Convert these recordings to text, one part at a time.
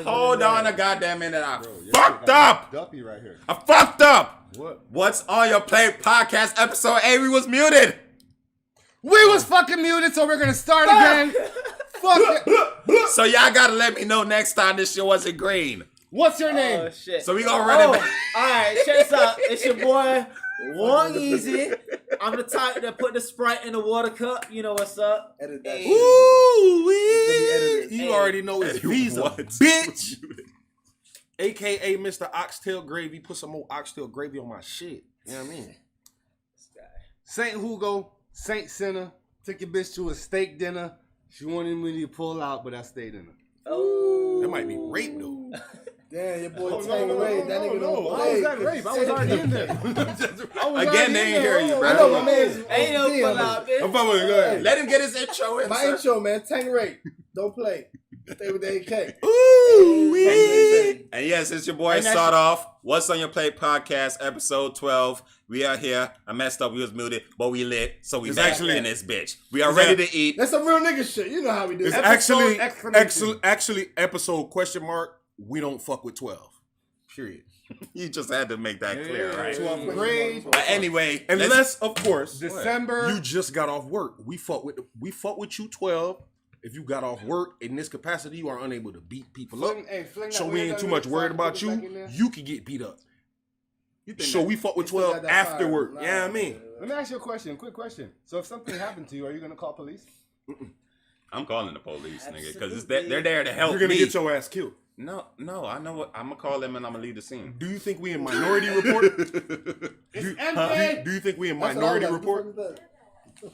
Hold on a goddamn minute. I fucked up. Duppy right here. I fucked up. What? What's on your plate podcast episode 8? We was muted. We was fucking muted, so we're gonna start again. Fuck it. So y'all gotta let me know next time this shit wasn't green. What's your name? Oh shit. So we gonna run it back. Alright, check this out. It's your boy, Wong Easy. I'm the type that put the Sprite in the water cup. You know what's up. Edit that. Hey. Ooh, Hey. you already know it's Hey, Visa, what? bitch. AKA Mr. Oxtail Gravy. Put some more oxtail gravy on my shit. You know what I mean? This guy. Saint Hugo, Saint Sinner. Took your bitch to a steak dinner. She wanted me to pull out, but I stayed in her. Oh. That might be rape though. Damn, your boy Oh, Tank Ray, that nigga don't How play. was that rape? I was already in there. Again, they ain't hear you, I know my bro. man's Ain't no DM, pull out, bitch. I'm fucking go ahead. Let him get his intro in. My sir. intro, man. Tank Ray, don't play. Stay with the AK. Ooh, wee. And yes, it's your boy And that's- Sawed Off. What's on your plate podcast episode 12. We are here. I messed up. We was muted, but we lit. So we It's back actually- in this bitch. We are It's ready that- to eat. That's some real nigga shit. You know how we do. It's Episode- actually episode question mark. We don't fuck with 12. Period. You just had to make that clear, right? To upgrade. But anyway, let's- Unless, of course, December. you just got off work. We fuck with you 12. If you got off work in this capacity, you are unable to beat people up. Fling So that we weird ain't too out much there, worried so I about can put it back in you. there. You could get beat up. You think So that- we fuck with They still 12 got that after fire. work. Nah, Yeah, I mean. Let me ask you a question. Quick question. So if something happened to you, are you gonna call police? I'm calling the police, nigga, because Absolutely. they're there to help You're gonna me. get your ass killed. No, I know what. I'm gonna call them and I'm gonna leave the scene. Do you think we in Minority Report? Do you think we in That's what I Minority was like, Report? what the fuck is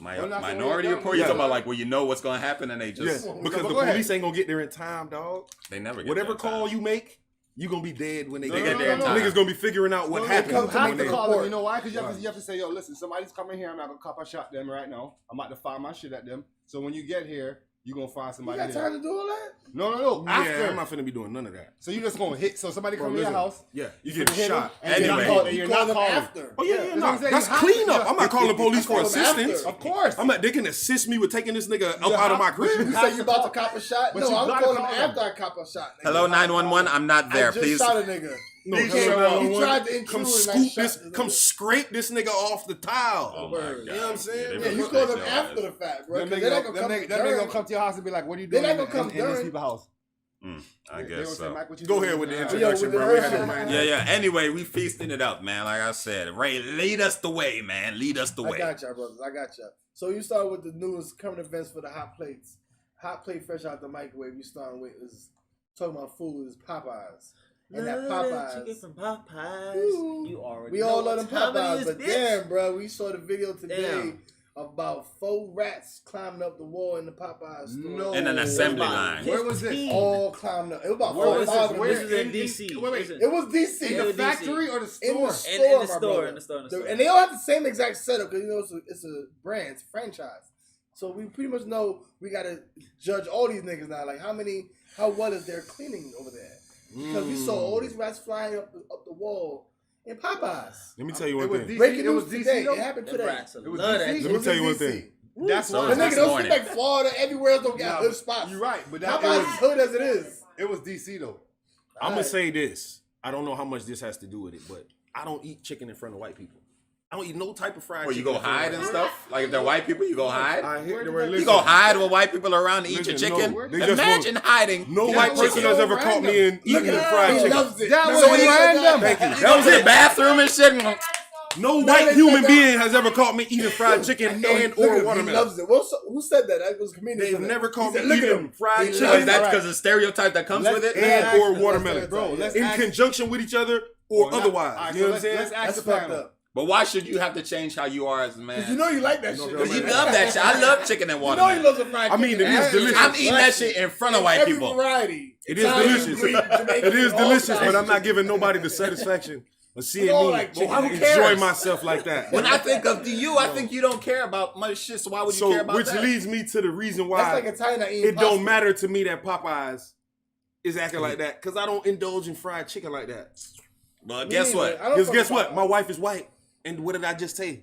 that? We're not Minority gonna- Report. You Yeah. talking about like where you know what's gonna happen and they Yes, just because Go the ahead. police ain't gonna get there in time, dog. they never get Whatever that time. call you make, you gonna be dead when they They get get there. there in time. Niggas gonna be figuring out what No, happened. come You to have make to the call them. report. You know why? Because you have to say, yo, listen, somebody's coming here. I'm not gonna cop a shot them right now. I'm about to fire my shit at them. So when you get here, you gonna find You somebody got there. time to do all that? No. Yeah, After. I'm not finna be doing none of that. So you just gonna hit. So somebody Bro, come to your listen. house. Yeah, you finna get hit shot. them, and Anyway. you're You not call them calling. after. Oh yeah, that's what no, I'm saying. that's You have cleanup. to- I'm not calling the police for call them after. assistance. Of course. They can assist me with taking this nigga up out of my You crib. say you about to cop a shot? But No, you I'm gotta calling call him them. after I cop a shot. Nigga. Hello 911. I'm not there. I just Please. shot a nigga. No, He hello, came- 911. he tried to come intrude and I scoop shot this, the come nigga. scrape this nigga off the tile. Oh my Word. God. You know what I'm saying? They Yeah, really you snitch call them your after ass. the fact, bro. Them 'Cause they're not niggas gonna come gonna during. come to your house and be like, "What are you They're doing not in gonna come this during. people's house?" I They guess gonna say, so. "Mike, what you Go doing ahead with the in house?" introduction, Yo, bro. with We the had it, hurt- man. Yeah. Anyway, we feasting it up, man. Like I said, Ray, lead us the way, man. Lead us the I way. got y'all, brothers. I got y'all. So you start with the newest current events for the hot plates. Hot plate fresh out the microwave. You starting with is talking about food is Popeyes. And that Love Popeyes. chicken from Popeyes. Ooh. You already We know all what love them time it Popeyes, is, but bitch. damn, bro, we saw the video today Damn. about 4 rats climbing up the wall in the Popeyes store. No. In an assembly line. Where was it? 15. All climbing up. It was about Where 4 or was 5 this? of Where This them. is in in DC. D- wait, wait. This is- It was DC. In the DC. factory or the In the store? In the my store, brother. in the store. And they all have the same exact setup because you know it's a brand, it's a franchise. So we pretty much know we gotta judge all these niggas now. Like how well is their cleaning over there? Because we saw all these rats flying up the wall in Popeyes. Let me tell you It one was thing. DC. Breaking It was news DC. today. though? It happened Them today. rats It was love that DC? shit. Let me tell you one thing. That's So why. The this nigga don't morning. seem like Florida. Everywhere else don't got Nah, hood spots. You're right, but that Popeyes is hood as it is. it was DC though. I'm gonna Alright. say this. I don't know how much this has to do with it, but I don't eat chicken in front of white people. I don't eat no type of fried Where you chicken. go in front of hide white and people. stuff? Like if they're white people, you go hide? I hear the Where word. did that- You go hide when white people are around to eat your Listen, no, chicken? they just Imagine hiding. No your white person chicken. has ever caught me in eating Look at fried he chicken. loves it. That No, was he said random. that. Thank you. You That go was to the it. bathroom and shit. and- No they white said human that. being has ever caught me eating fried chicken No, and look at or him. He watermelon. loves it. Who said that? That was a comedian. They've said that. never caught He said, me look at eating him. fried He chicken. Oh, loves is that it. because of the stereotype that comes with it? and or That's watermelon, the Bro, stereotype. let's in ask- conjunction with each other or All right, otherwise. so You know what I'm saying? Let's ask That's the fucked panel. up. But why should you have to change how you are as a man? Because you know you like that shit. Because you love that shit. I love chicken and You know watermelon. he loves a fried I mean, chicken. it is delicious. I'm eating that shit in front of white Every people. variety. It is Italian, delicious. Greek, Jamaican, It is all delicious, types but I'm of not shit. giving nobody the satisfaction of seeing We all me like chicken. Well, who enjoy cares? myself like that. When I think of you, I think you don't care about much shit. So why would you So, care about which that? leads me to the reason That's why like Italian not eating it don't pasta. matter to me that Popeyes is acting like that, because I don't indulge in fried chicken like that. But Me guess neither. what? I don't Because fuck guess with what? Popeyes. My wife is white. And what did I just say?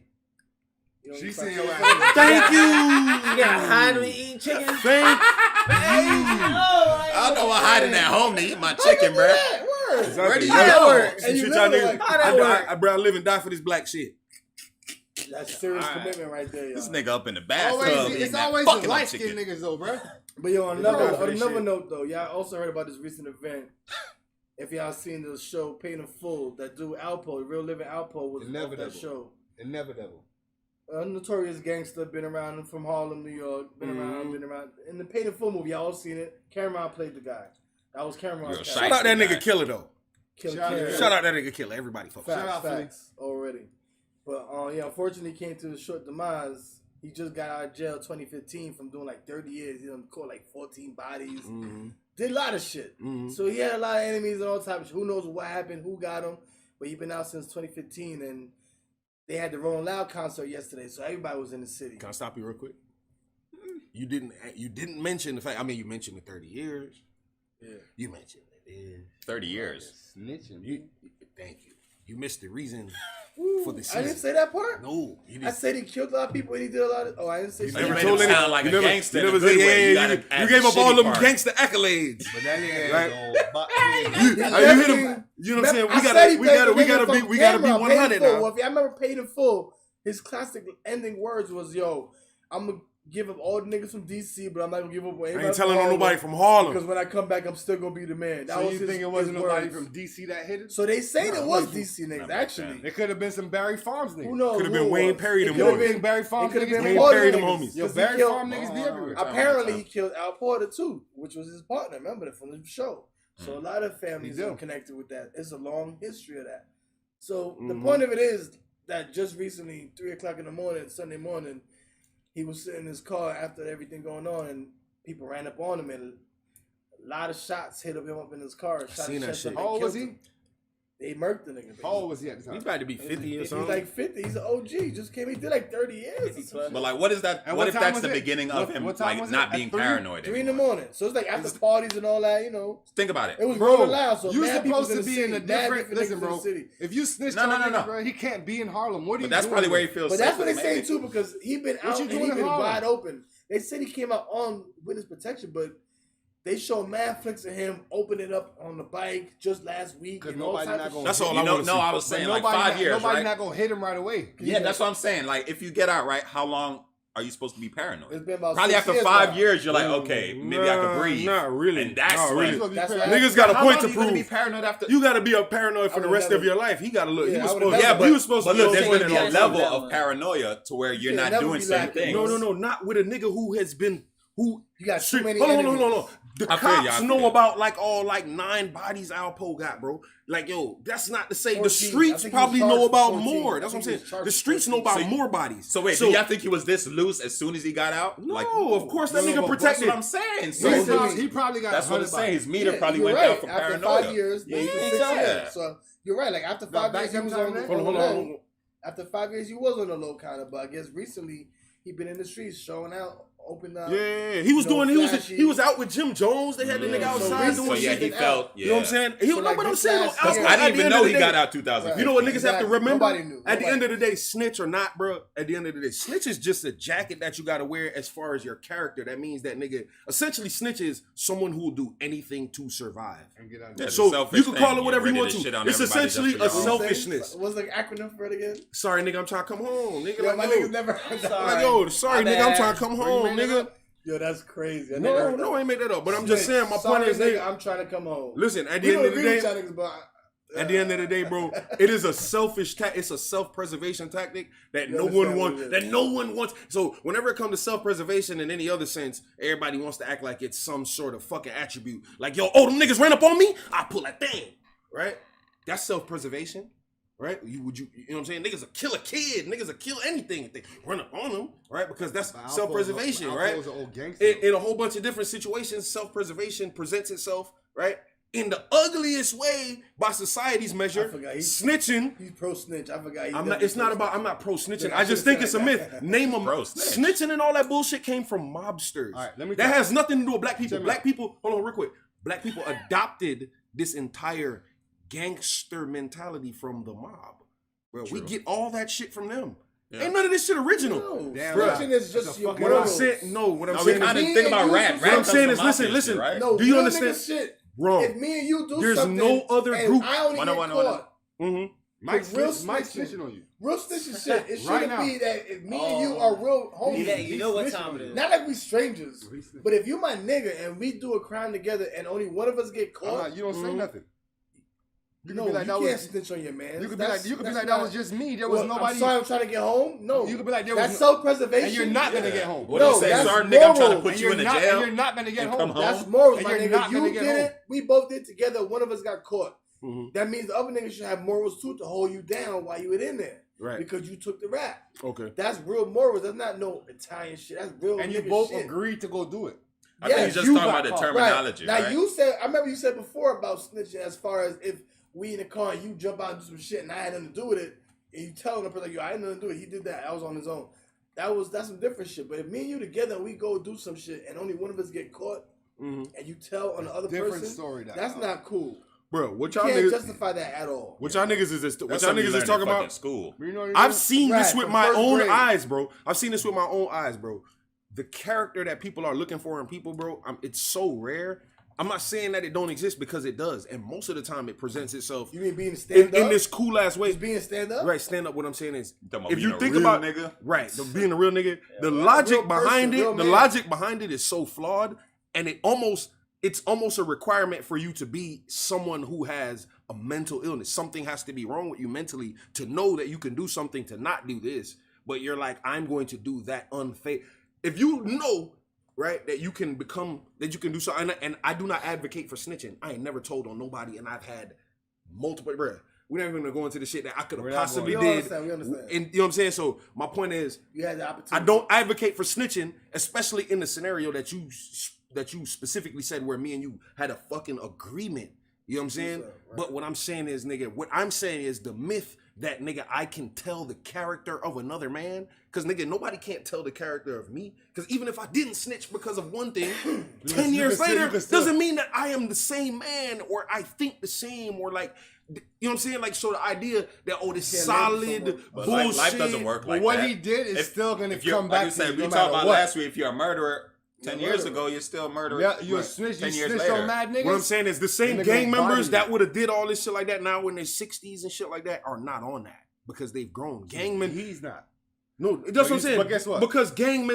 You don't She eat seen fried your chicken. ass. Thank You you. got hide when you eating chicken? Thank I know I'm hiding at home to eat my chicken, bro. Yeah, word. Where do you How that go? work? And Some you shit live y'all like- niggas- how that work? I live and die for this black shit. That's serious commitment right there, y'all. This nigga up in the bathtub. Always, eating it's that always the fucking light chicken. skinned niggas though, bro. But yo, on It's not another, for on this another shit. note though, y'all also heard about this recent event. If y'all seen the show Paid in Full, that dude Alpo, Real Living Alpo, was off Inevitable. that show. Inevitable. A notorious gangster, been around from Harlem, New York, been around. In the Paid in Full movie, y'all all seen it. Cameron played the guy. That was Cameron's You're a character. Shout out that nigga Guy. Killer though. Kill Shout out- Cameron. Shout out that nigga Killer. Everybody fuck. Shout out, Philly. Facts already. But yeah, unfortunately, he came to a short demise. He just got out of jail 2015 from doing like 30 years. He done caught like 14 bodies. Did a lot of shit. So he had a lot of enemies and all types of shit. Who knows what happened? Who got him? But he been out since 2015, and they had the Rolling Loud concert yesterday, so everybody was in the city. Can I stop you real quick? You didn't mention the fact. I mean, you mentioned the 30 years. Yeah. You mentioned it is. 30 years. Snitching. Thank you. You missed the reason for the I season. didn't say that part. No, you I didn't. said he killed a lot of people and he did a lot of. Oh, I didn't say. You So you never made told him any- sound like you a never- gangster you in a never good said, way. yeah, You yeah, gotta add you the gave up all shitty them part. gangster accolades. But that nigga Right. ain't gonna You hit him. You know what I'm saying? We gotta be 100 now. If I remember Paid in Full, his classic ending words was, "Yo, I'm gonna give up all the niggas from DC, but I'm not gonna give up anybody." I ain't telling on from nobody from Harlem. because when I come back, I'm still gonna be the man. That So was you his, think it wasn't his nobody words. from DC that hit it? So they say it was DC niggas. Not Actually, It could have been some Barry Farms who niggas. knows? Could've who been it Wayne was. Perry It them could've Could have boys. been Barry Farms It could've niggas. been Wayne all Perry the them niggas. homies. Yo, 'Cause he Barry killed- Farm niggas be everywhere. Apparently, he killed Al Porter too, which was his partner. Remember that from the show. So a lot of families He do. are connected with that. It's a long history of that. So the Mhm. point of it is that just recently, 3:00 in the morning, Sunday morning, he was sitting in his car after everything going on, and people ran up on him, and a lot of shots hit him up in his car. Shot his seen that chest shit. up How and old was killed he? him. They murked the nigga. How old was he at the He's time? about to be 50 or He's something. like 50. He's an OG. Just came. He did like 30 years. or some shit. But like, what is that? And What what if time that's was the it? beginning of him What time like was it? not At being 3? paranoid? 3 in the anymore? morning. So it's like after parties and all that, you know. Think about it. It was Bro, rolling loud, so you mad people supposed to in the be city, in a mad different. niggas Listen, in bro. the city. If you snitch No, on no, a no, nigga, no. bro, he can't be in Harlem. What are you But that's doing? probably where he feels. But that's safe, what they say maybe. too, because he been What out you and doing he in been Harlem? wide open. They said he came out on witness protection, but they show mad flicks of him opening up on the bike just last week. Because And all nobody type not of gonna. That's shit. all You I know, want to no, see. I was But saying like nobody 5 not, years, nobody right? not gonna hit him right away. Yeah, that's what I'm saying. Like, if you get out, right, how long are you supposed to be It's paranoid? been about Probably 6 after years 5 now. years, you're like, okay, maybe I can breathe. Not really. And that's Not when- really. That's why- Niggas got a How point long to are you gonna be prove. paranoid after? You got to be a paranoid for I the would rest never- of your life. He got to look. Yeah, He was I would supposed. never- Yeah, He was supposed but to look, be there's okay going to with be a it. that level one. of paranoia to where you're Yeah, not never doing be certain lacking. things. No, not with a nigga who has been who. You got too Street, many hold on. enemies. The I feel you, cops I know feel you. about like all like 9 bodies Alpo got, bro. Like, yo, that's not to say the 14. I streets think he probably was know charged about for 14. more. I That's what I'm think he saying. was charged The for streets know 14. about more bodies. So wait, do y'all think he was this loose as soon as he got out? No, Like, of course that No, nigga but that's protected. what I'm saying. So He probably got. that's what I'm 100 saying. His bodies. meter probably you're went right. down for After paranoia. 5 years, Yeah, maybe you 6 think so? years. Yeah. So you're right. Like after Now, 5 back years, he them was time on there? Hold the on. low. After 5 years, he was on the low kind of. But I guess recently he been in the streets showing out, open up. Yeah, he was You know, doing. flashy. He was out with Jim Jones. They had the nigga Yeah, so outside recently- doing So yeah, shit. he shit felt. out. Yeah. You know what I'm saying? He, So, no, like, but I'm this saying, last outside, year- I at didn't the even end know of he the got day- out 2015. You know what niggas have to Exactly. remember? Nobody knew. At the Nobody end of the day, snitch or not, bro. At the end of the day, snitch is just a jacket that you got to wear as far as your character. That means that nigga essentially snitch is someone who will do anything to survive. And get out Yeah, there. it's a So selfish you can call thing. it whatever You're you ready want shit to. on It's everybody essentially just for a your own. selfishness. What's the acronym for it again? Sorry, nigga, I'm trying to come home, nigga. Yeah, Like, my yo, niggas never. like, yo, sorry, My nigga, I'm bad. trying to come Where you home, made that nigga. up? Yo, that's crazy. I never No, heard no, I that. ain't made that up. But I'm just saying, my Sorry, point is, nigga, I'm trying to come home. listen, at We the end don't of the agree with day, y'all niggas, but at the end of the day, bro, it is a selfish it's a self-preservation tactic that You no understand one what wants. it is. That no one wants. So whenever it comes to self-preservation in any other sense, everybody wants to act like it's some sort of fucking attribute. Like, yo, oh, them niggas ran up on me, I pull that thing. Right? That's self-preservation. right? You know what I'm saying? Niggas will kill a kid. Niggas will kill anything if they run up on them, right? Because that's self-preservation, right? Alpo's an old gangster. In a whole bunch of different situations, self-preservation presents itself, right? In the ugliest way by society's measure, I forgot. snitching. He's pro snitch. I forgot. I'm not pro snitching. Yeah, I just think it's a myth. that. Name them. Pro snitch. Snitching and all that bullshit came from mobsters. All right, let me that tell- has nothing to do with black people. Tell me. Black people, hold on real quick. Black people adopted this entire gangster mentality from the mob. Bro, we get all that shit from them. Yeah. Ain't none of this shit original. No, Damn, snitching is that's just a your fucking- What I'm morals. saying, what I'm No, we saying kind is, of Me think and about you rap. do Rap what I'm comes saying from is, mafia listen, shit, right? No, Do you real understand? nigga shit. Wrong. If me and you do There's something, no other and group. I only One get on one. caught. Mm-hmm. Mike real snitching on you. Real snitching shit. It Right shouldn't now. be that if me and you are real homies. Yeah, you know what he's time it snitching. is. Not like we strangers. He's snitching. But if you my nigga and we do a crime together and only one of us get I'm caught, not- you don't say nothing. You no, could be like, you that can't was. snitch on your man. You could be like, that was just me. There was Well, nobody. I'm sorry, I'm trying to get home. No, You could be like, there that's was self-preservation. and you're not gonna Yeah. get home. What No, do you say? that's Sorry, nigga, I'm trying to morals. put And you in the not, jail. and you're not gonna get and home. come home. That's morals, And my you're nigga. not You gonna did get it. We both did together. One of us got caught. Mhm. That means the other nigga should have morals too to hold you down while you were in there. Right. Because you took the rap. Okay. That's real morals. That's not no Italian shit. That's real And you nigga both shit. agreed to go do it. I think Yes, he's just you talking got about the caught. terminology, Now right? you said, I remember you said before about snitching as far as if we in the car and you jump out and do some shit and I had nothing to do with it, and you telling the person like, yo, I had nothing to do with it. He did that. I was on his own. That's some different shit. But if me and you together and we go do some shit and only one of us get caught Mhm. and you tell on the other Different person, story. that's not cool. Bro, what You y'all can't niggas? justify that at all. What y'all niggas is this? What That's y'all something you niggas learn is talking in fucking about? school. You know what it I've is? seen Right, this with from my first own grade. eyes, bro. I've seen this with my own eyes, bro. The character that people are looking for in people, bro, it's so rare. I'm not saying that it don't exist because it does, and most of the time it presents itself You mean being stand up? in this cool ass way. Just being stand up? Right, stand up. What I'm saying is, Talking about if being you a think real about nigga. right, being a real nigga, the logic real person, behind real it, the man. logic behind it is so flawed, and it's almost a requirement for you to be someone who has a mental illness. Something has to be wrong with you mentally to know that you can do something to not do this, but you're like, I'm going to do that unfair. If you know, right, that you can do something, and I do not advocate for snitching. I ain't never told on nobody, and I've had multiple, bruh. We're not even gonna go into the shit that I could have We're not possibly going. We did. understand, we understand. And you know what I'm saying? So my point is, You had the I opportunity. don't advocate for snitching, especially in the scenario that you specifically said where me and you had a fucking agreement. You know what I'm saying? Right. But what I'm saying is, nigga, what I'm saying is the myth that, nigga, I can tell the character of another man. Cause nigga, nobody can't tell the character of me. Cause even if I didn't snitch because of one thing, 10 you years can still- later you can still- doesn't mean that I am the same man or I think the same or like, you know what I'm saying? Like, so the idea that, oh, this Can't solid label someone. But bullshit. life doesn't work But like what that. he did is still gonna If you're, come like back you to said, you we no talked matter about what. last week. If you're a murderer, 10 You're a years murderer. ago, you're still a murderer. Yeah, you a Right. snitch. You 10 years snitched later. on mad niggas. What I'm saying is the same Nigga gang body members you. that would have did all this shit like that now in their 60s and shit like that are not on that because they've grown. Gangmen, He's not. no, that's what I'm saying. But guess what? Because gang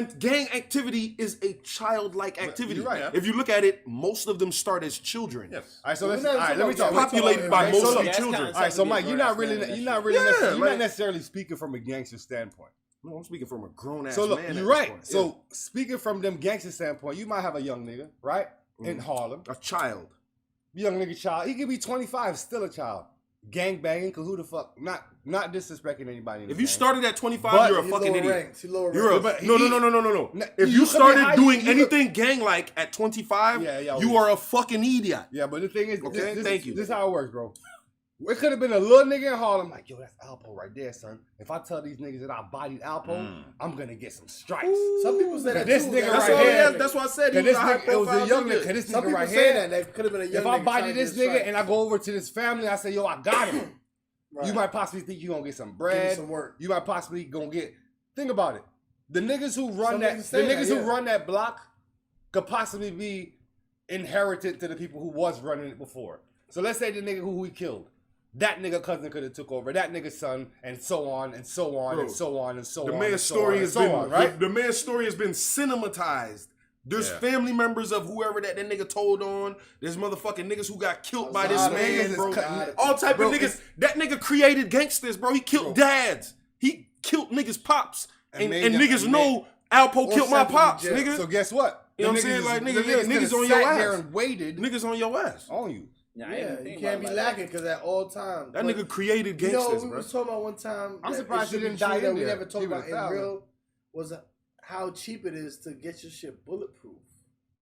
activity is a childlike activity. you're right. If you look at it, most of them start as children. Yes. All right, so We're let's. not All right, talking let me about talk. gang. Populated by All right, so mostly look, children. All right, so Mike, you're not really Yeah, you're like- not necessarily speaking from a gangster standpoint. No, I'm speaking from a grown ass So look, man. you're at this right. point. So speaking from them gangster standpoint, you might have a young nigga, right, in Harlem, Yeah. A child. young nigga child. He could be 25, still a child. Gang banging, cause who the fuck? Not disrespecting anybody. in If the you gang. started at 25, But you're a He's fucking lower idiot. ranks. He's lower You're a, ranks. But no. he- If you you could be started high- doing you could- anything gang-like at 25, Yeah, you are a fucking idiot. Yeah, but the thing is, Okay, thank you. This is how it works, bro. It could have been a little nigga in Harlem, like, yo, that's Alpo right there, son. If I tell these niggas that I bodied Alpo, I'm gonna get some strikes. Some people say that This too. nigga That's right all he here. has. That's why I said he Cause was this a nigga, it was a high-profile young nigga. nigga. Cause this Some nigga people right say here. that. That could have been a young If nigga I body trying to this get a nigga strike. and I go over to this family, I say, yo, I got him. Right. You might possibly think you gonna get some Give bread. me some work. You might possibly gonna get. Think about it. The niggas who run Some that, niggas the say that, niggas who yeah. run that block, could possibly be inherited to the people who was running it before. So let's say the nigga who we killed, that nigga cousin could have took over, that nigga son, and so on and so on Bro, and so on and so The on. man's and so story on has and so been on, right? the man's story has been cinematized. There's Yeah. family members of whoever that nigga told on. There's motherfucking niggas who got killed by this Outside of man, niggas bro. is cutting- All type Bro, of niggas. That nigga created gangsters, bro. He killed dads. He killed niggas' pops. And And, made and them- niggas and know Alpo Or killed my sent them to pops, jail. nigga. So guess what? You know The what I'm saying? niggas Like, is- niggas- the niggas could've on your sat there ass. and waited Niggas on your ass. on you. Yeah, I Yeah, didn't you think can't about be it like lacking because at all times. That but, nigga created you know, gangsters, we bro. was talking about one time. I'm that surprised it you should be didn't true die that in we there. never talked Keep it about in 1,000. real was how cheap it is to get your shit bulletproof.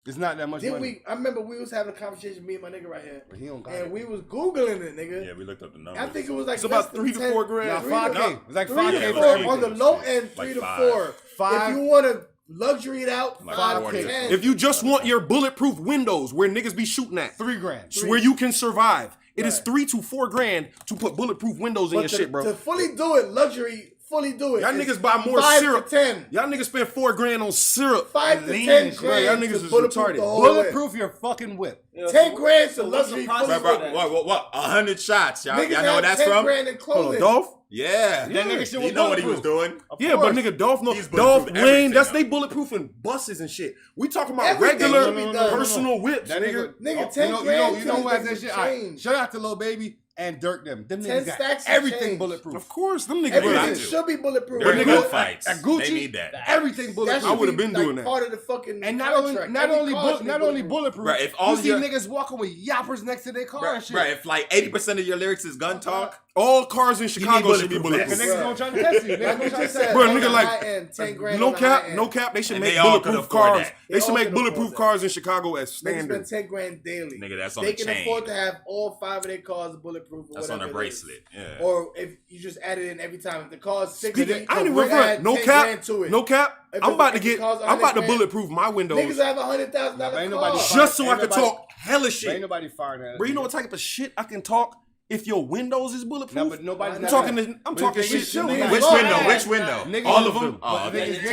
It's not that much Then money. I remember we was having a conversation, me and my nigga right here, But he don't got and it. we was googling it, nigga. Yeah, we looked up the numbers. I think it was like It's about less than 3 to 10 4 grand. Nah, three 5K. to- It was like 3 5K to for 4 everything. on the low end, Like 3 to 5. 4. Five. If you want to luxury it out, Like 5 40 to or 10. If you just want your bulletproof windows where niggas be shooting at, $3 grand. where you can survive, it is Right. 3 to 4 grand to put bulletproof windows in but your to, shit, bro. to fully do it, luxury, fully do it. Y'all is niggas buy more 5 syrup. to 10. Y'all niggas spend 4 grand on syrup. 5 to Lean, 10 bro. grand. Y'all niggas to is bulletproof retarded. the whole way. Bulletproof your fucking whip. Yeah, 10 so- grand to so what's the luxury. process fully Bro, for bro, that? what? 100 shots. Y'all Niggas know where have that's 10 from? grand in Hold on, clothing. Dolph? Yeah. That nigga shit He was know what he was bulletproof. doing. Of Yeah, but course. nigga, Dolph, He's Dolph bulletproof Lane, everything, that's though. they bulletproof in buses and shit. We talking about Everything regular should be done. personal whips, That nigga. Nigga, oh, 10 grand you know who has that change. shit? All right, shout out to Lil Baby and Dirk them. Them 10 niggas got stacks of everything change. bulletproof. Of course, them niggas. Everything got But to. should be bulletproof. During nigga, gunfights, at Gucci, they need that. everything That bulletproof. I would've should be, been doing like, that. part of the fucking And not contract. Every car should be not only bulletproof, Bruh, if all you see your- niggas walking with yappers next to their car and shit. Bro, if like 80% of your lyrics is gun talk, all cars in Chicago should be bulletproof Cause bulletproof. niggas gonna try to test you. Niggas Like gonna you try to just test said, Bro, you. on nigga, the like, high end, 10 grand No on the high cap, end. no cap. They should And make they all could bulletproof afford cars. that. They They should all make could bulletproof afford that. cars in Chicago as Niggas spend standard. 10 grand daily. nigga, that's on They the can chain. afford to have all 5 of their cars bulletproof. Or That's on whatever a it is. bracelet. Yeah. Or if you just add it in every time. If the car's 60, I ain't even we're gonna front. add No 10 cap. grand to it. No cap. If I'm it- about to if it get. costs I'm about to 100 grand, bulletproof my windows Niggas have $100,000 Nah, but ain't car. nobody just so I Ain't can nobody- talk hella Ain't shit. nobody firing at us. Bro, you know what type of shit I can talk if your windows is bulletproof? No, but nobody's I'm not talking. that. I'm But talking the thing shit. is, to should niggas. be Which long window? ass. Which window? Niggas- All of them. but Oh, the thing okay. is,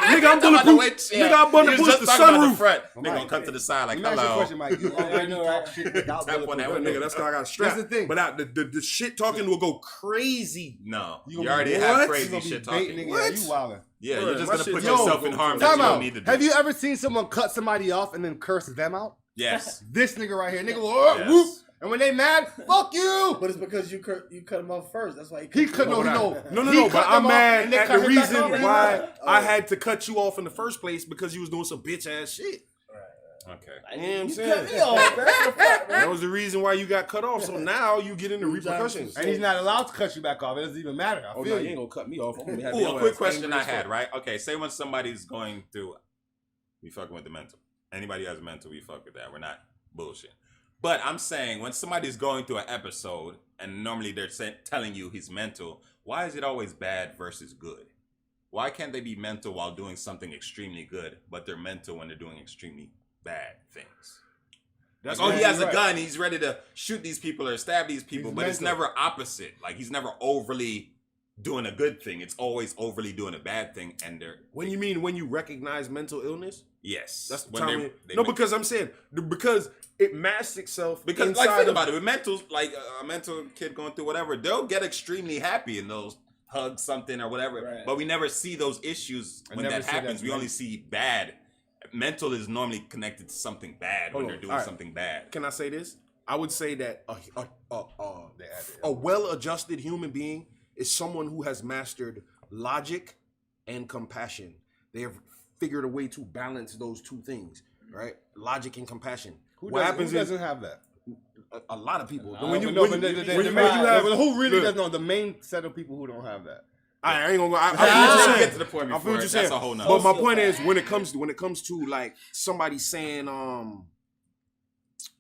Nigga, I'm Talking about the bulletproof. which, yeah. Nigga, I'm You bulletproof just the talking about sunroof. front. They Right. gonna come to the side like, Let me ask you a hello. question, Mike. You already talk shit without Tap on that bulletproof. window. Nigga, that's how I got strapped. That's the thing. But the shit talking will go crazy. No, You you gonna already be- have what? You crazy gonna be shit baiting talking. niggas. What? You wildin'. Yeah, Bro, you're just my gonna shit- put Yo, yourself in harm that Time you don't out. need to do. Have you ever seen someone cut somebody off and then curse them out? Yes. This nigga right here, nigga, will, Yes. whoop. And when they mad, fuck you. But it's because you cut him off first. That's why He cut No, no. no, He but cut I'm them off mad and they at cut the him back reason off. why Oh. I had to cut you off in the first place because you was doing some bitch ass shit. Okay. You know what I'm You saying? cut me off, bro. What the fuck, bro? That was the reason why you got cut off. So now you get into repercussions. And he's not allowed to cut you back off. It doesn't even matter. I Oh feel no, you you. ain't gonna cut me off. I'm gonna have Ooh, your a quick ass question angry I as fuck. had, right? Okay, say when somebody's going through, we fucking with the mental. Anybody who has a mental, we fuck with that. We're not bullshit. But I'm saying when somebody's going through an episode and normally they're telling you he's mental, why is it always bad versus good? Why can't they be mental while doing something extremely good, but they're mental when they're doing extremely bad things? That's Like, oh, he exactly has a right. gun. He's ready to shoot these people or stab these people, He's but it's mental. never opposite. Like he's never overly doing a good thing. It's always overly doing a bad thing. And they're When you recognize mental illness, yes, that's the when time. they No, make- because I'm saying because it masks itself. because inside like think of- about it with mental, like a mental kid going through whatever, they'll get extremely happy and they'll hug something or whatever. Right. But we never see those issues I when never that see happens. that We only see bad. Mental is normally connected to something bad Hold when on. they're doing All right. something bad. Can I say this? I would say that They add it. a well-adjusted human being is someone who has mastered logic and compassion. They have figured a way to balance those two things, right? Logic and compassion. Who What happens is doesn't have that? a lot of people. No, When you but no, when but you- the- when you the- have but who really look, does know the main set of people who don't have that? I ain't gonna go. I feel I'll what you're get saying. to the point I feel before what you're it. saying. That's a whole nother. But my Sociopath. point is, when it comes to like somebody saying,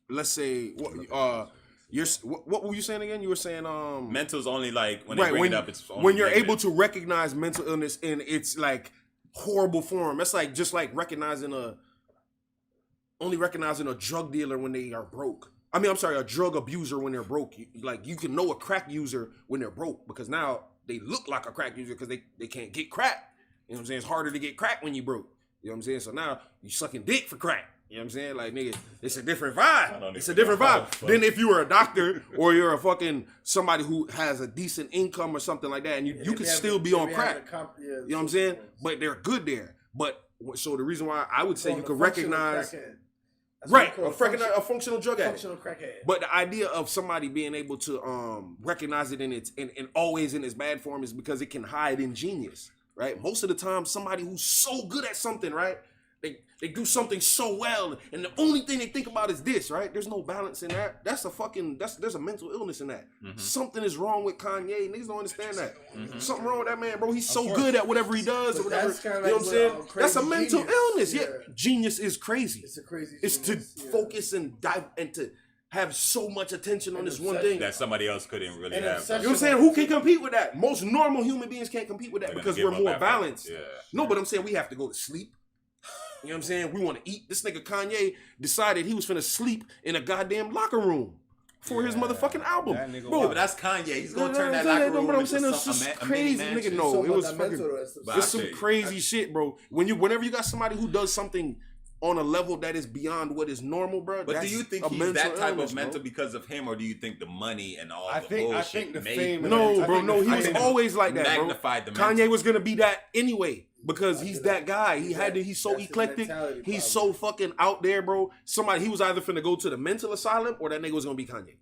let's say, what were you saying again? You were saying, Mental's only like when they right bring when it up. It's only when you're negative. able to recognize mental illness in its like horrible form. That's like just like recognizing a drug dealer when they are broke. I mean, I'm sorry, a drug abuser when they're broke. Like you can know a crack user when they're broke because now they look like a crack user because they can't get crack. You know what I'm saying? It's harder to get crack when you broke. You know what I'm saying? So now you sucking dick for crack. You know what I'm saying? Like, nigga, it's a different vibe. It's a different vibe. Then if you were a doctor or you're a fucking somebody who has a decent income or something like that, and you can still be on crack. You know what I'm saying? But they're good there. But so the reason why I would say you could recognize, right, a functional drug addict. Functional crackhead. But the idea of somebody being able to recognize it in its and always in its bad form is because it can hide in genius, right? Most of the time, somebody who's so good at something, right? They do something so well, and the only thing they think about is this, right? There's no balance in that. There's a mental illness in that. Something is wrong with Kanye. Niggas don't understand that. Something wrong with that man, bro. He's so good at whatever he does or But whatever. that's You kinda know like what I'm saying? what, That's a crazy mental genius. illness. Yeah. Yeah. Genius is crazy. It's a crazy. It's to genius, yeah. focus and dive and to have so much attention on And this one obsession. thing. That somebody else couldn't really And have. obsession. You know what I'm saying? Who can compete with that? Most normal human beings can't compete with that They're gonna because give we're up more after. balanced. Yeah. No, but I'm saying we have to go to sleep. You know what I'm saying? We want to eat. This nigga Kanye decided he was finna sleep in a goddamn locker room for his motherfucking album. That nigga Bro, Yeah, but that's Kanye. He's gonna No, turn that no, locker no, room but I'm into saying it's some, just a crazy, mini nigga. mansion. No, So it was about that fucking. mental, that's But It's I some feel you. crazy shit, bro. Whenever you got somebody who does something on a level that is beyond what is normal, bro. But do that's you think a he's mental that type illness, of bro. mental because of him, or do you think the money and all I the think bullshit the made fame him- and No, I bro, think no, the he was fame- always like that, bro. magnified the Kanye mental. was gonna be that anyway because he's that guy. He's so That's his eclectic. mentality He's problem. so fucking out there, bro. He was either finna go to the mental asylum or that nigga was gonna be Kanye.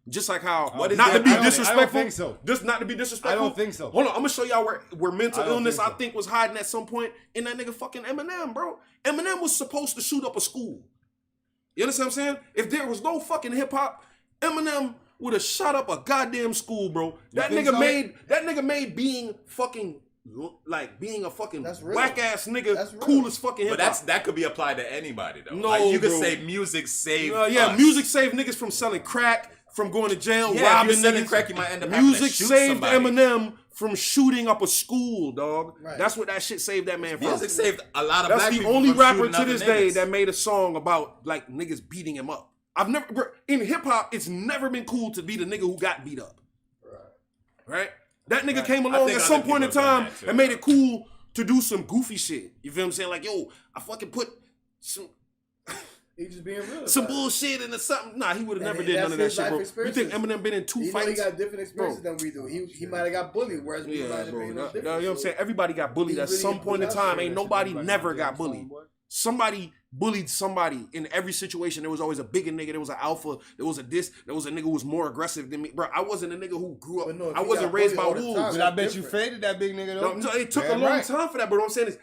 Just like how, What is not that? to be I don't disrespectful. think so. Just not to be disrespectful. I don't think so. Hold on, I'm gonna show y'all where mental I don't illness think so. I think was hiding at some point in that nigga fucking Eminem, bro. Eminem was supposed to shoot up a school. You understand what I'm saying? If there was no fucking hip hop, Eminem would have shot up a goddamn school, bro. That think nigga so? made being fucking being a fucking That's real. whack ass nigga That's real. cool as fucking hip But hop. that could be applied to anybody though. No, like you could bro. say music saved. Yeah, us. music saved niggas from selling crack, from going to jail, Yeah, if robbing you're selling niggas. crack, you might end up having Music to shoot saved somebody. Eminem from shooting up a school, dog. Right. That's what that shit saved that man from. Music saved a lot of That's black the people only from rapper shooting to other this day niggas. that made a song about like niggas beating him up. In hip hop, it's never been cool to be the nigga who got beat up. Right? That nigga came along think at some other point in people have done time that too, and made bro. it cool to do some goofy shit. You feel what I'm saying? Like, yo, I fucking put some He just being real. some about it. bullshit into something. Nah, he would have And never did that's none of that his shit, life bro. You experiences. think Eminem been in two He know fights? he got different experiences Bro. than we do. He might have got bullied, whereas we might Yeah, have bro. been You no know different. what I'm saying? Everybody got bullied He at really some point in bullied time. us. Ain't nobody never got bullied. Somebody bullied somebody in every situation. There was always a bigger nigga. There was an alpha. There was a this. There was a nigga who was more aggressive than me. Bro, I wasn't a nigga who grew up. But no, if I he wasn't got raised by bullied all the wolves. time, But I bet That's you different. faded that big nigga though. No, it took a Damn long right. time for that, but what I'm saying is,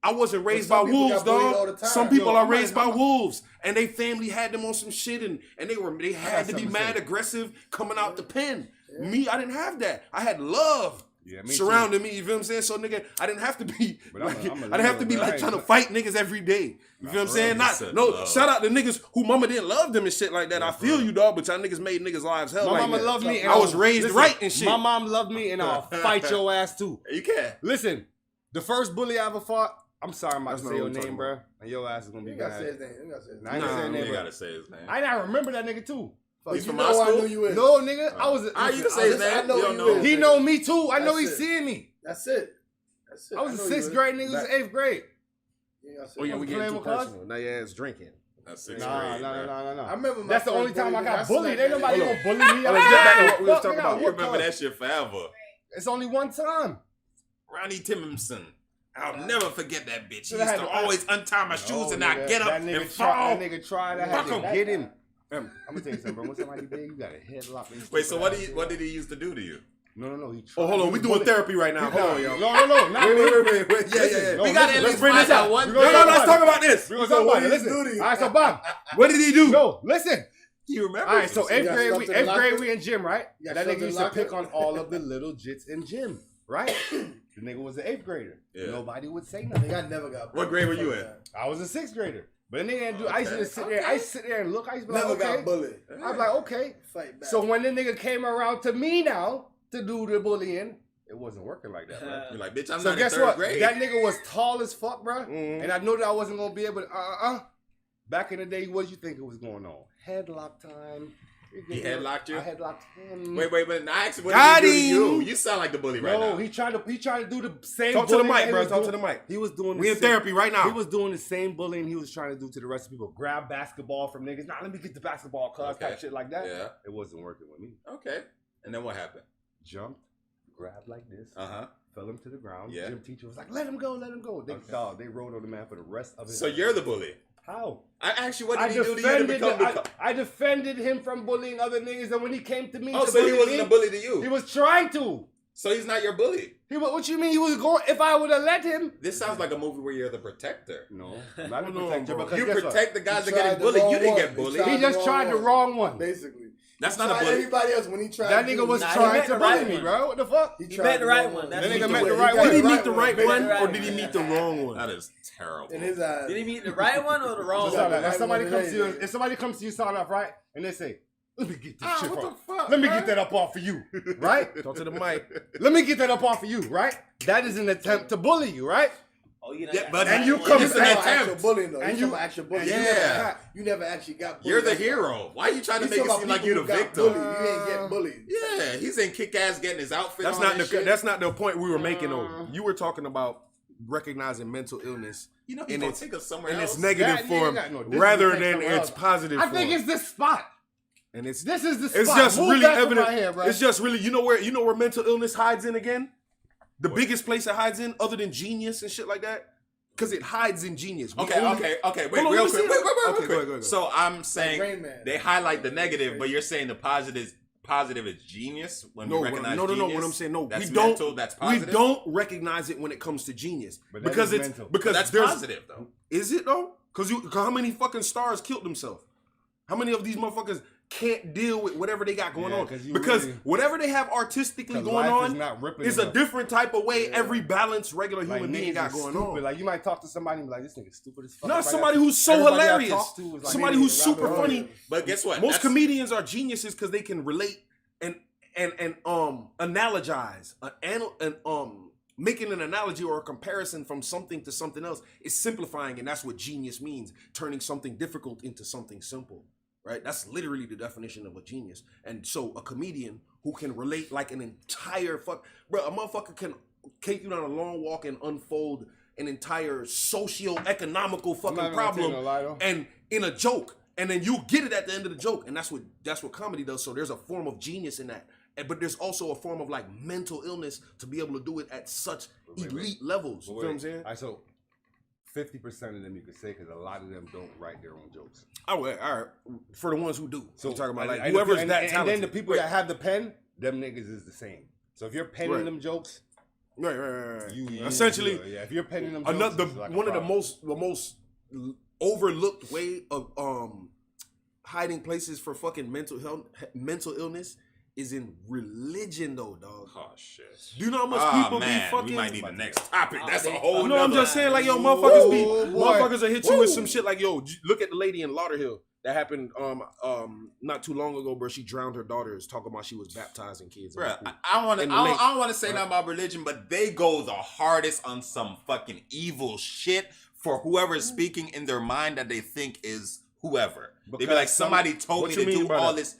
I wasn't raised by some people wolves, got bullied all dog. the time. Some people Yo, are I'm raised not- by wolves, and they family had them on some shit, and they had to be something to mad say. aggressive coming out the pen. Me, I didn't have that. I had love. Yeah, me surrounding me, you feel what I'm saying? So nigga, I didn't have to be But I'm a- like, I'm a I didn't have to be little like guy, trying to but- fight niggas every day. You feel what I'm saying? You said No, love. shout out to niggas who mama didn't love them and shit like that. I feel you, dog, but y'all niggas made niggas lives hell My like mama that. loved me. And I was I'll- raised right and shit. My mom loved me, and I'll fight your ass too. You can't. Listen, the first bully I ever fought. I'm sorry, I'm about That's to not say your what I'm name, talking bro. And your ass is gonna be You gotta say bad. his name. You gotta say his Nah, name. I ain't gonna say his You name, gotta bro. say his name. I remember that nigga too. Fuck, He's you from know our I school? know you is. No, nigga, I was. You can say his I name. know You don't you know. is. He know me too. I know That's he's it. seeing me. That's it. That's it. I was in know you sixth is. grade, niggas was Back- 8th grade. You gotta say Oh yeah, his we name. getting too playing with personal. Now your ass drinking. That's sixth Nah, grade, bro. nah. I remember my That's the first only time I bully, got nigga. bullied. Ain't nobody Hold gonna on. bully me. Let's get back to what we was Fuck, talking nigga, about. You remember what that shit forever. color? It's only one time. Ronnie Timmerson. I'll never forget that bitch. He Should've used had to to- always untie my shoes Oh, and not nigga, get up that and nigga fall. That nigga tried. I had Fuck to him. get him. I'm gonna tell you something, bro. When somebody big, you gotta headlock. them Wait, so stupid ass what niggas. did he used to do to you? No. He tried. Oh, hold on, we doing therapy right now. Hold on, yo. No, not me. Wait. Yeah. Listen, We gotta at Let's least bring find this out out. one We gonna thing. No, let's talk about this. We gonna talk what about it. he Listen. do to you? All right, so Bob. What did he do? No, listen. You remember? All right, so eighth got grade, stuffed we in the eighth grade locker? we in gym, right? You got That stuffed nigga in used the to pick locker? on all of the little jits in gym, right? The nigga was an 8th grader. Yeah. Nobody would say I nothing. think I never got. What grade were you in? I was a 6th grader. But then they didn't do. I used to just sit there. I used to sit there and look. I used to be Never like, okay. got bullied. I was like, okay. Fight back. So when the nigga came around to me now to do the bullying, it wasn't working like that, bro. You're like, bitch, I'm So not in guess third what? grade. That nigga was tall as fuck, bro. Mhm. And I knew that I wasn't gonna be able to. Back in the day, what you think it was going on? Headlock time. He headlocked you? I headlocked him. Wait, but I actually, what Got did he do to him. you? You sound like the bully right No, now. he tried to do the same. Talk to the bullying mic, he bro. was Talk to doing- the mic. He was doing. We the in same- therapy right now. He was doing the same bullying he was trying to do to the rest of people. Grab basketball from niggas. Nah, let me get the basketball, cuz Okay. type shit like that. Yeah. It wasn't working with me. Okay. And then what happened? Jumped, grabbed like this, Uh-huh. fell him to the ground. Yeah. Gym teacher was like, "Let him go, let him go." They Okay. dog, they rolled on the man for the rest of his. So you're the bully. How? I asked you, what I did he do to you to become the... I defended him from bullying other niggas, and when he came to me, Oh, to so he bully wasn't me, a bully to you. He was trying to. So he's not your bully. What you mean he was going? If I would have let him. This sounds like a movie where you're the protector. No, I'm not a No, protector bro. because You guess what? protect the guys He that tried get the bullied. wrong You didn't one. get He bullied. tried He just tried the wrong one. Basically. That's He not a tried bully. Everybody else when he tried. That nigga was Nah, he trying met to the bully right me, one. bro. What the fuck? He He tried met the right wrong one. That That's nigga what met he the did. right got one. Did he the meet right the one. right Met the one, right or one. did he meet the wrong one? That is terrible. In his eyes. Did he meet the right one or the wrong Just one? like, Right if somebody one comes to you, today. if somebody comes to you, sound off right, and they say, "Let me get this shit what the off. fuck, Let me man? get that up off of you," right? Talk to the mic. Let me get that up off of you, right? That is an attempt to bully you, right? Oh, you know, Yeah, but And you it's come an back- Actual attempt. bullying though. And And you- you actual bullying. Yeah. You never actually got bullied. You're the That's why. hero. Why are you trying to He's make it talking seem about like you're the people who got victim? bullied. You ain't getting bullied. Yeah, he's in kick-ass getting his outfit That's on not and the shit. that's not the point we were making though. You were talking about recognizing mental illness You know he's in gonna its take us somewhere in else. its negative Yeah, form yeah, no, this rather is than somewhere its else. positive I form. think it's this spot. And it's This is the spot. it's just Move really back from evident. right here, bro. It's just really you know where mental illness hides in again. The biggest place it hides in, other than genius and shit like that, because it hides in genius. We Okay, only- okay. Wait, Hold on, real let me quick. see Wait, that. real Okay, quick. go ahead, go ahead. So I'm saying Rain Man. they highlight the negative, but you're saying the positive is genius when No, we recognize no. genius? What I'm saying, no, That's we don't. mental, that's positive? We don't recognize it when it comes to genius But that because is it's mental. because But that's there's positive though. Is it though? Because how many fucking stars killed themselves? How many of these motherfuckers can't deal with whatever they got going Yeah, on? 'cause you Because really- whatever they have artistically 'Cause going life is on not ripping is a enough. different type of way every balanced regular Like, human being niggas got is going stupid. on. Like you might talk to somebody and be like, "This nigga stupid as fuck." Not Everybody somebody I- who's so everybody I hilarious. talk to is like, Somebody "Nigga, who's Robert super Hood." funny. But guess what? Most That's- comedians are geniuses because they can relate and analogize making an analogy or a comparison from something to something else is simplifying, and that's what genius means: turning something difficult into something simple. Right? That's literally the definition of a genius. And so a comedian who can relate like an entire a motherfucker can take you down a long walk and unfold an entire socio-economical fucking not gonna problem tell you no lie, though. and in a joke. And then you get it at the end of the joke. And that's what comedy does. So there's a form of genius in that. But there's also a form of like mental illness to be able to do it at such elite levels. You feel what I'm saying? All right, so 50% of them you could say because a lot of them don't write their own jokes. All right. For the ones who do. So you're talking about like and whoever's and, that and talented. then the people that have the pen, them niggas is the same. So if you're penning Right. them jokes, Right. you essentially yeah, if you're penning them jokes, another it's like a one of the problem. most overlooked way of hiding places for fucking mental illness is in religion though, dog. Oh shit. Do you know how much Oh people man, be fucking we might need the next topic. That's a they- whole. No, I'm nother- just saying, like, yo, Ooh, motherfuckers boy. motherfuckers will hit you with Woo. some shit like, yo, look at the lady in Lauderhill that happened not too long ago, bro. She drowned her daughters, talking about she was baptizing kids. in the Bruh, pool. I don't want to. In the I lake. don't want to say nothing about religion, but they go the hardest on some fucking evil shit for whoever is speaking in their mind that they think is whoever. They be Because like, somebody told what me you to mean do by all that? this.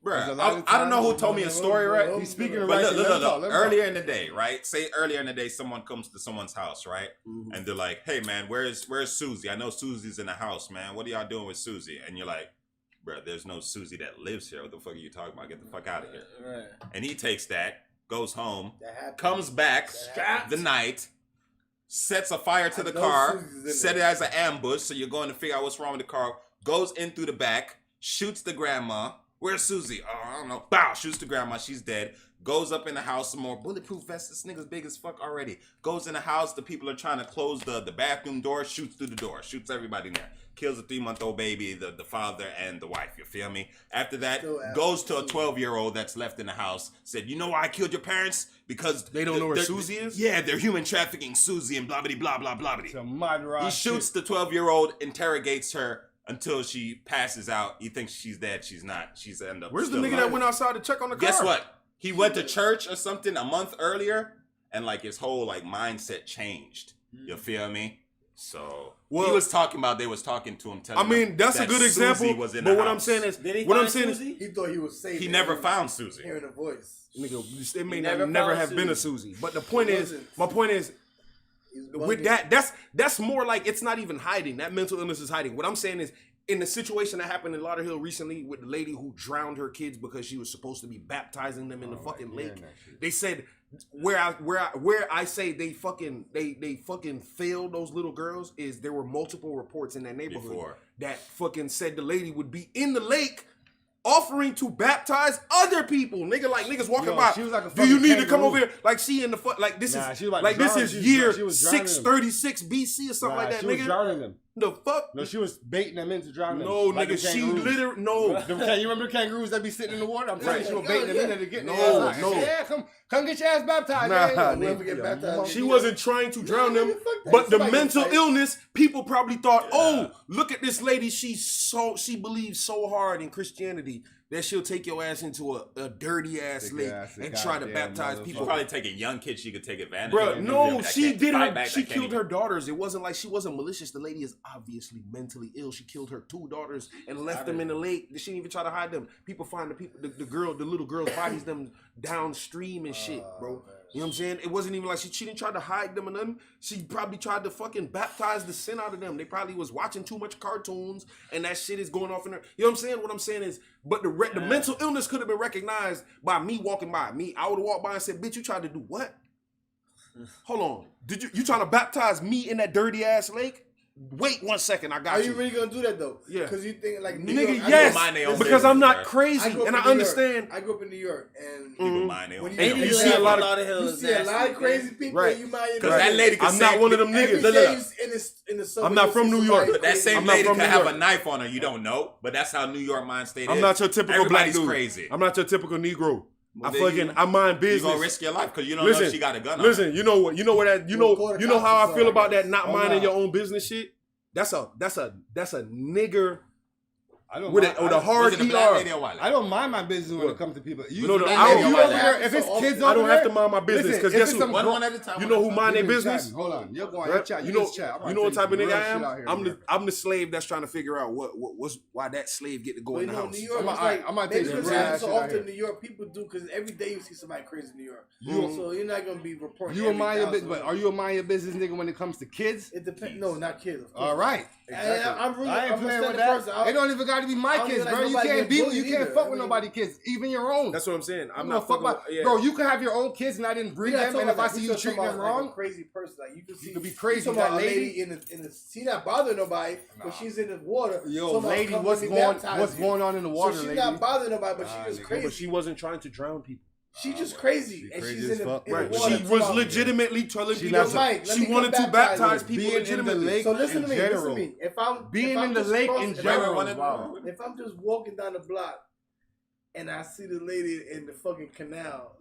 There's a Bruh, lot of I don't know who times- told me a story, right? He's speaking the But right look, thing. look, Let him look, talk, let him talk. earlier in the day, right? Say earlier in the day, someone comes to someone's house, right? Mhm. And they're like, "Hey, man, where's Susie? I know Susie's in the house, man. What are y'all doing with Susie?" And you're like, "Bruh, there's no Susie that lives here. What the fuck are you talking about? Get the fuck out of here." Right. And he takes that, goes home, That happened. comes back That the night, sets a fire to I the know car, Susie's in set it there. as an ambush, so you're going to figure out what's wrong with the car, goes in through the back, shoots the grandma. Where's Susie? Oh, I don't know. Bow, shoots the grandma. She's dead. Goes up in the house some more. Bulletproof vest. This nigga's big as fuck already. Goes in the house. The people are trying to close the bathroom door. Shoots through the door. Shoots everybody in there. Kills a 3-month-old baby, the father, and the wife. You feel me? After that, Still out. goes to a 12-year-old that's left in the house. Said, "You know why I killed your parents? Because They don't know where they're- Susie is? Yeah, they're human trafficking Susie and blah, blah, blah, blah, blah, blah." Some moderate He shoots the 12-year-old, interrogates her until she passes out. He thinks she's dead. She's not. She's end up. Where's the still nigga alive. that went outside to check on the car? Guess what? He went to church or something a month earlier, and like his whole like mindset changed. You feel me? So he Well- was talking about. They was talking to him. Telling I mean, him that's a that good Susie example. was in But the what I'm house. saying is, Did he what I'm find saying Susie? He thought he was safe. he and never he found Susie. Hearing a voice. nigga, it may He not never never found have been a Susie. Susie. But the point is, wasn't. my point is, He's with bugging. that's more like it's not even hiding. That mental illness is hiding. What I'm saying is, in the situation that happened in Lauderhill recently with the lady who drowned her kids because she was supposed to be baptizing them in the fucking lake, they said where I say they fucking failed those little girls is there were multiple reports in that neighborhood Before. that fucking said the lady would be in the lake offering to baptize other people. Nigga, like niggas walking Yo, by. she was like a Do you fucking need to come kangaroo. over here? Like she in the like this Nah, is she was about like to this drown is him. year She was drowning him. 636 BC or something like that, She was nigga. drowning them. The fuck? No, she was baiting them into drowning. No, like nigga, the she kangaroos. literally no. You remember the kangaroos that be sitting in the water? I'm telling you, she was baiting them in there to get No, their ass out. no. Yeah, come get your ass baptized. Nah, yeah, Whoever get baptized. She wasn't trying to drown them, nigga, fuck that. but the Somebody mental fight. illness, people probably thought, oh, look at this lady. She believes so hard in Christianity that she'll take your ass into a dirty ass Take lake your ass to and try to goddamn baptize motherfucker. She's people. probably taking young kids she could take advantage Bro, of. You feel no, me? That she can't did fight her. back, She that can't killed even- her daughters. It wasn't like she wasn't malicious. The lady is obviously mentally ill. She killed her 2 daughters and left them in the lake. She didn't even try to hide them. People find the little girls' bodies them downstream and shit, bro. You know what I'm saying? It wasn't even like she didn't try to hide them and nothing. She probably tried to fucking baptize the sin out of them. They probably was watching too much cartoons and that shit is going off in there. You know what I'm saying? What I'm saying is, but the mental illness could have been recognized by me walking by. I would have walked by and said, bitch, you tried to do what? Hold on. Did you trying to baptize me in that dirty ass lake? Wait 1 second, I got Are you. you really gonna do that though? Yeah. Because you think like New Nigga, York, yes, mind their own because I'm business, not bro. crazy, grew up and in I New understand. York. I grew up in New York, and People mind their when own you, And business. you see a lot of- Hill you is see a nasty, lot of crazy man. people. Right. You might Because that lady could I'm say, not one of them every niggas. Look, day look. in the subway. I'm not you from see New somebody York. But that crazy. same I'm not lady from could New have York. a knife on her. You don't know, but that's how New York mind state is. I'm not your typical Everybody's black dude. crazy. I'm not your typical Negro. I then fucking you- I mind You business. gonna risk your life because you don't know if she got a gun on her. Listen, you know what? You know what that? You We'll know call the you know how cops I feel or about something. that not Oh, minding nah. your own business shit. That's a nigger I don't with mind- a hard Was it a black lady ER. or white lady? I don't mind my business when it comes to people. You, No, no, if I don't- you you over don't- there, if it's kids I over don't have there, to mind my business listen, because if guess it's who? some One grown- at a time. You know who one at a mind time. their You've been business? chatting. Hold on, you're going. Right? You're chatting. You know, just chat. I'm you about know what to type tell of you nigga I real shit am? out here, I'm the slave that's trying to figure out why that slave get to go But in you the know, house. New York I'm is a- like, I'm gonna maybe take because some it real happens so shit out often here. in New York, people do because every day you see somebody crazy in New York. Mhm. So you're not gonna be reporting. You a every mind your thousand. business, but are you a mind your business nigga when it comes to kids? It depends. No, not kids. Of course. All right. And I'm really. I ain't I'm a playing with standard that. person. It don't even got to be my I don't kids, even bro. like You nobody can't getting be. You bullied can't either. fuck I with mean- nobody kids, even your own. That's what I'm saying. I'm I'm not not fuck fucking about, with- yeah. bro. You can have your own kids and I didn't breed them, and if I see you treating them like a wrong, crazy person, like you can see, could be crazy, You talking about that a lady- lady in the. She not bothering nobody, Nah. but she's in the water. yo, Someone lady, come what's let me baptize you. going on in the water, So she's lady? not bothering nobody, but Nah, she just nigga, crazy. But she wasn't trying to drown people. She just crazy, She and crazy she's as in the, fuck. in Right. the water. She was Come on. legitimately telling She people not- Mike, let she me come wanted to baptize baptize you. people Being in the legitimately. lake So listen in to me. Listen general. to me. If I'm Being if I'm in the just lake crossing- in if I'm- general, Everyone- wow. If I'm just walking down the block and I see the lady in the fucking canal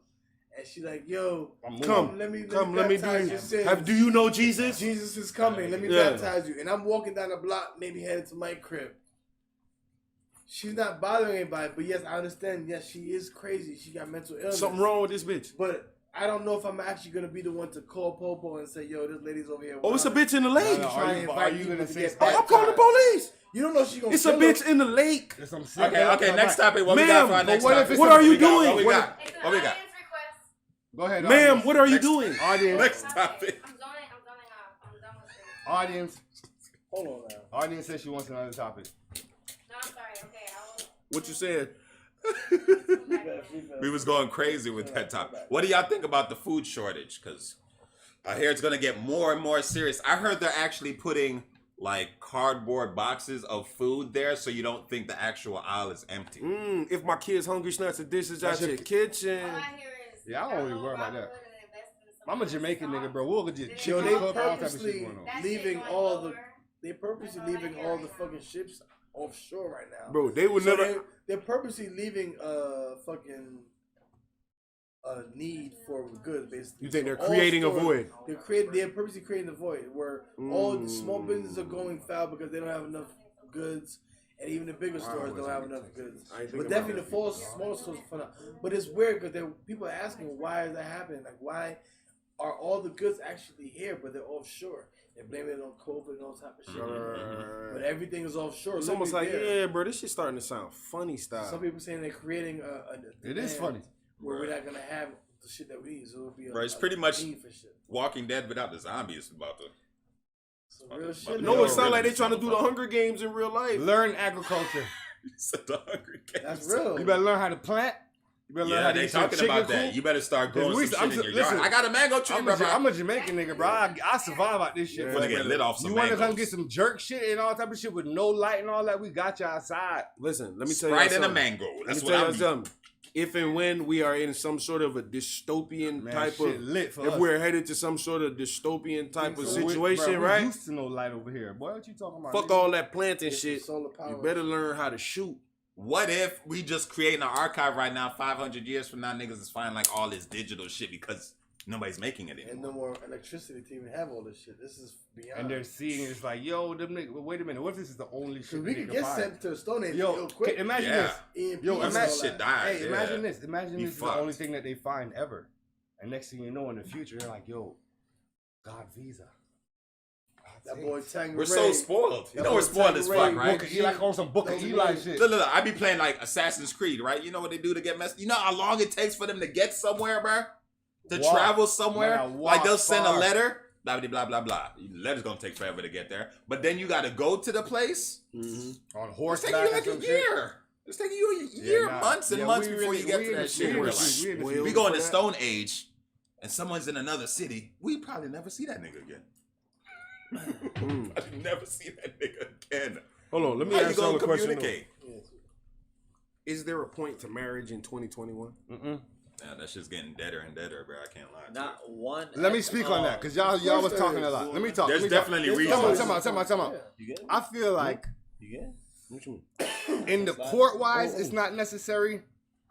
and she like, yo, Come, let me do baptize your you sins. do you know Jesus? Jesus is coming. Let me Yeah. baptize you. And I'm walking down the block, maybe headed to my crib. She's not bothering anybody, but yes, I understand. Yes, she is crazy. She got mental illness. Something wrong with this bitch. But I don't know if I'm actually gonna be the one to call Popo and say, yo, this lady's over here. Oh, it's a wilding." bitch in the lake. No, Try are and you invite gonna people to say get stuff? I'm calling the police. You don't know she gonna It's a kill bitch her. in the lake. That's what I'm saying. Okay, next topic. What we Ma'am, got for our but next what if topic? it's What are you We got- doing? What we got? It's an What we got? audience request. Go ahead, Ma'am, audience. what are you Next- doing? Audience, Next Okay, topic. I'm zoning out. I'm done with it. audience, Hold on now. audience says she wants another topic. No, I'm sorry. Okay, I What you said? We was going crazy with that topic. What do y'all think about the food shortage? Because I hear it's gonna get more and more serious. I heard they're actually putting like cardboard boxes of food there, so you don't think the actual aisle is empty. If my kid's hungry, snatch the dishes out That's your your- kitchen. all I hear is. Yeah, I don't even worry about that. Brotherhood and invest in some I'm a Jamaican nigga, bro. We'll legit Yo, chicken Yo, they cook, all type of shit purposely going on. That shit leaving going all the over. they purposely leaving all the fucking ships offshore right now. Bro, they would So never. they're purposely leaving fucking a need for goods, basically. You think they're all creating a stores- void? They're purposely creating a void where all the small businesses are going foul because they don't have enough goods, and even the bigger stores don't have enough goods. I ain't But thinking definitely about the smaller stores are fun. But it's weird because people are asking why is that happening? Like why are all the goods actually here but they're offshore? They're blaming it on COVID and all type of shit. But everything is offshore. It's almost like, literally there. yeah, bro, this shit starting to sound funny style. Some people saying they're creating a It is demand funny. where we're not gonna have the shit that we need. So it'll be Bro, it's pretty much- need for shit. Walking Dead without the zombies about to. Some real shit. No, Yo, it sound like they really, trying to do the motherfucker. Hunger Games in real life. Learn agriculture. Said the Hungry Games. That's real. You better learn how to plant. You better learn how Yeah, to they eat some talking chicken about that. coop. You better start growing We- some I'm shit in so- your yard. listen, I got a mango tree, bro. I'm a Jamaican nigga, bro. I survive out this shit. You're bro. gonna get lit off some You want to come mangoes. get some jerk shit and all type of shit with no light and all that? We got you outside. Listen, let me tell you Sprite and a something. mango. Let That's me what tell I'm you something. If and when we are in some sort of a dystopian Man, type shit of, lit for if us. we're headed to some sort of dystopian type of So we- situation, Bro, right? We used to no light over here. Boy, what you talking about? Fuck nigga? all that planting Get shit. some solar power. You better learn how to shoot. What if we just create an archive right now? 500 years from now, niggas is finding like all this digital shit because nobody's making it And anymore. no more electricity to even have all this shit. This is beyond. And they're seeing it's like, yo, them niggas. Wait a minute. What if this is the only shit Cause we they could can get find? sent to the Stone Age Yo, real quick. imagine Yeah. this. EMP Yo, and all imagine that. shit died. Hey, yeah. imagine this. Imagine You this is the only fucked. thing that they find ever. And next thing you know, in the future, they're like, yo, God Visa. That boy Tangeray. We're so spoiled. You That know we're boy spoiled as fuck, Tangeray, right? Book of Eli, on some Book of Eli shit. Look, I be playing like Assassin's Creed, right? You know what they do to get messed? You know how long it takes for them to get somewhere, bro? To Walk. travel somewhere? Man, Like they'll walk send far. a letter, blah, blah, blah, blah, blah. The letter's gonna take forever to get there. But then you gotta go to the place. On It's horseback taking you or like a some shit. year. It's taking you a year, nah. months and Yeah, months we before really- you get we to in the that shit. shit. We We're in the like, shit. We in the Well, shit. we go in for the that. Stone Age and someone's in another city, we probably never see that nigga again. I'd never see that nigga again. Hold on, let me How you ask y'all gonna a question. communicate? Is there a point to marriage in 2021? Yeah, that shit's getting deader and deader, bro. I can't lie. to Not one. Let me speak on that, because y'all was there talking a is. lot. Let me talk. There's let me talk. definitely There's reasons. always- Time out. You get it? I feel like You get it? What you mean? in the court wise, it's not necessary.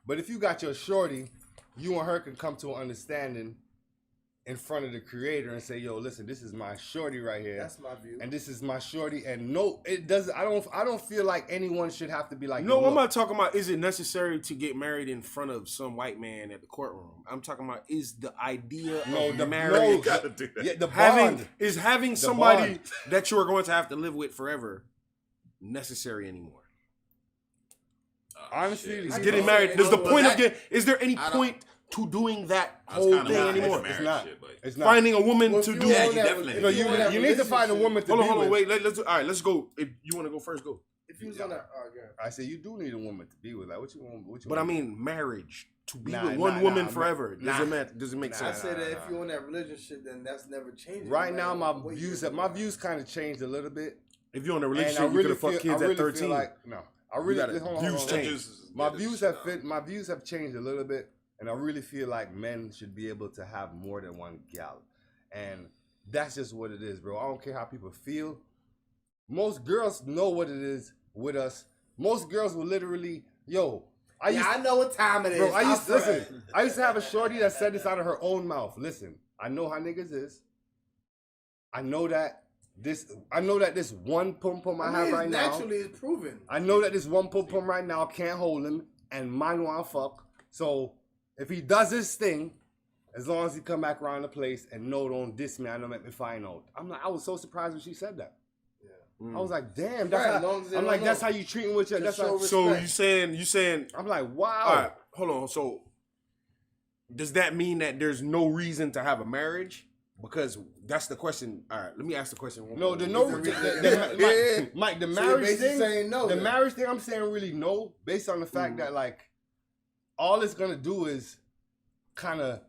But if you got your shorty, you and her can come to an understanding in front of the creator and say, yo, listen, this is my shorty right here. That's my view. And this is my shorty. And no, it doesn't. I don't feel like anyone should have to be like, No, yo, I'm look. not talking about is it necessary to get married in front of some white man at the courtroom. I'm talking about is the idea No, of the marriage You gotta do that. Yeah, the having bond. having somebody bond. that you are going to have to live with forever necessary anymore. Honestly, Shit. it's I Getting don't- married. Does the Well, point of that- getting is there any I don't- point to doing that I was whole kinda thing more into anymore? marriage It's not. shit, but It's not. Finding a woman Well, to if you do. Yeah, want you that- definitely- if No, you want that you need to find a relationship- woman to Hold on, be hold on, with. wait. Let's do. All right, let's go. If you want to go first, go. If you was on that, go ahead. I said you do need a woman to be with. Like, what you want? What you But I want? mean, marriage to be Nah, with one nah, woman nah, forever. nah. Does it make Nah, I sense? say that nah. if you're on that relationship, then that's never changing. Right no now, matter my what views you my do. views kind of changed a little bit. If you're in a And relationship, I you could really have fucked feel, kids I really at 13. feel like no. I really gotta- hold on, views hold on. change. My views have changed a little bit, and I really feel like men should be able to have more than one gal, and that's just what it is, bro. I don't care how people feel. Most girls know what it is with us. Most girls will literally, yo. I know what time it is. Bro, I used to swear. listen. I used to have a shorty that said this out of her own mouth. Listen, I know how niggas is. I know that this one pum pum I have right now. Naturally, it's proven. I know that this one pum pum right now can't hold him, and mine wanna fuck. So if he does his thing, as long as he come back around the place and no, don't diss me, I know make me find out. I was so surprised when she said that. I was like, damn, that's Right, as how, long as they I'm don't like, that's know. how you treating with your. Just That's how, show So respect. you saying I'm like, wow. all right, hold on. So does that mean that there's no reason to have a marriage? Because that's the question. All right, let me ask the question. One No, more. the no, Mike, the So you're marriage basically thing. saying no, the then. marriage thing, I'm saying really no, based on the fact that like, all it's gonna do is kind of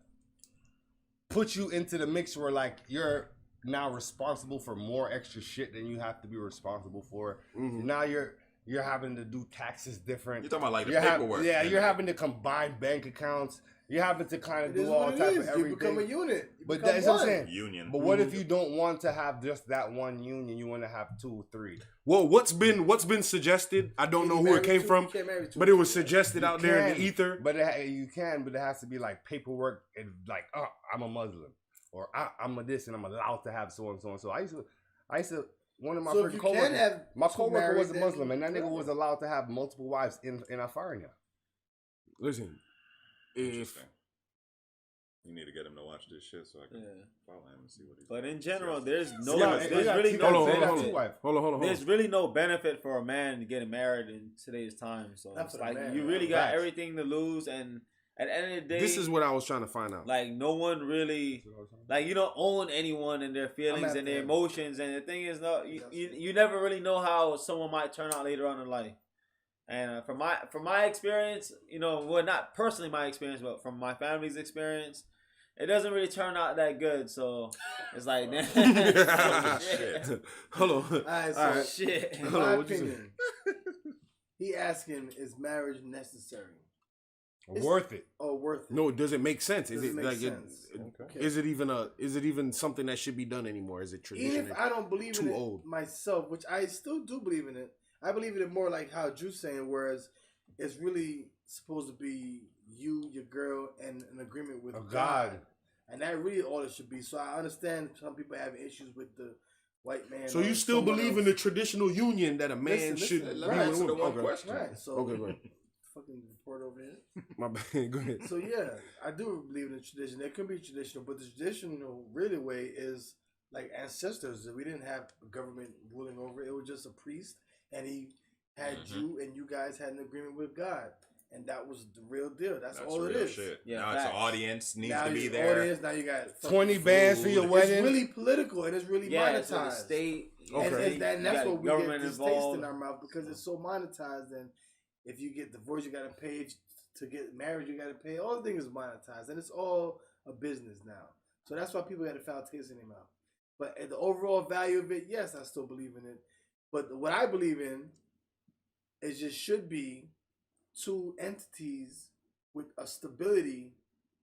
put you into the mix where like you're now responsible for more extra shit than you have to be responsible for. Now you're having to do taxes different. You're talking about like the You're paperwork. you're having to combine bank accounts. You're having to kind of It is do all what it type is. of You everything. become a unit. You But become that's what I'm one. saying. Union. But what if you don't want to have just that one union? You want to have 2 or 3. Well, what's been suggested? I don't know who it Married came to- from, you can't marry two but it was people. suggested out there in the ether. But you can, but it has to be like paperwork and like, I'm a Muslim, or I'm a this, and I'm allowed to have so and so and so. I used to. One of my So if first you can coworkers, have my two coworker married, was a then Muslim, and that nigga yeah. was allowed to have multiple wives in Afaria. Listen, if Interesting. You need to get him to watch this shit so I can follow him and see what he's But doing. in general, there's no, Yeah, there's they got really two- no hold on, they got hold two on, wives. hold on. There's really no benefit for a man getting married in today's time. So Not it's for the like man, you man. really got Facts. everything to lose, and at the end of the day, This is what I was trying to find out. like no one really like you don't own anyone and their feelings and their after- emotions. And the thing is, no, you never really know how someone might turn out later on in life. And from my experience, well, not personally my experience, but from my family's experience, it doesn't really turn out that good. So it's like, Shit. Hold on. All right, so shit. in Hold on, my what'd you say? opinion, he asking, is marriage necessary Worth it. or worth it? No, does it make sense? Is Does it it make like sense? it, is it even something that should be done anymore? Is it Even traditional? if I don't believe in too it old? myself, which I still do believe in it, I believe in it more like how Drew's saying, whereas it's really supposed to be you, your girl, and an agreement with A God. God. And that really all it should be. So I understand some people have issues with the white man. So or you still someone believe in else. the traditional union that a man Listen, should listen, be let me with answer the women? one Okay. question. Right. So Okay, go ahead. fucking report over here. My bad. Go ahead. So yeah, I do believe in the tradition. It could be traditional, but the traditional really way is like ancestors. We didn't have a government ruling over it. It was just a priest, and he had you, and you guys had an agreement with God, and that was the real deal. That's all it real is. shit. Yeah, Now it's an facts. audience needs Now to be you- there. Audience, now you got fucking 20 bands for your food. wedding. It's really political and it's really Yeah, it's with the monetized. state. Okay. And that's what we get this taste involved. in our mouth because it's so monetized. And if you get divorced, you got to pay. To get married, you got to pay. All the things is monetized, and it's all a business now. So that's why people got a foul taste in their mouth. But the overall value of it, yes, I still believe in it. But what I believe in is just should be two entities with a stability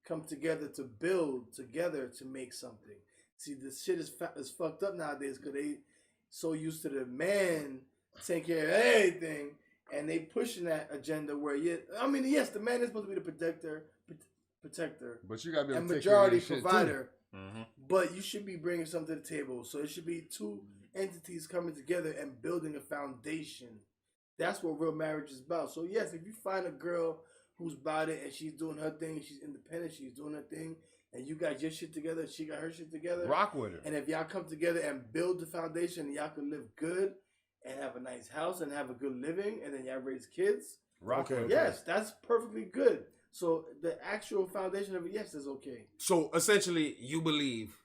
come together to build together to make something. See, this shit is fucked up nowadays because they so used to the man taking care of everything, and they pushing that agenda where yes, the man is supposed to be the protector, But you gotta be able and to take care of majority your shit, too. provider. Mm-hmm. But you should be bringing something to the table. So it should be two entities coming together and building a foundation. That's what real marriage is about. So yes, if you find a girl who's about it and she's doing her thing, she's independent, she's doing her thing, and you got your shit together, she got her shit together. Rock with her. And if y'all come together and build the foundation, and y'all can live good and have a nice house and have a good living, and then y'all raise kids. Rock with her. Yes, that's perfectly good. So the actual foundation of it, yes, is okay. So essentially, you believe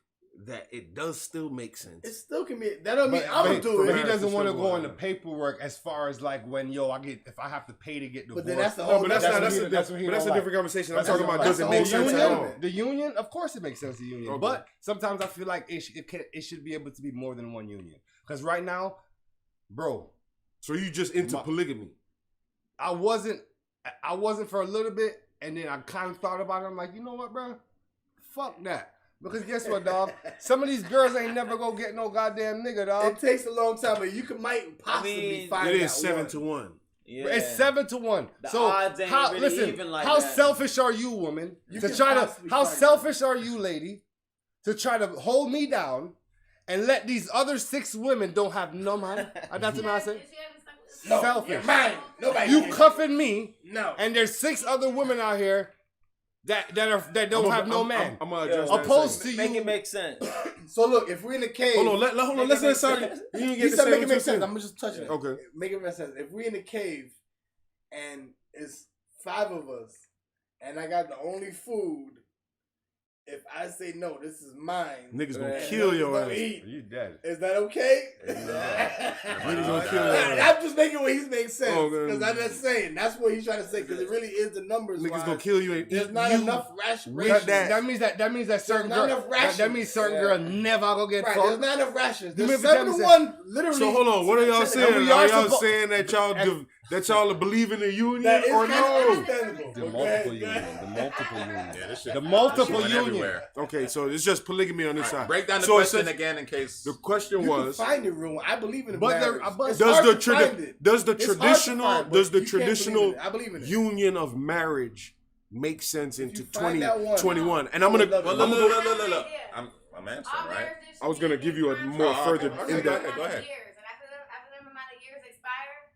that it does still make sense. It still can be. That don't mean But, I'm gonna do but he it. doesn't want to Still go going on the on. paperwork as far as like when if I have to pay to get divorced. But then that's the No, whole. but that's That's not. what he- that's what he But that's a don't different conversation. I'm That's talking what- about. that's Does it the make whole sense at all? The union, of course, it makes sense. The union, Okay. but sometimes I feel like it should be able to be more than one union. Because right now, bro, So you just into My- polygamy? I wasn't for a little bit, and then I kind of thought about it. I'm like, you know what, bro? Fuck that. Because guess what, dog? Some of these girls ain't never gonna get no goddamn nigga, dog. It takes a long time, but you might possibly find It that is 7 one. to 1. Yeah. It's 7-1. The So odds ain't how really listen? even like how that. selfish are you, woman? You to can try to possibly how find selfish are you, lady, to try to hold me down and let these other 6 women don't have no man? That's what I say. No, Selfish. you're mine. Nobody. You can. cuffing me, No. and there's 6 other women out here that don't have no man. I'm gonna address that in a Opposed second. to Make you. it make sense. So look, if we're in the cave, Hold on, hold on. Listen to something. You didn't he get the said make 7 it to make sense. 10. I'm just touching it. Okay. Make it make sense. If we're in the cave and it's 5 of us, and I got the only food, if I say no, this is mine. Niggas gonna and kill niggas your gonna ass. eat, You dead. is that okay? Niggas gonna kill your ass. I'm just making what he's making sense Oh, man. because I'm just saying that's what he's trying to say because it really is the numbers. Niggas wise. gonna kill you and There's eat not you. enough rations. Cut that. That means that certain not girl. enough rations. That means certain girl never gonna get Right, there's fucked. not enough rations. You There's remember 7-1, literally. So hold on, what are y'all saying? we Are are y'all suppo- saying that y'all believe in the union That is or kind of no? understandable. The Okay, multiple go ahead. union. The multiple union. Yeah, this shit. The multiple this shit went union. everywhere. Okay, so it's just polygamy on this All right, side. break down the So question it's- again in case. The question You was, can find it real. I believe in the But there- marriage. but It's does hard the to find it. does the It's hard to traditional find, but does the you can't believe traditional in it. I believe in it. union of marriage make sense into you find that one, 2021? And I I'm would gonna love it. Well, I'm look, gonna look. I'm answering, right? I was gonna give you a more further okay, in go depth. ahead, go ahead. Years, and after them amount of years expire,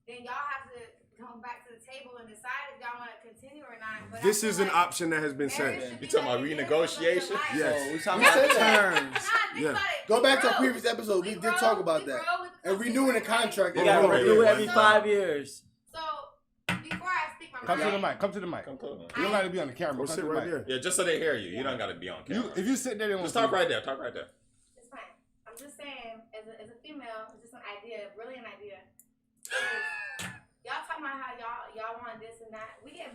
then y'all have to come back to the table and decide if y'all want to continue or not. But I This feel is an like option that has been marriage said. should be You talking about like a Yes. renegotiation? So we We talking about said that. terms. Nah, think Yeah. about it. Go We back to grow. our previous episode. We We did grow, talk about we that. grow with And renewing the contract. You Hold gotta on, renew it yeah. every 5 years. So before I speak my Come to the mind, mic. Come to the mic. Come close. You don't gotta be on the camera. Go Come sit to the right mic. there. Yeah, just so they hear you. You don't got to be on camera. If you sit there, they won't Just talk see you. right there. Talk right there. it's fine. I'm just saying, as a female, it's just an idea, brilliant idea. Y'all talking want this and that. We get